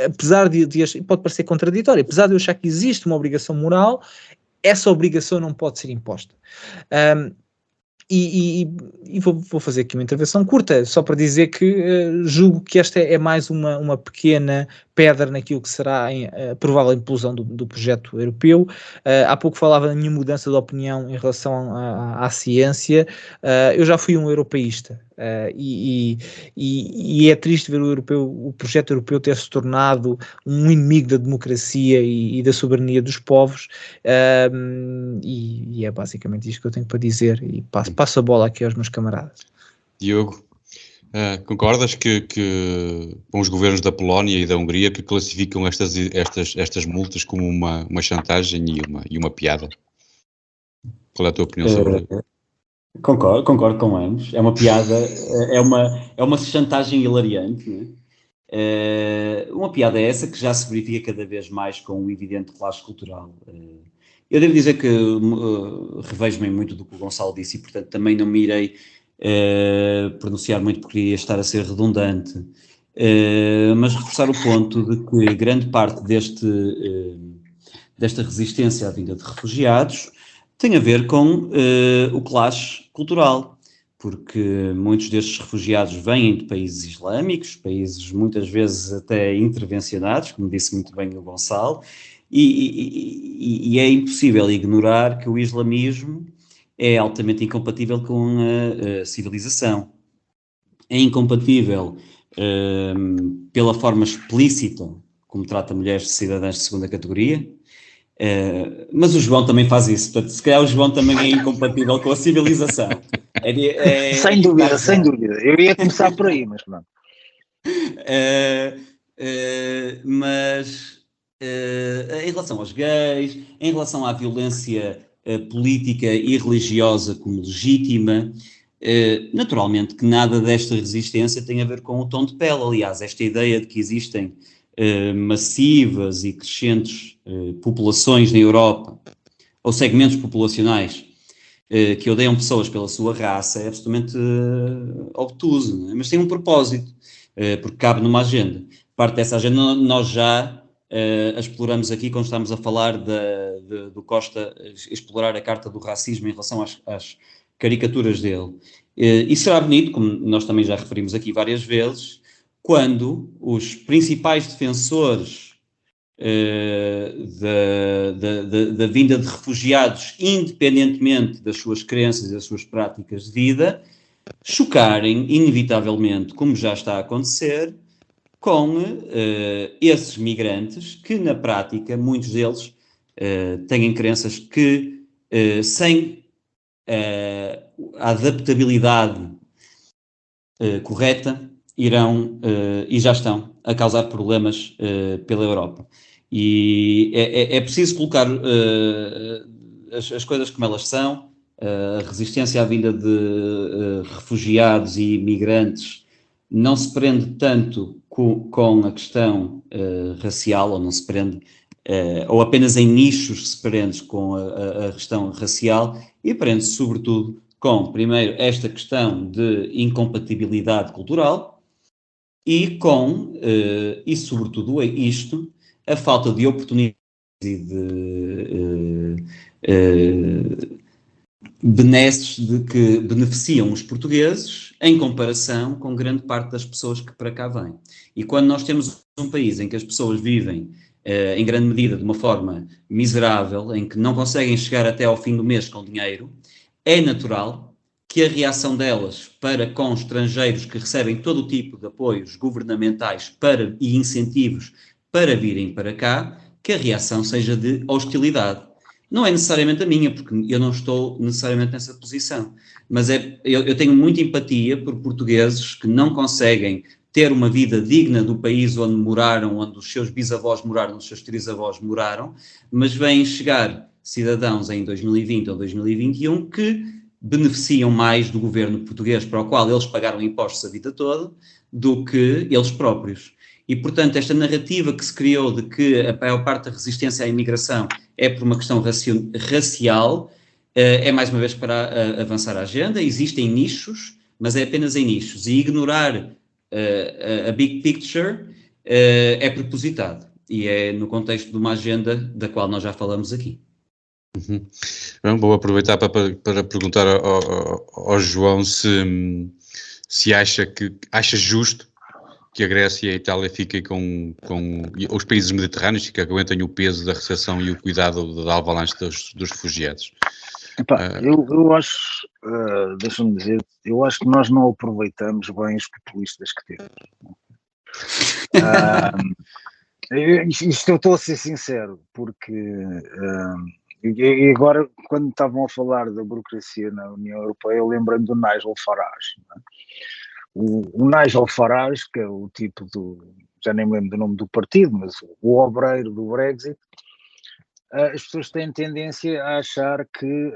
apesar de pode parecer contraditório, apesar de eu achar que existe uma obrigação moral, essa obrigação não pode ser imposta. E vou fazer aqui uma intervenção curta, só para dizer que julgo que esta é mais uma pequena pedra naquilo que será a provável implosão do projeto europeu. Há pouco falava da minha mudança de opinião em relação à ciência. Eu já fui um europeísta, e é triste ver o projeto europeu ter se tornado um inimigo da democracia e da soberania dos povos, e é basicamente isto que eu tenho para dizer, e passo a bola aqui aos meus camaradas. Diogo, concordas que com os governos da Polónia e da Hungria que classificam estas multas como uma chantagem e uma piada? Qual é a tua opinião sobre isso? Concordo com ambos. É uma piada, é uma chantagem hilariante, não é? Uma piada essa que já se verifica cada vez mais com um evidente relaxo cultural. Eu devo dizer que revejo-me muito do que o Gonçalo disse e, portanto, também não me irei pronunciar muito porque iria estar a ser redundante, mas reforçar o ponto de que grande parte desta resistência à vinda de refugiados tem a ver com o clash cultural, porque muitos destes refugiados vêm de países islâmicos, países muitas vezes até intervencionados, como disse muito bem o Gonçalo, e é impossível ignorar que o islamismo é altamente incompatível com a civilização. É incompatível pela forma explícita como trata mulheres de cidadãs de segunda categoria, mas o João também faz isso, portanto, se calhar o João também é incompatível com a civilização. Sem dúvida. Eu ia começar por aí, mas não. Mas em relação aos gays, em relação à violência política e religiosa como legítima, naturalmente que nada desta resistência tem a ver com o tom de pele. Aliás, esta ideia de que existem massivas e crescentes populações na Europa, ou segmentos populacionais que odeiam pessoas pela sua raça, é absolutamente obtuso, não é? Mas tem um propósito, porque cabe numa agenda. Parte dessa agenda nós já a exploramos aqui quando estamos a falar do Costa explorar a carta do racismo em relação às caricaturas dele. E será bonito, como nós também já referimos aqui várias vezes, quando os principais defensores da vinda de refugiados, independentemente das suas crenças e das suas práticas de vida, chocarem inevitavelmente, como já está a acontecer, com esses migrantes que, na prática, muitos deles têm crenças que, sem a adaptabilidade correta, irão e já estão a causar problemas pela Europa. E é preciso colocar as coisas como elas são. A resistência à vinda de refugiados e imigrantes não se prende tanto com a questão racial, ou não se prende, ou apenas em nichos se prende com a questão racial, e prende-se sobretudo com, primeiro, esta questão de incompatibilidade cultural e com, e sobretudo isto, a falta de oportunidades e de benesses de que beneficiam os portugueses em comparação com grande parte das pessoas que para cá vêm. E quando nós temos um país em que as pessoas vivem em grande medida de uma forma miserável, em que não conseguem chegar até ao fim do mês com dinheiro, é natural que a reação delas para com estrangeiros que recebem todo o tipo de apoios governamentais e incentivos para virem para cá, que a reação seja de hostilidade. Não é necessariamente a minha, porque eu não estou necessariamente nessa posição, mas eu tenho muita empatia por portugueses que não conseguem ter uma vida digna do país onde moraram, onde os seus bisavós moraram, os seus trisavós moraram, mas vêm chegar cidadãos em 2020 ou 2021 que beneficiam mais do governo português, para o qual eles pagaram impostos a vida toda, do que eles próprios. E, portanto, esta narrativa que se criou de que a maior parte da resistência à imigração é por uma questão racial, é mais uma vez para avançar a agenda. Existem nichos, mas é apenas em nichos. E ignorar a big picture é propositado. E é no contexto de uma agenda da qual nós já falamos aqui. Bom, vou aproveitar para perguntar ao João se acha justo que a Grécia e a Itália fiquem com os países mediterrâneos que aguentem o peso da recepção e o cuidado da avalanche dos refugiados. Epá, eu acho, deixa-me dizer, eu acho que nós não aproveitamos bem os populistas que temos. Isto eu estou a ser sincero, porque e agora, quando estavam a falar da burocracia na União Europeia, eu lembrei-me do Nigel Farage. Não é? O Nigel Farage, que é o tipo já nem me lembro do nome do partido, mas o obreiro do Brexit, as pessoas têm tendência a achar que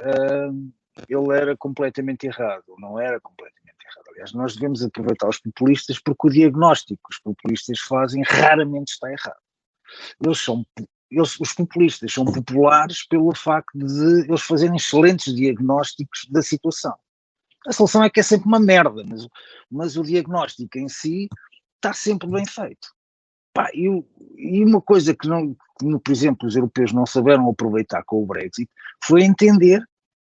ele era completamente errado. Não era completamente errado. Aliás, nós devemos aproveitar os populistas porque o diagnóstico que os populistas fazem raramente está errado. Os populistas são populares pelo facto de eles fazerem excelentes diagnósticos da situação. A solução é que é sempre uma merda, mas o diagnóstico em si está sempre bem feito. Pá, e uma coisa que, por exemplo, os europeus não souberam aproveitar com o Brexit foi entender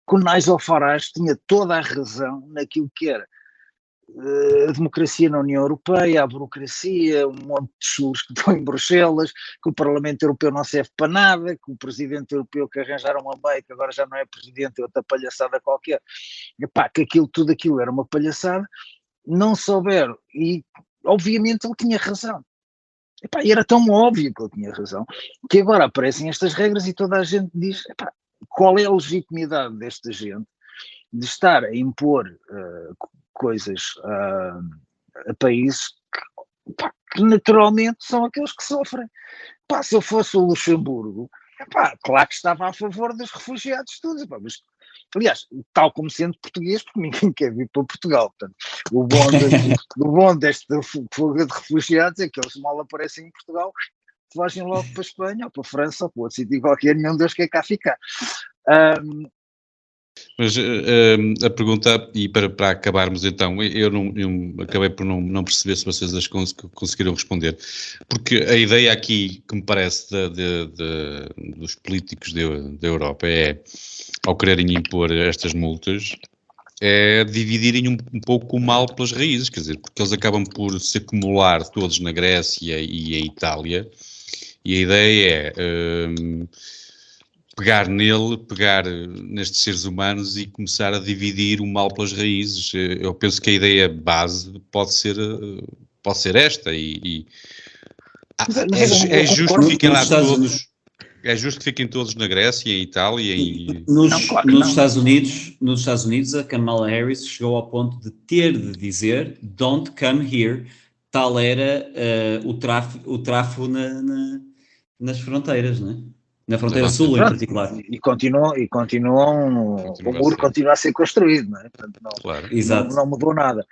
que o Nigel Farage tinha toda a razão naquilo que era a democracia na União Europeia, a burocracia, um monte de churros que estão em Bruxelas, que o Parlamento Europeu não serve para nada, que o Presidente Europeu que arranjaram uma meia, que agora já não é Presidente, é outra palhaçada qualquer, epá, que tudo aquilo era uma palhaçada, não souberam, e obviamente ele tinha razão. Epá, e era tão óbvio que ele tinha razão, que agora aparecem estas regras e toda a gente diz, epá, qual é a legitimidade desta gente de estar a impor coisas a países que naturalmente são aqueles que sofrem. Pá, se eu fosse o Luxemburgo, epá, claro que estava a favor dos refugiados todos, epá, mas, aliás, tal como sendo português, porque ninguém quer vir para Portugal. Portanto, o bom deste fuga de refugiados é que eles mal aparecem em Portugal, fogem logo para a Espanha, ou para a França, ou para outro sítio qualquer, nenhum deles quer cá ficar. Mas a pergunta, e para acabarmos então, eu acabei por não perceber se vocês as conseguiram responder, porque a ideia aqui que me parece dos políticos da Europa ao quererem impor estas multas, é dividirem um pouco o mal pelas raízes, quer dizer, porque eles acabam por se acumular todos na Grécia e a Itália, e a ideia é pegar nestes seres humanos e começar a dividir o mal pelas raízes. Eu penso que a ideia base pode ser esta é justo que fiquem lá todos. É justo que fiquem todos na Grécia e Itália e... Nos Estados Unidos, a Kamala Harris chegou ao ponto de ter de dizer "Don't come here", tal era o tráfego nas fronteiras, não é? Na fronteira sul, em particular. E o muro continua a ser construído, não é? Portanto, claro. não mudou nada.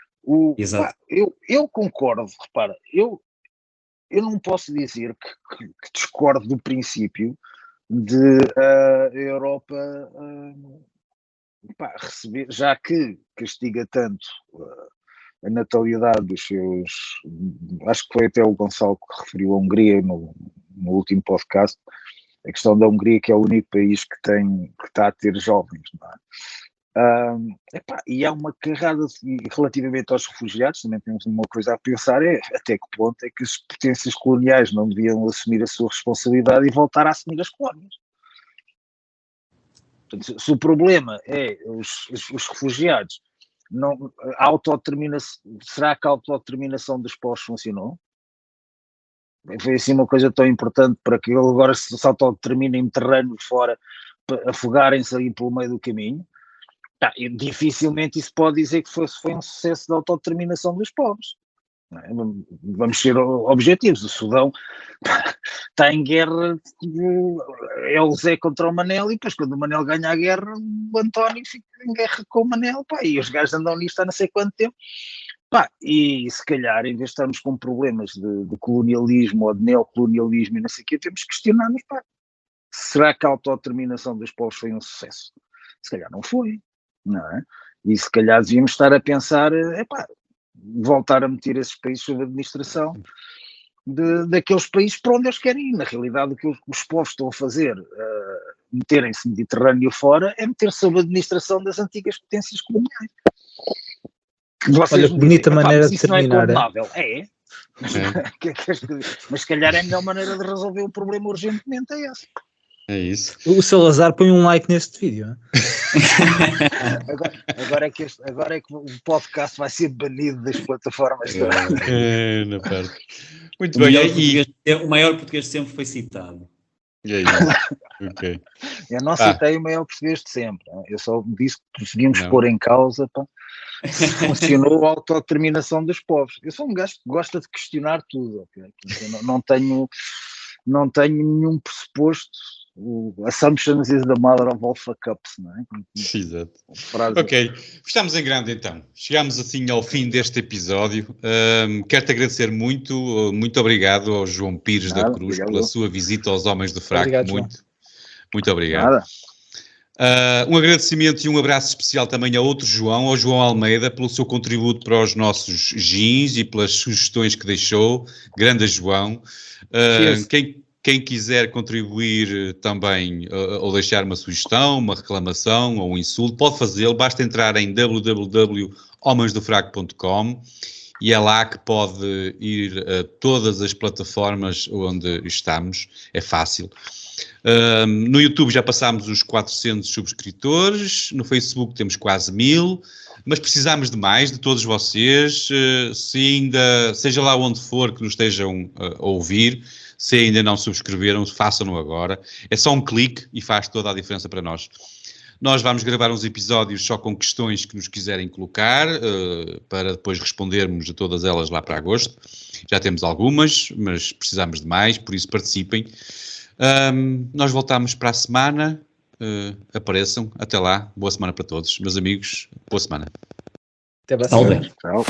Exato. Eu concordo, repara, eu não posso dizer que discordo do princípio de a Europa receber, já que castiga tanto a natalidade dos seus, acho que foi até o Gonçalo que referiu a Hungria no último podcast, a questão da Hungria, que é o único país que está a ter jovens, não é? E há uma carrada relativamente aos refugiados, também temos uma coisa a pensar, até que ponto é que as potências coloniais não deviam assumir a sua responsabilidade e voltar a assumir as colónias. Portanto, se o problema é os refugiados, será que a autodeterminação dos povos funcionou? Foi assim uma coisa tão importante para que ele agora se autodetermine em terrenos fora afogarem-se ali pelo meio do caminho, e dificilmente isso pode dizer que foi um sucesso da autodeterminação dos povos. Não é? Vamos ser objetivos. O Sudão está em guerra, é o Zé contra o Manel, e depois quando o Manel ganha a guerra, o António fica em guerra com o Manel, e os gajos andam nisto há não sei quanto tempo. E se calhar, em vez de estarmos com problemas de colonialismo ou de neocolonialismo e não sei o quê, temos que questionar-nos, será que a autodeterminação dos povos foi um sucesso? Se calhar não foi, não é? E se calhar devíamos estar a pensar, voltar a meter esses países sob administração daqueles países para onde eles querem ir. Na realidade, o que os povos estão a fazer, meterem-se Mediterrâneo fora, é meter-se sob administração das antigas potências coloniais. Olha, bonita maneira de terminar. Mas se calhar é a melhor maneira de resolver o problema urgentemente é essa. É isso. O Salazar põe um like neste vídeo. Agora é que o podcast vai ser banido das plataformas. Na parte. Muito O bem. maior português sempre foi citado. É isso. Ok. Eu não citei o maior português de sempre. Eu só disse que conseguimos pôr em causa se funcionou a autodeterminação dos povos. Eu sou um gajo que gosta de questionar tudo. Okay? Eu não tenho nenhum pressuposto. O assumptions is the mother of all fuck-ups, não é? Exato. Ok, estamos em grande então. Chegamos assim ao fim deste episódio. Quero-te agradecer muito obrigado ao João Pires da Cruz pela sua visita aos Homens do Fraco. Obrigado, muito obrigado. Um agradecimento e um abraço especial também a outro João, ao João Almeida, pelo seu contributo para os nossos jeans e pelas sugestões que deixou. Grande João. Quem quiser contribuir também ou deixar uma sugestão, uma reclamação ou um insulto, pode fazê-lo. Basta entrar em www.homensdofraco.com e é lá que pode ir a todas as plataformas onde estamos. É fácil. No YouTube já passámos os 400 subscritores, no Facebook temos quase 1000, mas precisamos de mais, de todos vocês. Se ainda, seja lá onde for que nos estejam a ouvir, se ainda não subscreveram, façam-no agora. É só um clique e faz toda a diferença para nós. Nós vamos gravar uns episódios só com questões que nos quiserem colocar, para depois respondermos a todas elas lá para agosto. Já temos algumas, mas precisamos de mais, por isso participem. Nós voltamos para a semana. Apareçam. Até lá. Boa semana para todos. Meus amigos, boa semana. Até a próxima. Tchau.